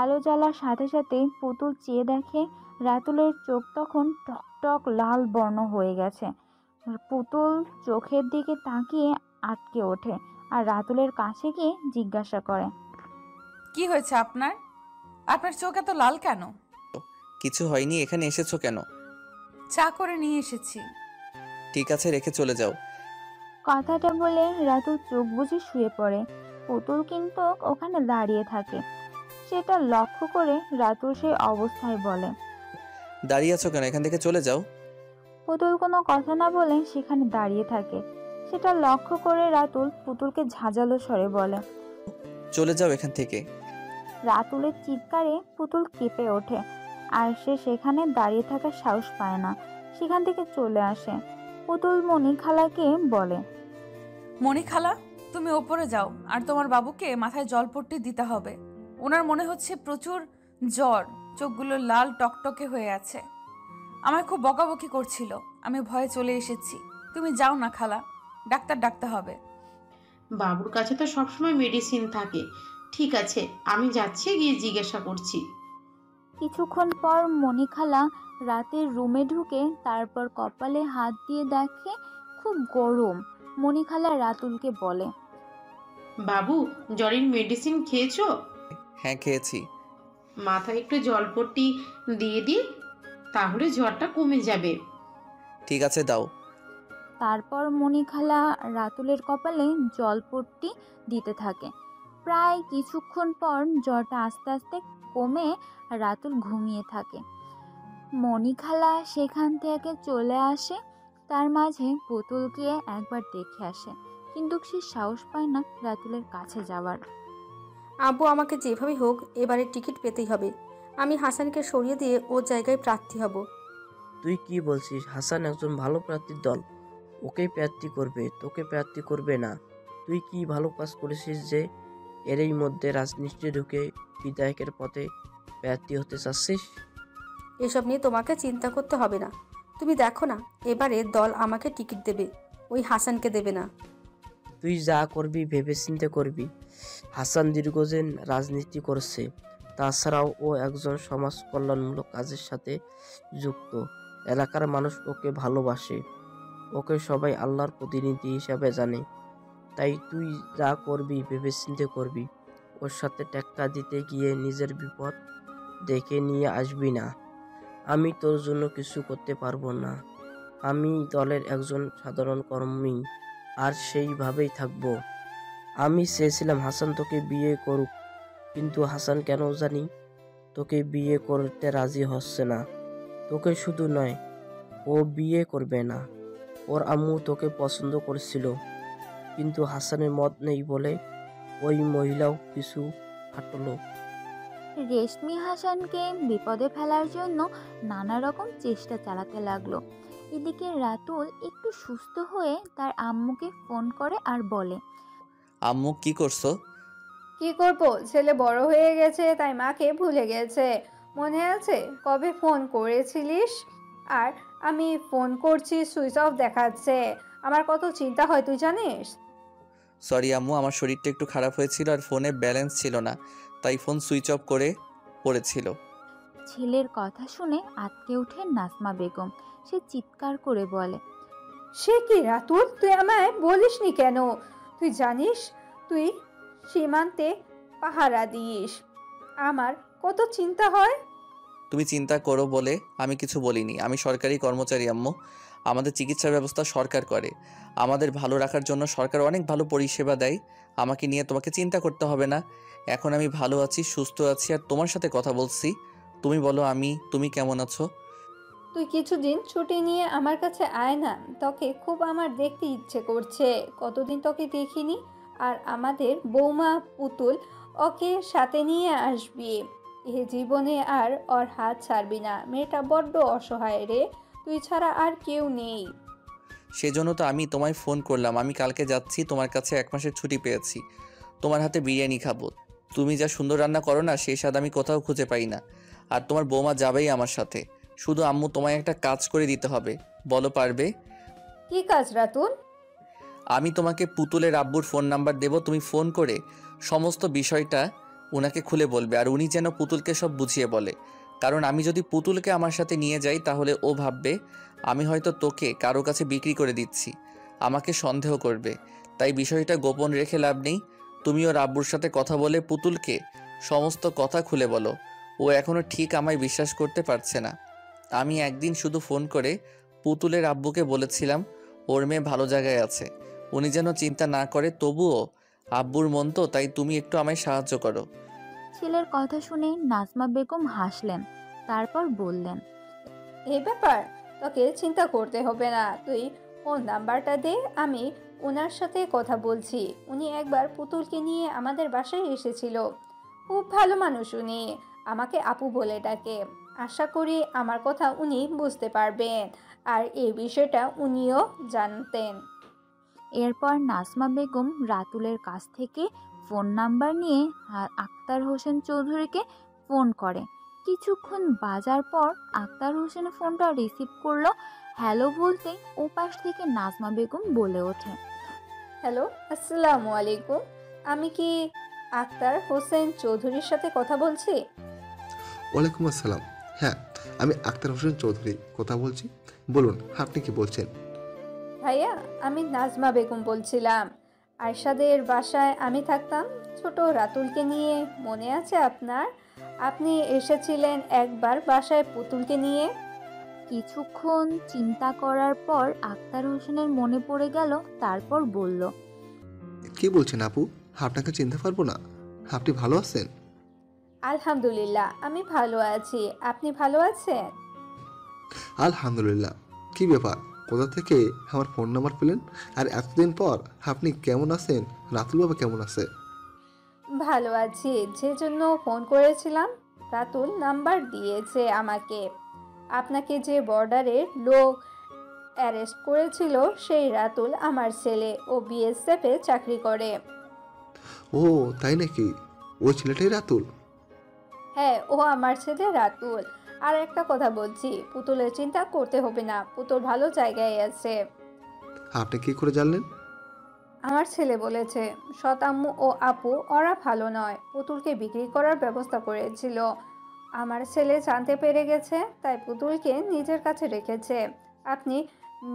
Speaker 1: আলো জ্বালার সাথে সাথে পুতুল চেয়ে দেখে রাতুলের চোখ তখন টকটক লাল বর্ণ হয়ে গেছে। পুতুল চোখের দিকে তাকিয়ে আটকে ওঠে আর রাতুলের কাছে গিয়ে জিজ্ঞাসা করে,
Speaker 11: কি হয়েছে আপনার? আপনার চোখ এত লাল কেন?
Speaker 2: কিছু হয়নি, এখানে এসেছো কেন?
Speaker 11: চা করে নিয়ে এসেছি।
Speaker 2: ঠিক আছে, রেখে চলে যাও।
Speaker 1: কথাটা বলে রাতুল চোখ বুজে শুয়ে পড়ে। পুতুল কিন্তু ওখানে দাঁড়িয়ে থাকে। সেটা লক্ষ্য করে রাতুল সেই অবস্থায় বলে,
Speaker 2: দাঁড়িয়ে আছো কেন? এখান থেকে চলে যাও।
Speaker 1: পুতুল কোনো কথা না বলে সেখানে দাঁড়িয়ে থাকে। সেটা লক্ষ্য করে রাতুল পুতুলকে ঝাঁঝালো স্বরে বলে,
Speaker 2: চলে যাও এখান থেকে।
Speaker 1: রাতুলের চিৎকারে পুতুল কেঁপে ওঠে আর সে সেখানে দাঁড়িয়ে থাকার সাহস পায় না। সেখান থেকে চলে আসে। পুতুল মনি খালাকে বলে,
Speaker 11: মনি খালা, তুমি ওপরে যাও আর তোমার বাবুকে মাথায় জলপট্টি দিতে হবে। ওনার মনে হচ্ছে প্রচুর জ্বর, চোখগুলো লাল টকটকে হয়ে আছে। আমায় খুব বকাবকি করছিল, আমি ভয়ে চলে এসেছি। তুমি যাও না খালা, ডাক্তার ডাকতে হবে।
Speaker 15: বাবুর কাছে তো সবসময় মেডিসিন থাকে। ঠিক আছে, আমি যাচ্ছি, গিয়ে জিজ্ঞাসা করছি।
Speaker 1: কিছুক্ষণ পর মণিখালা রাতের রুমে ঢুকে তারপর কপালে হাত দিয়ে দেখে খুব গরম। মণিখালা রাতুলকে বলে,
Speaker 15: বাবু, জ্বরের মেডিসিন খেয়েছো?
Speaker 2: হ্যাঁ, খেয়েছি।
Speaker 15: মাথায় একটু জলপট্টি দিয়ে দিই, তাহলে জ্বরটা কমে যাবে।
Speaker 2: ঠিক আছে, দাও।
Speaker 1: তারপর মণিখালা রাতুলের কপালে জলপট্টি দিতে থাকে। প্রায় কিছুক্ষণ পর জ্বরটা আস্তে আস্তে কমে রাতুল ঘুমিয়ে থাকে। মণিখালা সেখান থেকে চলে আসে। তার মাঝে পুতুলকে একবার দেখে আসে, কিন্তু সে সাহস পায় না রাতুলের কাছে যাওয়ার।
Speaker 13: আব্বু আমাকে যেভাবেই হোক এবারে টিকিট পেতেই হবে। আমি হাসানকে সরিয়ে দিয়ে ওর জায়গায় প্রার্থী হব।
Speaker 16: তুই কি বলছিস? হাসান একজন ভালো প্রার্থীর দল, ওকেই প্রার্থী করবে, তোকে প্রার্থী করবে না। তুই কি ভালো কাজ করেছিস যে এরই মধ্যে রাজনীতি ঢুকে বিধায়কের পথে প্রার্থী হতে চাচ্ছিস?
Speaker 13: এসব নিয়ে তোমাকে চিন্তা করতে হবে না। তুমি দেখো না, এবারে দল আমাকে টিকিট দেবে, ওই হাসানকে দেবে না।
Speaker 16: তুই যা করবি ভেবেচিন্তে করবি। হাসান দীর্ঘদিন রাজনীতি করছে, তাছাড়াও ও একজন সমাজ কল্যাণমূলক কাজের সাথে যুক্ত। এলাকার মানুষ ওকে ভালোবাসে, ওকে সবাই আল্লাহর প্রতিনিধি হিসাবে জানে। তাই তুই যা করবি ভেবেচিন্তে করবি। ওর সাথে টেক্কা দিতে গিয়ে নিজের বিপদ ডেকে নিয়ে আসবি না। আমি তোর জন্য কিছু করতে পারবো না। আমি দলের একজন সাধারণ কর্মী, আর সেইভাবেই থাকবো। আমি চেয়েছিলাম হাসান তোকে বিয়ে করুক, কিন্তু হাসান কেন জানি তোকে বিয়ে করতে রাজি হচ্ছে না। তোকে শুধু নয়, ও বিয়ে করবে না। ওর আম্মু তোকে পছন্দ করছিল, কিন্তু হাসানের মত নেই বলে ওই মহিলাও পিছু হাঁটলো।
Speaker 1: রেশমি হাসানকে বিপদে ফেলার জন্য নানা রকম চেষ্টা চালাতে লাগলো। এদিকে রাতুল একটু সুস্থ হয়ে তার আম্মুকে ফোন করে আর বলে,
Speaker 2: আম্মু, কি করছো?
Speaker 3: কি করবো, ছেলে বড় হয়ে গেছে তাই মাকে ভুলে গেছে। মনে আছে কবে ফোন করেছিলিস? আর আমি ফোন করছি, সুইচ অফ দেখাচ্ছে। আমার কত চিন্তা হয় তুই জানিস?
Speaker 2: সরি আম্মু, আমার শরীরটা একটু খারাপ হয়েছিল আর ফোনে ব্যালেন্স ছিল না, তাই ফোন সুইচ অফ করে পড়েছিল।
Speaker 1: ছেলের কথা শুনে আঁতকে ওঠে নাজমা বেগম। সে চিৎকার করে বলে,
Speaker 3: সে কি রাতুল, তুই আমায় বলিসনি কেন? তুই জানিস তুই সীমান্তে পাহারা দিস, আমার কত চিন্তা হয়।
Speaker 2: তুমি চিন্তা করো বলে আমি কিছু বলিনি। আমি সরকারি কর্মচারী আম্মু, আমাদের চিকিৎসা ব্যবস্থা সরকার করে। আমাদের ভালো রাখার জন্য সরকার অনেক ভালো পরিষেবা দেয়। আমাকে নিয়ে তোমাকে চিন্তা করতে হবে না। এখন আমি ভালো আছি, সুস্থ আছি, আর তোমার সাথে কথা বলছি। তুমি বলো তুমি কেমন আছো?
Speaker 3: তুই কিছুদিন ছুটি নিয়ে আমার কাছে আয় না, তোকে খুব আমার দেখতে ইচ্ছে করছে। কতদিন তোকে দেখিনি। আর আমাদের বৌমা পুতুল, ওকে সাথে নিয়ে আসবি। এ জীবনে আর ওর হাত ছাড়বি না। মেয়েটা বড্ড অসহায় রে, তুই ছাড়া আর কেউ নেই।
Speaker 2: সেজন্য তো আমি তোমায় ফোন করলাম। আমি কালকে যাচ্ছি তোমার কাছে, 1 মাসের ছুটি পেয়েছি। তোমার হাতে বিরিয়ানি খাবো। তুমি যা সুন্দর রান্না করো না, সেই স্বাদ আমি কোথাও খুঁজে পাই না। আর তোমার বৌমা যাবেই আমার সাথে। শুধু আম্মু তোমায় একটা কাজ করে দিতে হবে, বলো পারবে?
Speaker 3: কি কাজ রাতুল?
Speaker 2: আমি তোমাকে পুতুলের আব্বুর ফোন নাম্বার দেব, তুমি ফোন করে সমস্ত বিষয়টা ওনাকে খুলে বলবে, আর উনি যেন পুতুলকে সব বুঝিয়ে বলে। কারণ আমি যদি পুতুলকে আমার সাথে নিয়ে যাই তাহলে ও ভাববে আমি হয়তো তোকে কারো কাছে বিক্রি করে দিচ্ছি, আমাকে সন্দেহ করবে। তাই বিষয়টা গোপন রেখে লাভ নেই। তুমি ওর আব্বুর সাথে কথা বলে পুতুলকে সমস্ত কথা খুলে বলো। ও এখনও ঠিক আমায় বিশ্বাস করতে পারছে না। আমি একদিন শুধু ফোন করে পুতুলের আব্বুকে বলেছিলাম ওর মেয়ে ভালো জায়গায় আছে, উনি যেন চিন্তা না করে। তবুও আব্বুর মন তো, তাই তুমি একটু আমায় সাহায্য করো।
Speaker 1: ছেলের কথা শুনে নাজমা বেগম হাসলেন, তারপর বললেন,
Speaker 3: এই ব্যাপার তোকে চিন্তা করতে হবে না। তুই ফোন নাম্বারটা দে, আমি ওনার সাথে কথা বলছি। উনি একবার পুতুলকে নিয়ে আমাদের বাসায় এসেছিল। খুব ভালো মানুষ উনি, আমাকে আপু বলে ডাকে। আশা করি আমার কথা উনি বুঝতে পারবেন, আর এই বিষয়টা উনিও জানতেন।
Speaker 1: এরপর নাজমা বেগম রাতুলের কাছ থেকে ফোন নাম্বার নিয়ে আক্তার হোসেন চৌধুরীকে ফোন করে। কিছুক্ষণ বাজার পর আক্তার হোসেন ফোনটা রিসিভ করলো। হ্যালো বলতেই ওপাশ থেকে নাজমা বেগম বলে ওঠে,
Speaker 3: হ্যালো, আসসালামু আলাইকুম। আমি কি আক্তার হোসেন চৌধুরীর সাথে কথা বলছি?
Speaker 9: ওয়ালাইকুম আসসালাম। হ্যাঁ, আমি আক্তার হোসেন চৌধুরী কথা বলছি। বলুন, আপনি কি বলছেন?
Speaker 3: ভাইয়া, আমি নাজমা বেগম বলছিলাম। আয়শাদের বাসায় আমি থাকতাম ছোট রাতুলকে নিয়ে, মনে আছে আপনার? আপনি এসেছিলেন একবার বাসায় পুতুলকে নিয়ে।
Speaker 1: কিছুক্ষণ চিন্তা করার পর আক্তার হোসেনের মনে পড়ে গেল। তারপর বলল,
Speaker 9: কি বলছেন আপু? আপনাকে চিনতে পারবো না? আপনি ভালো আছেন?
Speaker 3: আলহামদুলিল্লাহ, আমি ভালো আছি। আপনি ভালো আছেন?
Speaker 9: আলহামদুলিল্লাহ। কি ব্যাপার, কোথা থেকে আমার ফোন নাম্বার পেলেন? আর এতদিন পর আপনি কেমন আছেন? রাতুল বাবা কেমন আছে?
Speaker 3: ভালো আছি। যে জন্য ফোন করেছিলাম, রাতুল নাম্বার দিয়েছে আমাকে। আপনাকে যে বর্ডারের লোক অ্যারেস্ট করেছিল, সেই রাতুল আমার ছেলে। ও বিএসএফে চাকরি করে।
Speaker 9: ও তাই নাকি? ওই ছেলেটাই রাতুল?
Speaker 3: হ্যাঁ, ও আমার ছেলে রাতুল। আর একটা কথা বলছি, পুতুলের চিন্তা করতে হবে না, পুতুল ভালো জায়গায় আছে।
Speaker 9: আপনি কি করে জানলেন?
Speaker 3: আমার ছেলে বলেছে। সৎ আম্মু ও আপু ওরা ভালো নয়, পুতুলকে বিক্রি করার ব্যবস্থা করেছিল। আমার ছেলে জানতে পেরে গেছে, তাই পুতুলকে নিজের কাছে রেখেছে। আপনি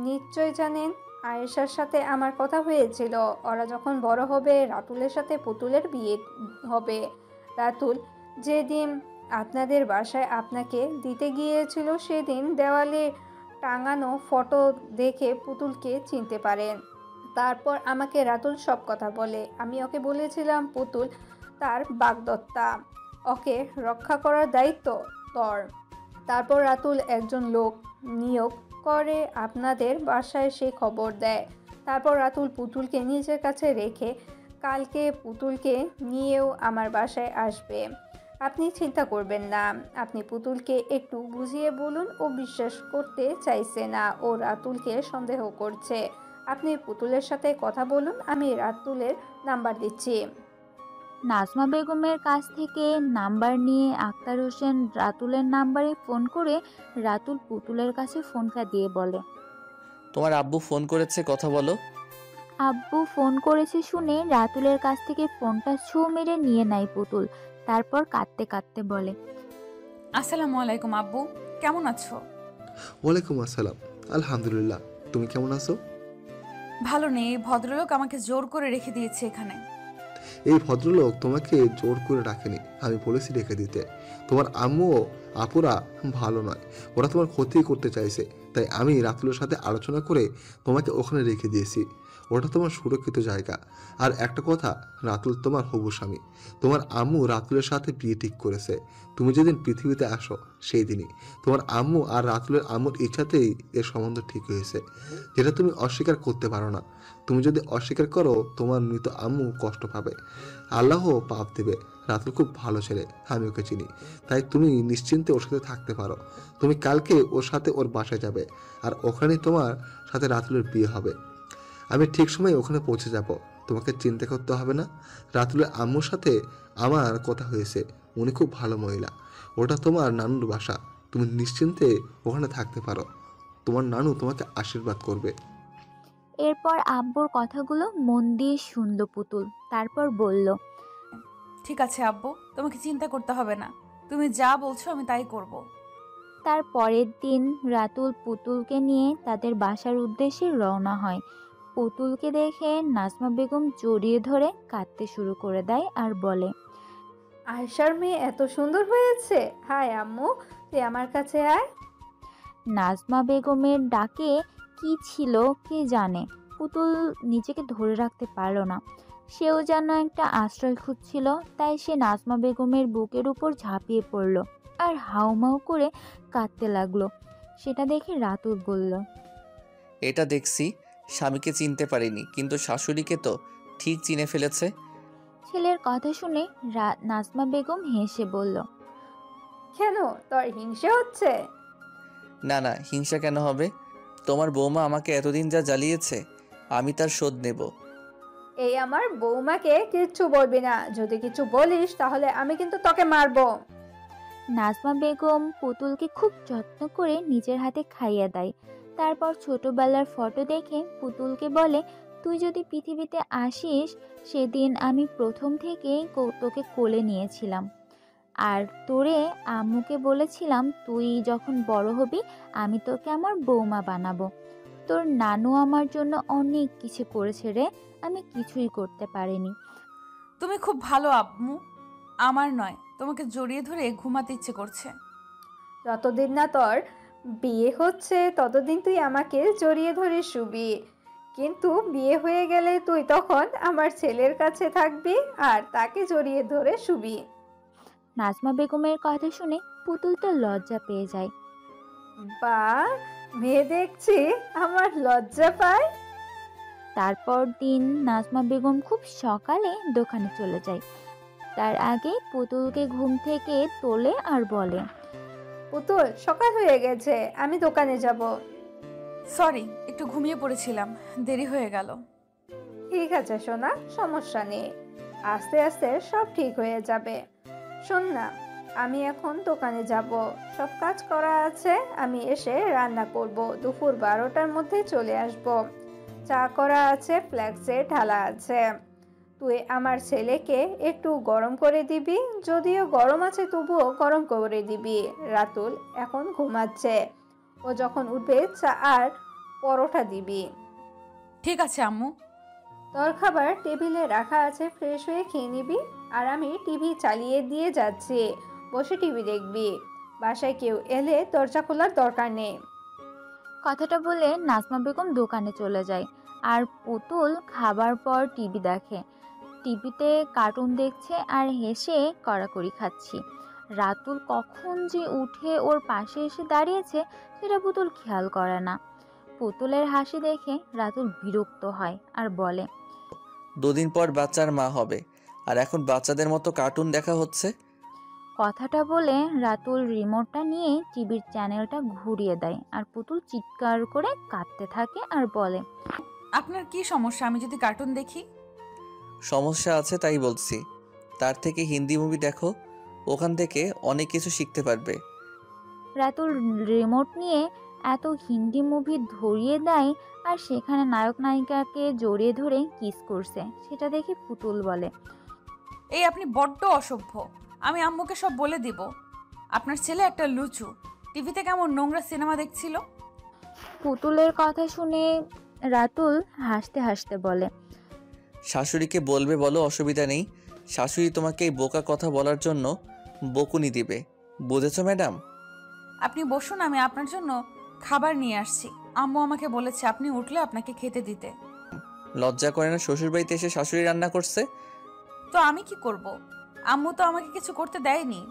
Speaker 3: নিশ্চয় জানেন, আয়েশার সাথে আমার কথা হয়েছিল। ওরা যখন বড় হবে, রাতুলের সাথে পুতুলের বিয়ে হবে। রাতুল যেদিন আপনাদের বাসায় আপনাকে দিতে গিয়েছিল, সেদিন দেওয়ালে টাঙানো ফটো দেখে পুতুলকে চিনতে পারেন। তারপর আমাকে রাতুল সব কথা বলে। আমি ওকে বলেছিলাম পুতুল তার বাগদত্তা, ওকে রক্ষা করার দায়িত্ব তোর। তারপর রাতুল একজন লোক নিয়োগ করে আপনাদের বাসায় সে খবর দেয়। তারপর রাতুল পুতুলকে নিজের কাছে রেখে কালকে পুতুলকে নিয়েও আমার বাসায় আসবে। আপনি চিন্তা করবেন না। আপনি পুতুলকে একটু বুঝিয়ে বলুন, ও বিশ্বাস করতে চাইছে না, ও রাতুলকে সন্দেহ করছে। আপনি পুতুলের সাথে কথা বলুন, আমি রাতুলের নাম্বার দিচ্ছি।
Speaker 1: নাজমা বেগমের কাছ থেকে নাম্বার নিয়ে আক্তার হোসেন রাতুলের নাম্বারে ফোন করে রাতুল পুতুলের কাছে ফোনটা দিয়ে বলে,
Speaker 2: তোমার আব্বু ফোন করেছে, কথা বলো।
Speaker 1: আব্বু ফোন করেছে শুনে রাতুলের কাছ থেকে ফোনটা ছু মেরে নিয়ে নেয় পুতুল। তারপর কাঁদতে কাঁদতে বলে,
Speaker 11: আসসালামু আলাইকুম আব্বু, কেমন আছো?
Speaker 9: ওয়ালাইকুম আসসালাম। আলহামদুলিল্লাহ। তুমি কেমন আছো?
Speaker 11: ভালো নেই, এই ভদ্রলোক আমাকে জোর করে রেখে দিয়েছে এখানে।
Speaker 9: এই ভদ্রলোক তোমাকে জোর করে রাখেনি, আমি বলেছি রেখে দিতে। তোমার আম্মু ও আপুরা ভালো নয়, ওরা তোমার ক্ষতি করতে চাইছে, তাই আমি রাতুলের সাথে আলোচনা করে তোমাকে ওখানে রেখে দিয়েছি। ওটা তোমার সুরক্ষিত জায়গা। আর একটা কথা, রাতুল তোমার হবু স্বামী। তোমার আম্মু রাতুলের সাথে বিয়ে ঠিক করেছে। তুমি যেদিন পৃথিবীতে আসো সেই দিনই তোমার আম্মু আর রাতুলের আম্মুর ইচ্ছাতেই এর সম্বন্ধ ঠিক হয়েছে, যেটা তুমি অস্বীকার করতে পারো না। তুমি যদি অস্বীকার করো, তোমার মৃত আম্মু কষ্ট পাবে, আল্লাহ পাপ দেবে। রাতুল খুব ভালো ছেলে, আমি ওকে চিনি, তাই তুমি নিশ্চিন্তে ওর সাথে থাকতে পারো। তুমি কালকে ওর সাথে ওর বাসায় যাবে, আর ওখানেই তোমার সাথে রাতুলের বিয়ে হবে। আমি ঠিক সময় ওখানে পৌঁছে যাব, তোমাকে চিন্তা করতে হবে না। রাতুলের আম্মুর সাথে আমার কথা হয়েছে, উনি খুব ভালো মহিলা। ওটা তোমার নানুর বাসা, তুমি নিশ্চিন্তে ওখানে থাকতে পারো। তোমার নানু তোমাকে আশীর্বাদ করবে।
Speaker 1: এরপর আব্বুর কথাগুলো মন দিয়ে শুনল পুতুল। তারপর বলল,
Speaker 11: ঠিক আছে আব্বু, তোমাকে চিন্তা করতে হবে না, তুমি যা বলছো আমি তাই করব।
Speaker 1: তার পরের দিন রাতুল পুতুলকে নিয়ে তাদের বাসার উদ্দেশ্যে রওনা হয়। পুতুলকে দেখে নাজমা বেগম জড়িয়ে ধরে কাঁদতে শুরু করে দেয় আর বলে,
Speaker 3: আয়শার মেয়ে এত সুন্দর হয়েছে। হায় আম্মু, তুই আমার কাছে আয়।
Speaker 1: নাজমা বেগমের ডাকে কি ছিল কে জানে, পুতুল নিজেকে ধরে রাখতে পারল না। সেও যেন একটা আশ্রয় খুঁজছিল, তাই সে নাজমা বেগমের বুকের উপর ঝাঁপিয়ে পড়ল আর হাউমাউ করে কাঁদতে লাগলো। সেটা দেখে রাতুল বলল,
Speaker 2: এটা দেখছি স্বামীকে চিনতে পারিনি, কিন্তু শাশুড়িকে তো ঠিক চিনে ফেলেছে।
Speaker 1: ছেলের কথা শুনে নাজমা বেগম হেসে বলল,
Speaker 3: কেন, তোর হিংসা হচ্ছে?
Speaker 2: না না, হিংসা কেন হবে? তোমার বৌমা আমাকে এতদিন যা জ্বালিয়েছে আমি তার শোধ নেব।
Speaker 3: এই আমার বৌমাকে কিচ্ছু বলবি না, যদি কিছু বলিস তাহলে আমি কিন্তু তোকে মারবো।
Speaker 1: নাজমা বেগম পুতুলকে খুব যত্ন করে নিজের হাতে খাইয়ে দেয়। তারপর ছোটবেলার ফটো দেখে পুতুলকে বলে, তুই যদি পৃথিবীতে আসিস সেদিন আমি প্রথম থেকেই তোকে কোলে নিয়েছিলাম, আর তোরে আম্মুকে বলেছিলাম তুই যখন বড় হবি আমি তোকে আমার বৌমা বানাবো। তোর নানু আমার জন্য অনেক কিছু করেছে রে, আমি কিছুই করতে পারিনি।
Speaker 11: তুমি খুব ভালো আম্মু, আমার নয়, তোমাকে জড়িয়ে ধরে ঘুমাতে ইচ্ছে করছে।
Speaker 3: যতদিন না তোর বিয়ে হচ্ছে ততদিন তুই আমাকে জড়িয়ে ধরে শুবি, কিন্তু বিয়ে হয়ে গেলে তুই তখন আমার ছেলের কাছে থাকবি আর তাকে জড়িয়ে ধরে শুবি।
Speaker 1: নাজমা বেগমের কথা শুনে পুতুল তো লজ্জা পেয়ে যায়।
Speaker 3: বা, মেয়ে দেখছি আমার লজ্জা পায়।
Speaker 1: তারপর দিন নাজমা বেগম খুব সকালে দোকানে চলে যায়। তার আগে পুতুলকে ঘুম থেকে তোলে আর বলে,
Speaker 3: পুতুল, সকাল হয়ে গেছে, আমি দোকানে যাব।
Speaker 11: সরি, একটু ঘুমিয়ে পড়েছিলাম, দেরি হয়ে গেল।
Speaker 3: ঠিক আছে সোনা, সমস্যা নেই, আস্তে আস্তে সব ঠিক হয়ে যাবে। শোন না, আমি এখন দোকানে যাব, সব কাজ করা আছে, আমি এসে রান্না করব, দুপুর 12টার মধ্যে চলে আসব। চা করা আছে, ফ্ল্যাক্সে ঢালা আছে, তুই আমার ছেলেকে একটু গরম করে দিবি, যদিও গরম আছে তবুও গরম করে দিবি। রাতুল এখন ঘুমাচ্ছে, ও যখন উঠবে চা আর পরোটা দিবি।
Speaker 11: ঠিক আছে আম্মু।
Speaker 3: তোর খাবার টেবিলে রাখা আছে, ফ্রেশ হয়ে খেয়ে নিবি। আর আমি টিভি চালিয়ে দিয়ে যাচ্ছি, বসে টিভি দেখবি, বাসায় কেউ এলে দরজা খোলার দরকার নেই।
Speaker 1: কথাটা বলে নাজমা বেগম দোকানে চলে যায় আর পুতুল খাবার পর টিভি দেখে। টিভিতে কার্টুন দেখছে আর হেসে কড়াকড়ি খাচ্ছি। রাতুল কখন যে উঠে ওর পাশে এসে দাঁড়িয়েছে সেটা পুতুল খেয়াল করে না। পুতুলের হাসি দেখে রাতুল বিরক্ত হয় আর বলে,
Speaker 2: 2 দিন পর বাচ্চার মা হবে আর এখন বাচ্চাদের মতো কার্টুন দেখা হচ্ছে।
Speaker 1: কথাটা বলে রাতুল রিমোটটা নিয়ে টিভির চ্যানেলটা ঘুরিয়ে দেয় আর পুতুল চিৎকার করে কাঁদতে থাকে আর বলে,
Speaker 11: আপনার কি সমস্যা আমি যদি কার্টুন দেখি?
Speaker 2: সমস্যা আছে তাই বলছি, তার থেকে হিন্দি মুভি দেখো, ওখান থেকে অনেক কিছু শিখতে পারবে।
Speaker 1: রাতুল রিমোট নিয়ে এত হিন্দি মুভি ধরিয়ে দেয় আর সেখানে নায়ক নায়িকাকে জড়িয়ে ধরে কিস করছে, সেটা দেখে পুতুল বলে,
Speaker 11: এই আপনি বড্ড অসভ্য, আমি আম্মুকে সব বলে দিব। আপনার ছেলে একটা লুচু, টিভিতে কেমন নোংরা সিনেমা দেখছিল।
Speaker 1: পুতুলের কথা শুনে রাতুল হাসতে হাসতে বলে,
Speaker 2: শাশুড়িকে বলবে বলো, অসুবিধা নেই, শাশুড়ি তোমাকে এই বোকা কথা বলার জন্য বকুনি দিবে, বুঝেছো ম্যাডাম?
Speaker 11: আপনি বসুন, আমি আপনার জন্য খাবার নিয়ে আসছি। আম্মু আমাকে বলেছে আপনি উঠলে আপনাকে খেতে দিতে।
Speaker 2: লজ্জা করে না শ্বশুরবাড়িতে এসে শাশুড়ি রান্না করছে?
Speaker 11: তো আমি কি করব? আম্মু তো আমাকে কিছু করতে দেয়নি।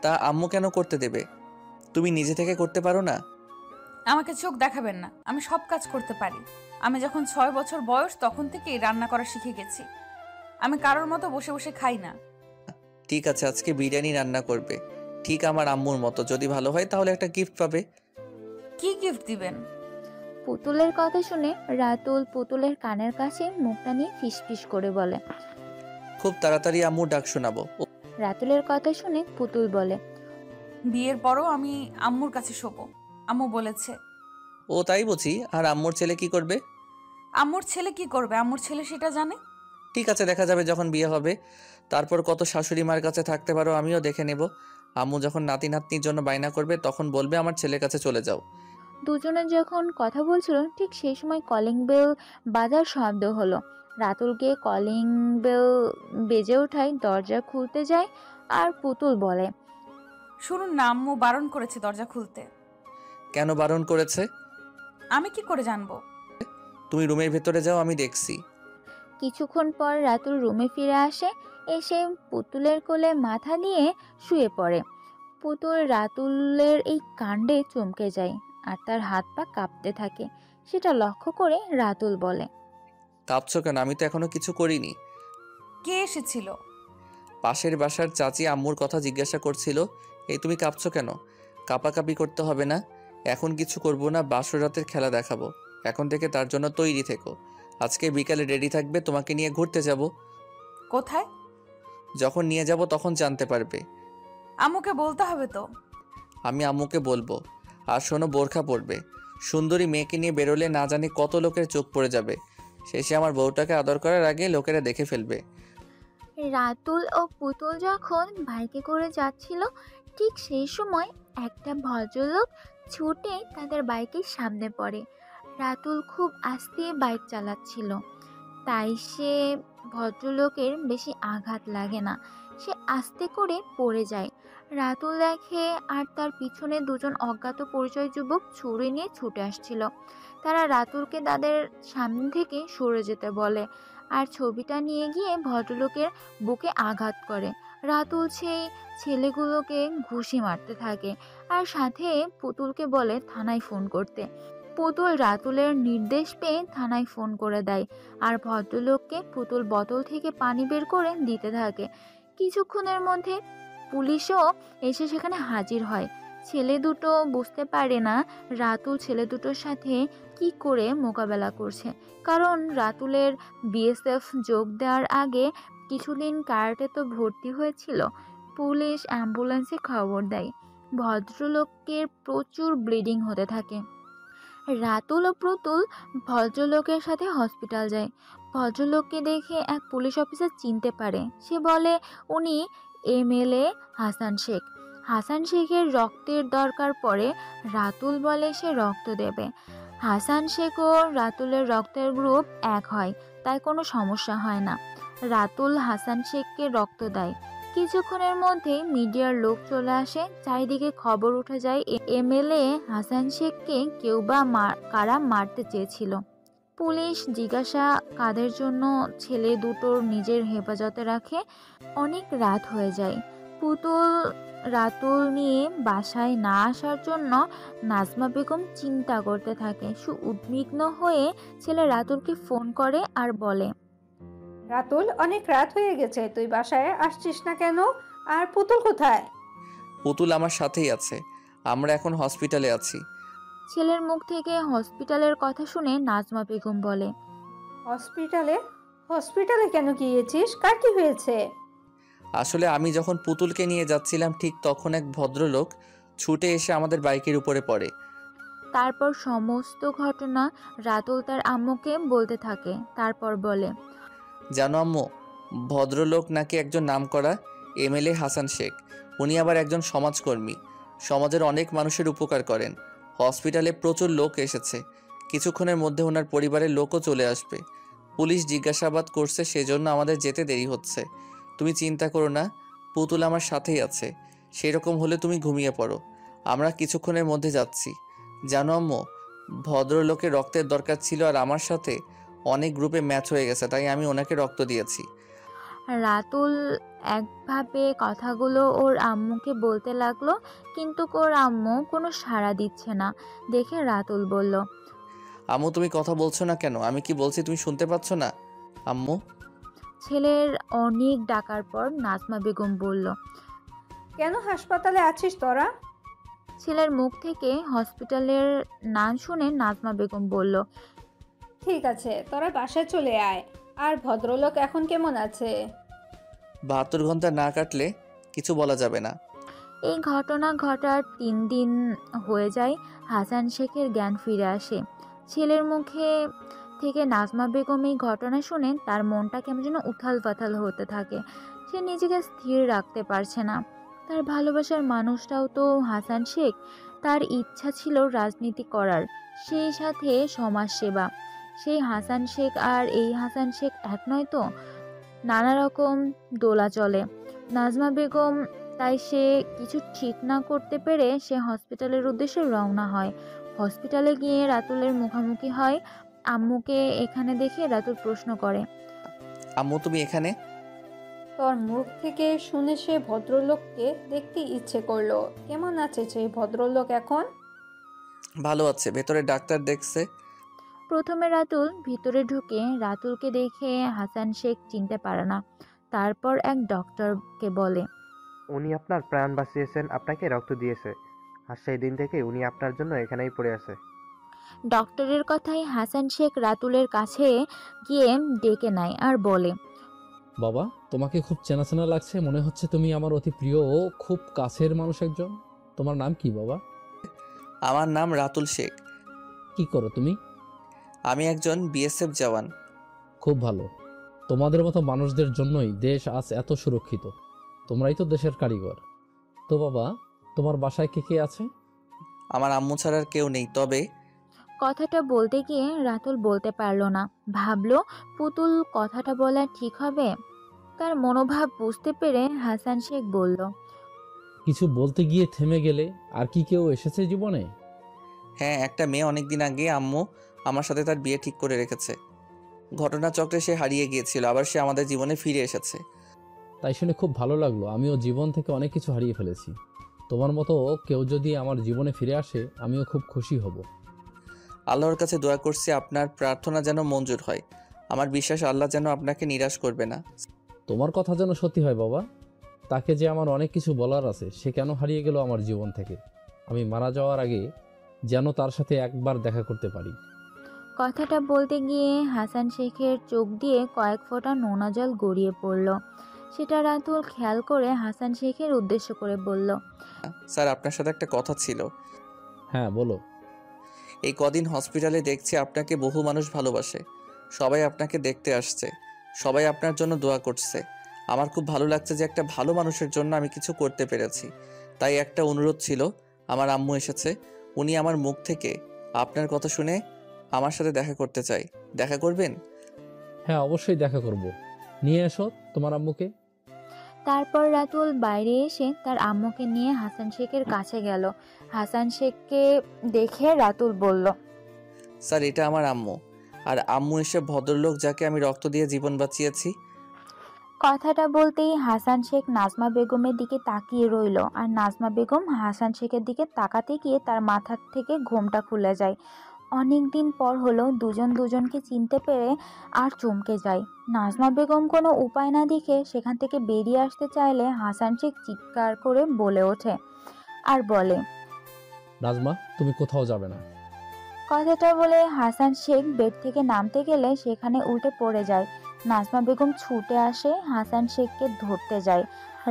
Speaker 2: তা আম্মু কেন করতে দেবে? তুমি নিজে থেকে করতে পারো না?
Speaker 11: আমাকে চোখ দেখাবেন না, আমি সব কাজ করতে পারি। আমি যখন 6 বছর বয়স তখন থেকেই রান্না করা শিখে গেছি। আমি কারোর মতো বসে বসে খাই না।
Speaker 2: ঠিক আছে, আজকে বিরিয়ানি রান্না করবে, ঠিক আমার আম্মুর মতো, যদি ভালো হয় তাহলে একটা গিফট পাবে।
Speaker 11: কি গিফট দিবেন?
Speaker 1: পুতুলের কথা শুনে রাতুল পুতুলের কানের কাছে মুখটা নিয়ে ফিসফিস করে বলে,
Speaker 2: খুব তাড়াতাড়ি আম্মুর ডাক শোনাবো।
Speaker 1: রাতুলের কথা শুনে পুতুল বলে,
Speaker 11: বিয়ের পরও আমি আম্মুর কাছে শোবো, আম্মু বলেছে।
Speaker 2: ও তাই বুঝি? আর আম্মুর ছেলে কি করবে?
Speaker 11: আম্মুর ছেলে কি করবে? আম্মুর ছেলে সেটা জানে।
Speaker 2: ঠিক আছে, দেখা যাবে যখন বিয়ে হবে। তারপর কত শাশুড়ি মার কাছে থাকতে পারো আমিও দেখে নেব। আম্মু যখন নাতি নাতনির জন্য বায়না করবে তখন বলবে আমার ছেলের কাছে চলে যাও।
Speaker 1: দুজনে যখন কথা বলছিল ঠিক সেই সময় কলিং বেল বাজার শব্দ হলো। রাতুল গিয়ে কলিং বেল বেজে ওঠায় দরজা খুলতে যায় আর পুতুল বলে,
Speaker 11: শুনুন না, আম্মু বারণ করেছে দরজা খুলতে।
Speaker 2: কেন বারণ করেছে?
Speaker 11: আমি কি করে জানবো?
Speaker 2: তুমি রুমের ভেতরে যাও, আমি দেখছি।
Speaker 1: কিছুক্ষণ পর রাতুল রুমে ফিরে আসে, এসে পুতুলের কোলে মাথা দিয়ে শুয়ে পড়ে। পুতুল রাতুলের এই কাণ্ডে চমকে যায় আর তার হাত পা কাঁপতে থাকে। সেটা লক্ষ্য করে রাতুল বলে,
Speaker 2: কাঁপছো কেন? আমি তো এখনো কিছু করিনি।
Speaker 11: কে এসেছিল?
Speaker 2: পাশের বাসার চাচি আম্মুর কথা জিজ্ঞাসা করছিল, এই তুমি কাঁপছো কেন? কাঁপাকাঁপি করতে হবে না, এখন কিছু করব না, বাসর রাতের খেলা দেখাবো। এখন থেকে তার জন্য তৈরি থেকো। আজকে বিকালে রেডি থাকবে, তোমাকে নিয়ে ঘুরতে যাব।
Speaker 11: কোথায়?
Speaker 2: যখন নিয়ে যাব তখন জানতে পারবে।
Speaker 11: আম্মুকে বলতে হবে তো।
Speaker 2: আমি আম্মুকে বলবো। আর শোনো, বোরখা পরবে। সুন্দরী মেয়েকে নিয়ে বেরোলে না জানি কত লোকের চোখ পড়ে যাবে। শেষে আমার বউটাকে আদর করার আগে লোকেরা দেখে ফেলবে।
Speaker 1: রাতুল ও পুতুল যখন বাইকে করে যাচ্ছিল, ঠিক সেই সময় একটা ভদ্রলোক ছুটে তাদের বাইকের সামনে পড়ে। রাতুল খুব আস্তে বাইক চালাচ্ছিল, তাই সে ভদ্রলোকের বেশি আঘাত লাগে না। সে আস্তে করে পড়ে যায়। রাতুল দেখে আর তার পিছনে দুজন অজ্ঞাত পরিচয় যুবক ছুরি নিয়ে ছুটে আসছিল। তারা রাতুলকে তাদের সামনে থেকে সরে যেতে বলে আর ছবিটা নিয়ে গিয়ে ভদ্রলোকের বুকে আঘাত করে। রাতুল সেই ছেলেগুলোকে ঘুষি মারতে থাকে আর সাথে পুতুলকে বলে থানায় ফোন করতে। পুতুল রাতুলের নির্দেশ পেয়ে থানায় ফোন করে দেয় আর ভদ্রলোককে পুতুল বোতল থেকে পানি বের করে দিতে থাকে। কিছুক্ষণের মধ্যে পুলিশও এসে সেখানে হাজির হয়। ছেলে দুটো বুঝতে পারে না রাতুল ছেলে দুটোর সাথে কি করে মোকাবেলা করছে, কারণ রাতুলের বিএসএফ যোগ দেওয়ার আগে কিছুদিন কারাটে তো ভর্তি হয়েছিল। পুলিশ অ্যাম্বুলেন্সে খবর দেয়। ভদ্রলোকের প্রচুর ব্লিডিং হতে থাকে। রাতুল ও পুতুল ভদ্রলোকের সাথে হসপিটাল যায়। ভদ্রলোককে দেখে এক পুলিশ অফিসার চিনতে পারে। সে বলে উনি এমএলএ হাসান শেখ। হাসান শেখের রক্তের দরকার পড়ে। রাতুল বলে সে রক্ত দেবে। হাসান শেখ ও রাতুলের রক্তের গ্রুপ এক হয়, তাই কোনো সমস্যা হয় না। রাতুল হাসান শেখকে রক্ত দেয়। কিছুক্ষণের মধ্যে মিডিয়ার লোক চলে আসে। চারিদিকে খবর উঠে যায় এমএলএ হাসান শেখকে কেউ বা কারা মারতে চেয়েছিল। পুলিশ জিজ্ঞাসা কাদের জন্য ছেলে দুটোর নিজের হেফাজতে রাখে। অনেক রাত হয়ে যায়। পুতুল রাতুল নিয়ে বাসায় না আসার জন্য নাজমা বেগম চিন্তা করতে থাকে। উদ্বিগ্ন হয়ে ছেলে রাতুলকে ফোন করে আর বলে,
Speaker 3: রাতুল, অনেক রাত হয়ে গেছে, তুই বাসায় আসছিস না কেন? আর পুতুল কোথায়?
Speaker 2: পুতুল আমার সাথেই আছে, আমরা এখন হসপিটালে আছি।
Speaker 1: ছেলের মুখ থেকে হসপিটালের কথা শুনে নাজমা বেগম বলে,
Speaker 3: হসপিটালে? হসপিটালে কেন গিয়েছিস? কার কি হয়েছে?
Speaker 2: আসলে আমি যখন পুতুলকে নিয়ে যাচ্ছিলাম ঠিক তখন এক ভদ্রলোক ছুটে এসে আমাদের বাইকের উপরে পড়ে।
Speaker 1: তারপর সমস্ত ঘটনা রাতুল তার আম্মুকে বলতে থাকে। তারপর বলে,
Speaker 2: জানো আম্মু, ভদ্রলোক নাকি একজন নামকরা এমএলএ হাসান শেখ। উনি আবার একজন সমাজকর্মী, সমাজের অনেক মানুষের উপকার করেন। হসপিটালে প্রচুর লোক এসেছে, কিছুক্ষণের মধ্যে ওনার পরিবারের লোকও চলে আসবে। পুলিশ জিজ্ঞাসাবাদ করছে, সেজন্য আমাদের যেতে দেরি হচ্ছে। তুমি চিন্তা করো না, পুতুল আমার সাথেই আছে। সেরকম হলে তুমি ঘুমিয়ে পড়ো, আমরা কিছুক্ষণের মধ্যে যাচ্ছি। জানো আম্মু, ভদ্রলোকের রক্তের দরকার ছিল আর আমার সাথে অনেক গ্রুপে ম্যাচ হয়ে গেছে, তাই আমি ওনাকে রক্ত দিয়েছি।
Speaker 1: রাতুল একভাবে কথাগুলো ওর আম্মুকে বলতে লাগলো, কিন্তু ওর আম্মু কোনো সাড়া দিচ্ছে না দেখে রাতুল বলল,
Speaker 2: আম্মু তুমি কথা বলছো না কেন? আমি কি বলছি তুমি শুনতে পাচ্ছ না আম্মু?
Speaker 1: ছেলের অনেক ডাকার পর নাজমা বেগম বলল,
Speaker 3: কেন হাসপাতালে আছিস তোরা?
Speaker 1: ছেলের মুখ থেকে হসপিটালের নাম শুনে নাজমা বেগম বলল,
Speaker 3: ঠিক আছে, তোরা বাসায় চলে আয়। আর ভদ্রলোক এখন কেমন আছে?
Speaker 2: 72 ঘন্টা না কাটলে কিছু বলা যাবে না।
Speaker 1: এই ঘটনা ঘটার 3 দিন হয়ে যায়। হাসান শেখের জ্ঞান ফিরে আসে। ছেলের মুখে থেকে নাজমা বেগম এই ঘটনা শুনে তার মনটা কেমন যেন উথাল পাথাল হতে থাকে। সে নিজেকে স্থির রাখতে পারছে না। তার ভালোবাসার মানুষটাও তো হাসান শেখ। তার ইচ্ছা ছিল রাজনীতি করার, সেই সাথে সমাজসেবা। সেই হাসান শেখ আর এই হাসান শেখ এক নয় তো। নানা রকম দোলা চলে নাজমা বেগম। তাই সে কিছু ঠিক না করতে পেরে সে হসপিটালের উদ্দেশ্যে রওনা হয়। হসপিটালে গিয়ে রাতুলের মুখোমুখি হয়। আম্মুকে এখানে দেখে রাতুল প্রশ্ন করে,
Speaker 2: আম্মু তুমি এখানে?
Speaker 3: তোর মুখ থেকে শুনে সে ভদ্রলোককে দেখতে ইচ্ছে করলো। কেমন আছে সেই ভদ্রলোক এখন?
Speaker 2: ভালো আছে, ভেতরে ডাক্তার দেখছে।
Speaker 1: প্রথমে রাতুল ভিতরে ঢুকে রাতুলকে দেখে হাসান শেখ চিনতে পারে না। তারপর এক ডক্টরকে বলে,
Speaker 17: উনি আপনার প্রাণ বাঁচিয়েছেন, আপনাকে রক্ত দিয়েছে, আর সেই দিন থেকে উনি আপনার জন্য এখানেই পড়ে আছে।
Speaker 1: ডক্টরের কথায় হাসান শেখ রাতুলের কাছে গিয়ে ডেকে নেয় আর বলে,
Speaker 7: বাবা, তোমাকে খুব চেনা চেনা লাগছে, মনে হচ্ছে তুমি আমার অতি প্রিয় ও খুব কাছের মানুষ একজন। তোমার নাম কি বাবা?
Speaker 2: আমার নাম রাতুল শেখ।
Speaker 7: কি করো তুমি?
Speaker 2: আমি একজন বিএসএফ জওয়ান।
Speaker 7: খুব ভালো। তোমাদের মতো মানুষদের জন্যই দেশ আজ এত সুরক্ষিত। তোমরাই তো দেশের কারিগর। তো বাবা, তোমার বাসায় কে কে আছে?
Speaker 2: আমার আম্মু ছাড়া আর কেউ নেই, তবে
Speaker 1: কথাটা বলতে গিয়ে রাতুল বলতে পারল না। ভাবলো পুতুল কথাটা বলা ঠিক হবে। তার মনোভাব বুঝতে পেরে হাসান শেখ বলল,
Speaker 7: কিছু বলতে গিয়ে থেমে গেলে। আর কি কেউ এসেছে জীবনে?
Speaker 2: হ্যাঁ, একটা মেয়ে অনেকদিন আগে আম্মু আমার সাথে তার বিয়ে ঠিক করে রেখেছে। ঘটনাচক্রে সে হারিয়ে গিয়েছিল, আবার সে আমাদের জীবনে ফিরে এসেছে।
Speaker 7: তাই শুনে খুব ভালো লাগলো। আমিও জীবন থেকে অনেক কিছু হারিয়ে ফেলেছি। তোমার মতো কেউ যদি আমার জীবনে ফিরে আসে আমিও খুব খুশি হব।
Speaker 2: আল্লাহর কাছে দোয়া করছি আপনার প্রার্থনা যেন মঞ্জুর হয়। আমার বিশ্বাস আল্লাহ যেন আপনাকে নিরাশ করবে না।
Speaker 7: তোমার কথা যেন সত্যি হয় বাবা। তাকে যে আমার অনেক কিছু বলার আছে, সে কেন হারিয়ে গেল আমার জীবন থেকে। আমি মারা যাওয়ার আগে যেন তার সাথে একবার দেখা করতে পারি।
Speaker 1: কথাটা বলতে গিয়ে হাসান শেখের চোখ দিয়ে কয়েক ফোঁটা নোনা জল গড়িয়ে পড়ল। সেটা রাতুল খেয়াল করে হাসান শেখের উদ্দেশ্য করে বলল,
Speaker 2: স্যার, আপনার সাথে একটা কথা ছিল।
Speaker 7: হ্যাঁ, বলো।
Speaker 2: এই কদিন হসপিটালে দেখছি আপনাকে বহু মানুষ ভালোবাসে। সবাই আপনাকে দেখতে আসছে, সবাই আপনার জন্য দোয়া করছে। আমার খুব ভালো লাগছে যে একটা ভালো মানুষের জন্য আমি কিছু করতে পেরেছি। তাই একটা অনুরোধ ছিল, আমার আম্মু এসেছে, উনি আমার মুখ থেকে আপনার কথা শুনে আমার সাথে দেখা করতে চাই। দেখা করবেন?
Speaker 7: হ্যাঁ, অবশ্যই দেখা করব। নিয়ে এসো তোমার আম্মুকে।
Speaker 1: তারপর রাতুল বাইরে এসে তার আম্মুকে নিয়ে হাসান শেখের কাছে গেল। হাসান শেখকে দেখে রাতুল বলল,
Speaker 2: স্যার, এটা আমার আম্মু। আর আম্মু এসে ভদ্রলোক যাকে আমি রক্ত দিয়ে জীবন বাঁচিয়েছি।
Speaker 1: কথাটা বলতেই হাসান শেখ নাজমা বেগমের দিকে তাকিয়ে রইল। আর নাজমা বেগম হাসান শেখের দিকে তাকাতে গিয়ে তার মাথার থেকে ঘোমটা খুলে যায়। অনেক দিন পর হলো দুজন দুজনকে চিনতে পেরে আর চমকে যায়। নাজমা বেগম কোনো উপায় না দেখে সেখান থেকে বেরিয়ে আসতে চাইলে হাসান শেখ চিৎকার করে বলে ওঠে আর বলে,
Speaker 7: নাজমা, তুমি কোথাও যাবে না।
Speaker 1: কথাটা বলে হাসান শেখ বেড থেকে নামতে গেলে সেখানে উল্টে পড়ে যায়। নাজমা বেগম ছুটে আসে হাসান শেখকে ধরতে যায়।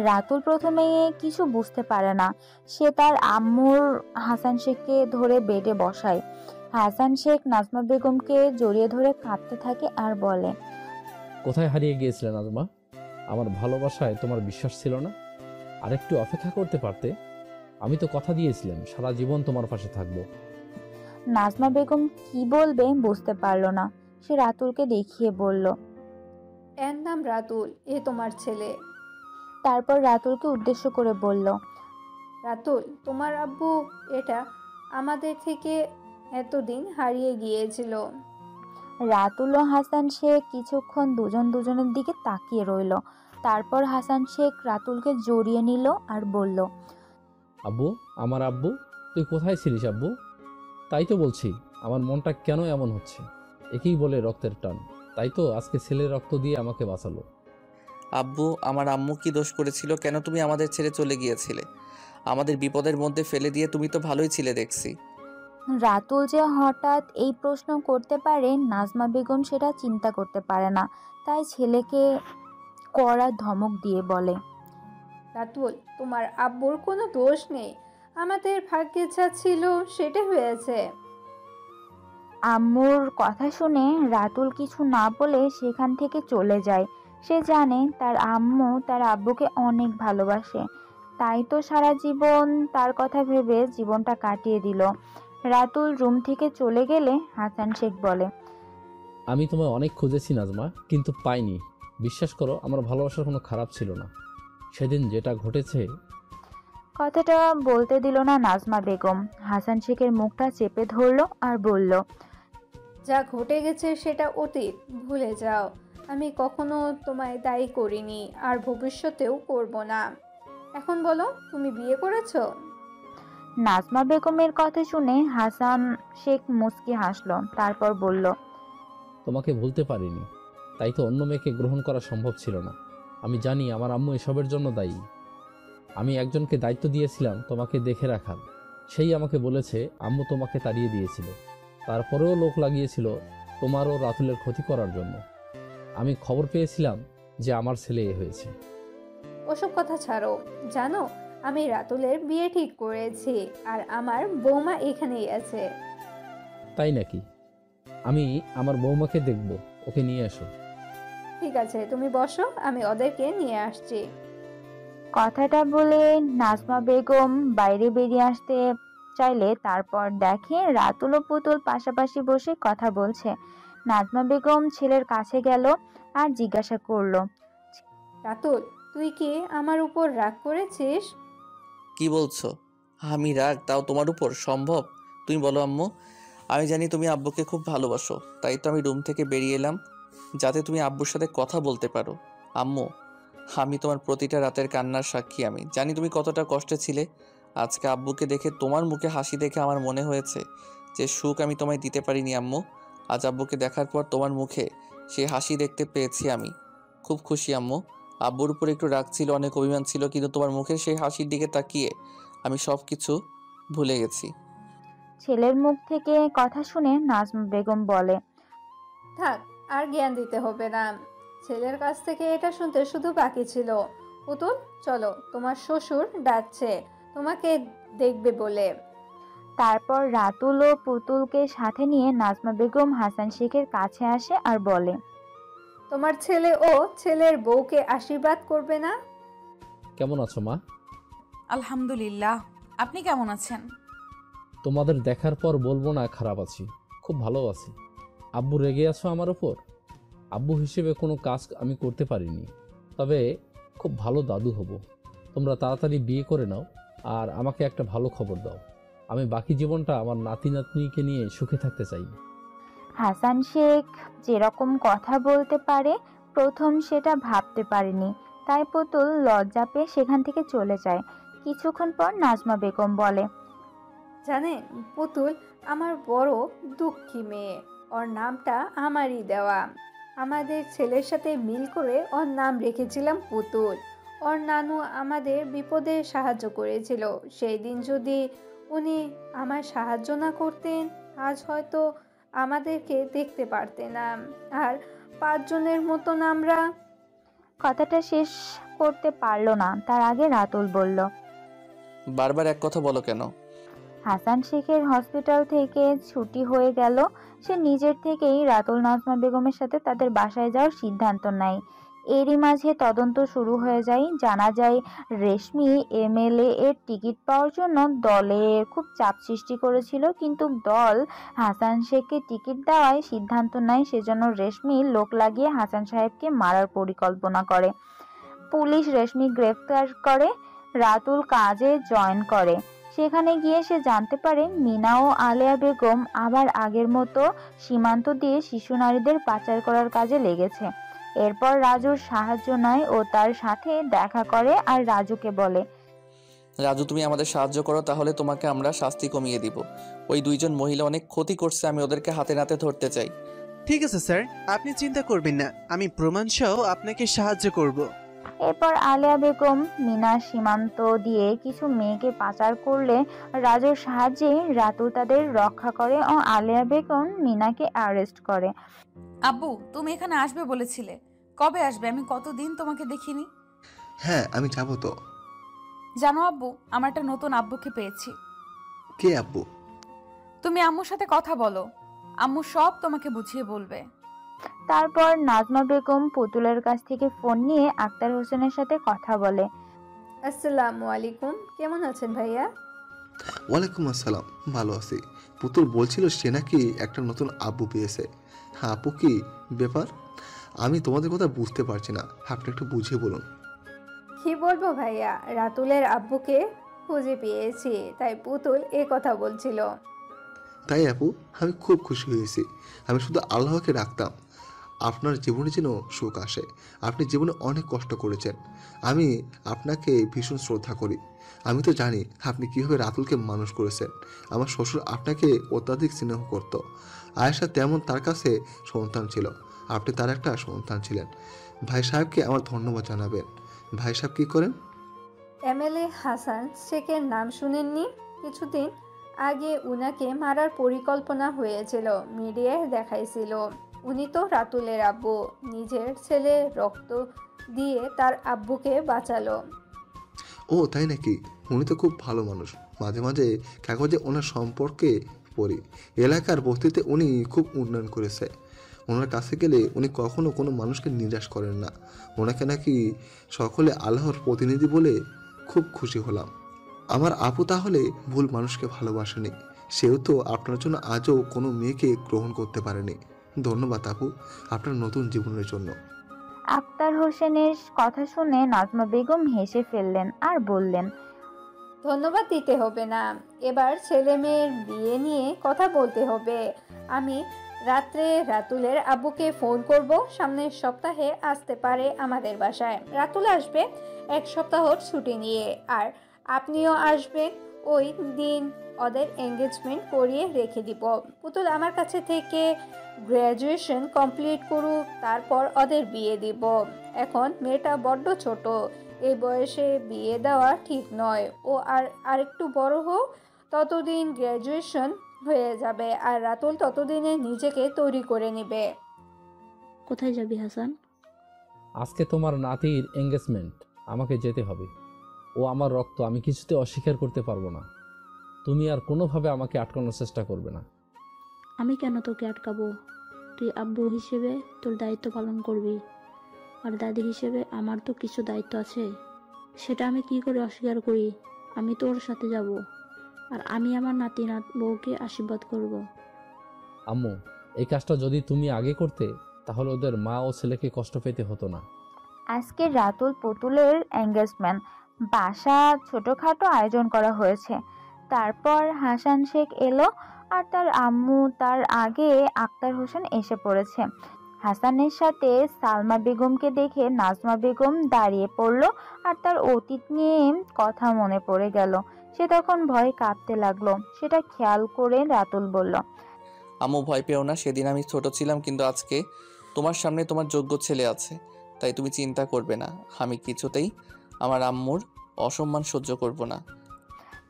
Speaker 1: রাতুল প্রথমে কিছু বুঝতে পারে না। সে তার আম্মুর হাসান শেখকে ধরে বেডে বসায়। হাসান শেখ নাজমা বেগমকে জড়িয়ে ধরে কাঁদতে থাকে আর বলে,
Speaker 7: কোথায় হারিয়ে গিয়েছিলে নাজমা? আমার ভালোবাসায় তোমার বিশ্বাস ছিল না? আরেকটু অপেক্ষা করতে পারতে। আমি তো কথা দিয়েছিলাম সারা জীবন তোমার পাশে থাকবো।
Speaker 1: নাজমা বেগম কি বলবে বুঝতে পারল না। সে রাতুলকে দেখিয়ে বলল,
Speaker 3: এর নাম রাতুল, এ তোমার ছেলে।
Speaker 1: তারপর রাতুলকে উদ্দেশ্য করে বলল,
Speaker 3: রাতুল, তোমার আব্বু এটা আমাদের থেকে এতদিন হারিয়ে গিয়েছিল।
Speaker 1: রাতুল ও হাসান শেখ কিছুক্ষণ দুজন দুজনের দিকে তাকিয়ে রইল। তারপর হাসান শেখ রাতুলকে জড়িয়ে নিল আর বলল,
Speaker 7: আব্বু, আমার আব্বু, তুই কোথায় ছিলিস আব্বু? তাই তো বলছি, আমার মনটা কেন এমন হচ্ছে। একেই বলে রক্তের টান। তাই তো আজকে ছেলের রক্ত দিয়ে আমাকে বাঁচালো।
Speaker 2: আব্বু, আমার আম্মু কি দোষ করেছিল? কেন তুমি আমাদের ছেড়ে চলে গিয়েছিলে? আমাদের বিপদের মধ্যে ফেলে দিয়ে তুমি তো ভালোই ছিলে দেখছি।
Speaker 1: রাতুল যে হঠাৎ এই প্রশ্ন করতে পারে নাজমা বেগম সেটা চিন্তা করতে পারে না। তাই ছেলেকে কড়া ধমক দিয়ে বলে,
Speaker 3: রাতুল, তোমার আব্বুর কোনো দোষ নেই। আমাদের ভাগ্যে যা ছিল সেটা হয়েছে।
Speaker 1: আম্মুর কথা শুনে রাতুল কিছু না বলে সেখান থেকে চলে যায়। সে জানে তার আম্মু তার আব্বুকে অনেক ভালোবাসে। তাই তো সারা জীবন তার কথা ভেবে জীবনটা কাটিয়ে দিল। রাতুল রুম থেকে চলে গেলে হাসান শেখ বলে,
Speaker 7: আমি তোমায় অনেক খুঁজেছি নাজমা, কিন্তু পাইনি। বিশ্বাস করো, আমার ভালোবাসার কোনো খারাপ ছিল না। সেদিন যেটা ঘটেছে।
Speaker 1: কথাটা বলতে দিল না নাজমা বেগম। হাসান শেখের মুখটা চেপে ধরল আর বলল,
Speaker 3: যা ঘটে গেছে সেটা অতীত, ভুলে যাও। আমি কখনো তোমায় দায়ী করিনি আর ভবিষ্যতেও করব না। এখন বলো, তুমি বিয়ে করেছো?
Speaker 1: নাজমা বেগমের কথা শুনে হাসান শেখ মুচকি হাসল। তারপর বলল,
Speaker 7: তোমাকে ভুলতে পারিনি, তাই তো অন্য মেয়েকে গ্রহণ করা সম্ভব ছিল না। আমি জানি আমার আম্মু এসবের জন্য দায়ী। আমি একজনকে দায়িত্ব দিয়েছিলাম তোমাকে দেখে রাখার, সেই আমাকে বলেছে আম্মু তোমাকে তাড়িয়ে দিয়েছিল, তারপরেও লোক লাগিয়েছিল তোমার ও রাতুলের ক্ষতি করার জন্য। আমি খবর পেয়েছিলাম যে আমার ছেলে এ হয়েছে।
Speaker 3: ওসব কথা ছাড়ো, জানো আমি রাতুলের বিয়ে ঠিক করেছি আর আমার বৌমা এখানেই আছে।
Speaker 7: তাই নাকি? আমি আমার বৌমাকে দেখব, ওকে নিয়ে এসো।
Speaker 3: ঠিক আছে, তুমি বসো, আমি ওদেরকে নিয়ে আসছি।
Speaker 1: কথাটা বলে নাজমা বেগম বাইরে বেরিয়ে আসতে চাইলে তারপর দেখে রাতুল ও পুতুল পাশাপাশি বসে কথা বলছে। নাজমা বেগম ছেলের কাছে গেল আর জিজ্ঞাসা করলো,
Speaker 3: রাতুল, তুই কি আমার উপর রাগ করেছিস?
Speaker 2: কি বলছো? আমি রাগ? তাও তোমার উপর? সম্ভব? তুমি বলো আম্মু। আমি জানি তুমি আব্বুকে খুব ভালোবাসো, তাই তো আমি রুম থেকে বেরিয়ে এলাম যাতে তুমি আব্বুর সাথে কথা বলতে পারো। আম্মু, আমি তোমার প্রতিটা রাতের কান্নার সাক্ষী। আমি জানি তুমি কতটা কষ্টে ছিলে। আজকে আব্বুকে দেখে, তোমার মুখে হাসি দেখে আমার মনে হয়েছে যে সুখ আমি তোমায় দিতে পারিনি আম্মু। আজ আব্বুকে দেখার পর তোমার মুখে সেই হাসি দেখতে পেয়েছি আমি। খুব খুশি আম্মু। আব্বুর উপর একটু রাগ ছিল, অনেক অভিমান ছিল, কিন্তু তোমার মুখের সেই হাসির দিকে তাকিয়ে আমি সব কিছু ভুলে গেছি।
Speaker 1: ছেলের মুখ থেকে কথা শুনে নাজমা বেগম বলে,
Speaker 3: থাক, আর জ্ঞান দিতে হবে না। ছেলের কাছ থেকে এটা শুনতে শুধু বাকি ছিল। পুতুল, চলো, তোমার শ্বশুর ডাকছে তোমাকে দেখবে বলে।
Speaker 1: তারপর রাতুল ও পুতুলকে সাথে নিয়ে নাজমা বেগম হাসান শেখের কাছে আসে আর বলে,
Speaker 3: তোমার ছেলে ও ছেলের বউকে আশীর্বাদ করবে না?
Speaker 7: কেমন আছো মা?
Speaker 11: আলহামদুলিল্লাহ, আপনি কেমন আছেন?
Speaker 7: তোমাদের দেখার পর বলবো না খারাপ আছি, খুব ভালো আছি। আব্বু রেগে আছো আমার ওপর? আব্বু হিসেবে কোনো কাজ আমি করতে পারিনি, তবে খুব ভালো দাদু হব। তোমরা তাড়াতাড়ি বিয়ে করে নাও আর আমাকে একটা ভালো খবর দাও। আমি বাকি জীবনটা আমার নাতি নাতনিকে নিয়ে সুখে থাকতে চাই।
Speaker 1: হাসান শেখ যেরকম কথা বলতে পারে প্রথম সেটা ভাবতে পারেনি, তাই পুতুল লজ্জা পেয়ে সেখান থেকে চলে যায়। কিছুক্ষণ পর নাজমা বেগম বলে,
Speaker 3: জানেন পুতুল আমার বড় দুঃখী মেয়ে। ওর নামটা আমারই দেওয়া। আমাদের ছেলের সাথে মিল করে ওর নাম রেখেছিলাম পুতুল। ওর নানু আমাদের বিপদে সাহায্য করেছিল। সেই দিন যদি উনি আমার সাহায্য না করতেন, আজ হয়তো আমাদেরকে দেখতে পারতেন না। আর 5 জনের মতন আমরা।
Speaker 1: কথাটা শেষ করতে পারলো না, তার আগে রাতুল বলল,
Speaker 2: বারবার এক কথা বলো কেন?
Speaker 1: হাসান শেখের হসপিটাল থেকে ছুটি হয়ে গেল। সে নিজের থেকেই রাতুল নাজমা বেগমের সাথে তাদের বাসায় যাওয়ার সিদ্ধান্ত নেয়। এরই মাঝে তদন্ত শুরু হয়ে যায়। জানা যায় রেশমি এমএলএ এর টিকিট পাওয়ার জন্য দলে খুব চাপ সৃষ্টি করেছিল, কিন্তু দল হাসান শেখকে টিকিট দেওয়ায় সিদ্ধান্ত নেয়। সেজন্য রেশমি লোক লাগিয়ে হাসান সাহেবকে মারার পরিকল্পনা করে। পুলিশ রেশমি গ্রেফতার করে। রাতুল কাজে জয়েন করে। সেখানে গিয়ে সে জানতে পারে মিনা ও আলেয়া বেগম আবার আগের মতো সীমান্ত দিয়ে শিশু নারীদের পাচার করার কাজে লেগেছে। এরপর রাজুর সাহায্য নেয় ও তার সাথে দেখা করে আর রাজুকে বলে,
Speaker 2: রাজু, তুমি আমাদের সাহায্য করো, তাহলে তোমাকে আমরা শাস্তি কমিয়ে দিব। ওই 2 জন মহিলা অনেক ক্ষতি করছে, আমি ওদেরকে হাতে নাতে ধরতে চাই।
Speaker 14: ঠিক আছে স্যার, আপনি চিন্তা করবেন না, আমি প্রমাণ সহ আপনাকে সাহায্য করব।
Speaker 1: এরপর আলেয়া বেগম মিনা সীমান্ত দিয়ে কিছু মেয়েকে পাচার করলে রাজুর সাহায্যে রাতুল তাদের রক্ষা করে ও আলেয়া বেগম মিনাকে অ্যারেস্ট করে।
Speaker 11: আব্বু, তুমি এখানে আসবে বলেছিলে, কবে আসবে? আমি কতদিন তোমাকে দেখিনি।
Speaker 9: হ্যাঁ, আমি যাবো তো।
Speaker 11: জানো আব্বু, আমার একটা নতুন আব্বুকে পেয়েছি।
Speaker 9: কে আব্বু?
Speaker 11: তুমি আম্মুর সাথে কথা বলো, আম্মু সব তোমাকে বুঝিয়ে বলবে।
Speaker 1: তারপর নাজমা বেগম পুতুলের কাছ থেকে ফোন নিয়ে আক্তার হোসেনের সাথে কথা বলে।
Speaker 3: আসসালামু আলাইকুম, কেমন আছেন ভাইয়া?
Speaker 9: ওয়ালাইকুম আসসালাম, ভালো আছি। পুতুল বলছিল সে নাকি একটা নতুন আব্বু পেয়েছে। হ্যাঁ আপু, কি ব্যাপার? আমি তোমাদের কথা বুঝতে পারছি না, আপনি একটু বুঝিয়ে বলুন।
Speaker 3: কি বলবো ভাইয়া, রাতুলের আব্বুকে খুঁজে পেয়েছি, তাই পুতুল এ কথা বলছিল।
Speaker 9: তাই আপু, আমি খুব খুশি হয়েছি। আমি শুধু আল্লাহকে ডাকতাম আপনার জীবনে যেন সুখ আসে। আপনি জীবনে অনেক কষ্ট করেছেন, আমি আপনাকে ভীষণ শ্রদ্ধা করি। আমি তো জানি আপনি কীভাবে রাতুলকে মানুষ করেছেন। আমার শ্বশুর আপনাকে অত্যাধিক স্নেহ করত। আয়েশা তেমন তার কাছে সন্তান ছিল, আপনি তার একটা সন্তান ছিলেন। ভাই সাহেবকে আমার ধন্যবাদ জানাবেন। ভাই সাহেব কী করেন?
Speaker 3: এমএলএ হাসান শেখের নাম শুনেননি? কিছুদিন আগে উনাকে মারার পরিকল্পনা হয়েছিল, মিডিয়ায় দেখাইছিল। উনি তো রাতুলের আব্বু, নিজের ছেলে রক্ত দিয়ে তার আব্বুকে বাঁচালো।
Speaker 9: ও তাই নাকি? উনি তো খুব ভালো মানুষ। মাঝে মাঝে কাগজে ওনার সম্পর্কে পড়ি। এলাকার বস্তিতে উনি খুব উন্নয়ন করেছে। ওনার কাছে গেলে উনি কখনো কোনো মানুষকে নিরাশ করেন না। ওনাকে নাকি সকলে আল্লাহর প্রতিনিধি বলে খুব খুশি হলাম। আমার আপু তাহলে ভুল মানুষকে ভালোবাসেনি। সেও তো আপনার জন্য আজও কোনো মেয়েকে গ্রহণ করতে পারেনি। ধন্যবাদ আপু, আপনার নতুন জীবনের জন্য।
Speaker 1: আক্তার হোসেনের কথা শুনে নাজমা বেগম হেসে ফেললেন আর বললেন,
Speaker 3: ধন্যবাদ দিতে হবে না, এবার ছেলে মেয়ের বিয়ে নিয়ে কথা বলতে হবে। আমি রাত্রে রাতুলের আব্বুকে ফোন করব, সামনের সপ্তাহে আসতে পারে আমাদের বাসায়। রাতুল আসবে 1 সপ্তাহর ছুটি নিয়ে, আর আপনিও আসবেন। ওই দিন ওদের এঙ্গেজমেন্ট করিয়ে রেখে দিব। পুতুল আমার কাছে থেকে গ্র্যাজুয়েশন কমপ্লিট করুক, তারপর ওদের বিয়ে দিব। এখন মেয়েটা বড্ড ছোট, এই বয়সে বিয়ে দেওয়া ঠিক নয়। ও আরেকটু বড় হোক, ততদিন গ্র্যাজুয়েশন হয়ে যাবে, আর রাতুল ততদিনে নিজেকে তৈরি করে নেবে।
Speaker 6: কোথায় যাবি হাসান?
Speaker 7: আজকে তোমার নাতির এঙ্গেজমেন্ট, আমাকে যেতে হবে। ও আমার রক্ত, আমি কিছুতে অস্বীকার করতে পারবো না। তুমি আর কোনোভাবে আমাকে আটকানোর চেষ্টা করবে না।
Speaker 6: আমি কেন তোকে আটকাবো? তুই আব্বু হিসেবে তোর দায়িত্ব পালন করবি, আর দাদি হিসেবে আমার তো কিছু দায়িত্ব আছে। সেটা আমি কি করে অস্বীকার করি? আমি তোর সাথে যাব, আর আমি আমার নাতি বউকে আশীর্বাদ করব।
Speaker 7: আম্মু, এই কাজটা যদি তুমি আগে করতে তাহলে ওদের মা ও ছেলেকে কষ্ট পেতে হতো না।
Speaker 1: আজকে রাতুল পুতুলের এঙ্গেজমেন্ট, বাসা ছোটখাটো আয়োজন করা হয়েছে। তারপর হাসান শেখ এলো, আর তার আম্মু তার আগে আক্তার হোসেন এসে পড়েছে। হাসানের সাথে সালমা বেগমকে দেখে নাজমা বেগম দাঁড়িয়ে পড়ল, আর তার অতীত নিয়ে কথা মনে পড়ে গেল। সে তখন ভয়ে কাঁপতে লাগলো। সেটা খেয়াল করে রাতুল বলল,
Speaker 2: আম্মু ভয় পেও না, সেদিন আমি ছোট ছিলাম, কিন্তু আজকে তোমার সামনে তোমার যোগ্য ছেলে আছে, তাই তুমি চিন্তা করবে না। আমি কিছুতেই আমার আম্মুর অসম্মান সহ্য করব না।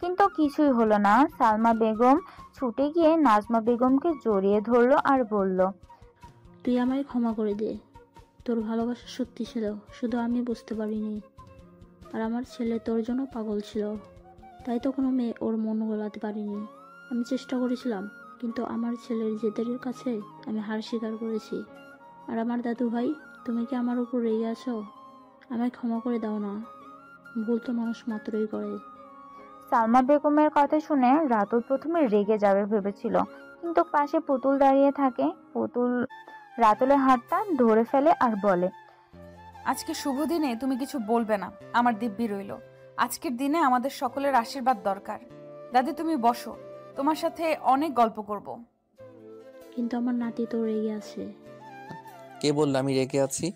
Speaker 1: কিন্তু কিছুই হলো না। সালমা বেগম ছুটে গিয়ে নাজমা বেগমকে জড়িয়ে ধরলো আর বলল,
Speaker 6: তুই আমায় ক্ষমা করে দে। তোর ভালোবাসা সত্যি ছিল, শুধু আমি বুঝতে পারিনি। আর আমার ছেলে তোর জন্য পাগল ছিল, তাই তো কোনো মেয়ে ওর মন গোলাতে পারিনি। আমি চেষ্টা করেছিলাম, কিন্তু আমার ছেলের জেদের কাছে আমি হার স্বীকার করেছি। আর আমার দাদু ভাই, তুমি কি আমার উপর রেগে আছো? আমায় ক্ষমা করে দাও না। ভুল তো মানুষ মাত্রই করে।
Speaker 1: সালমা বেগমের কথা শুনে রাতুল প্রথমে রেগে যাবে ভেবেছিল, কিন্তু পাশে পুতুল দাঁড়িয়ে থাকে। পুতুল রাতুলের হাতটা ধরে ফেলে আর বলে,
Speaker 11: আজকে শুভ দিনে তুমি কিছু বলবে না, আমার দিব্যি রইল। আজকের দিনে আমাদের সকলের আশীর্বাদ দরকার। দাদি তুমি বসো, তোমার সাথে অনেক গল্প করব।
Speaker 6: কিন্তু আমার নাতি তো রেগে আছে।
Speaker 2: কে বলল আমি রেগে আছি?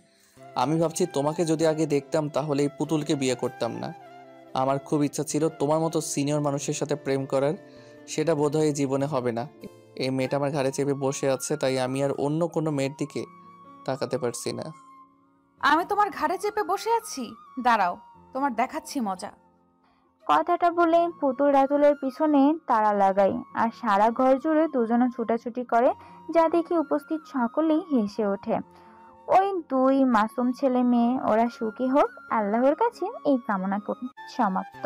Speaker 2: আমি ভাবছি তোমাকে যদি আগে দেখতাম তাহলে এই পুতুলকে বিয়ে করতাম না। আমার খুব ইচ্ছা ছিল তোমার মতো সিনিয়র মানুষের সাথে প্রেম করার, সেটা বোধহয় জীবনে হবে না। এই মেয়েটা আমার ঘাড়ে চেপে বসে আছে, তাই আমি আর অন্য কোনো মেয়ের দিকে তাকাতে পারছি না।
Speaker 11: আমি তোমার ঘাড়ে চেপে বসে আছি? দাঁড়াও, তোমার দেখাচ্ছি মজা।
Speaker 1: কথাটা বলে পুতুল রাতুলের পিছনে তাড়া লাগায়, আর সারা ঘর জুড়ে দুজনে ছুটাছুটি করে, যা দেখে উপস্থিত সকলেই হেসে ওঠে। ওই 2 মাসুম ছেলে মেয়ে, ওরা সুখী হোক, আল্লাহর কাছে এই কামনা করি। সমাপ্ত।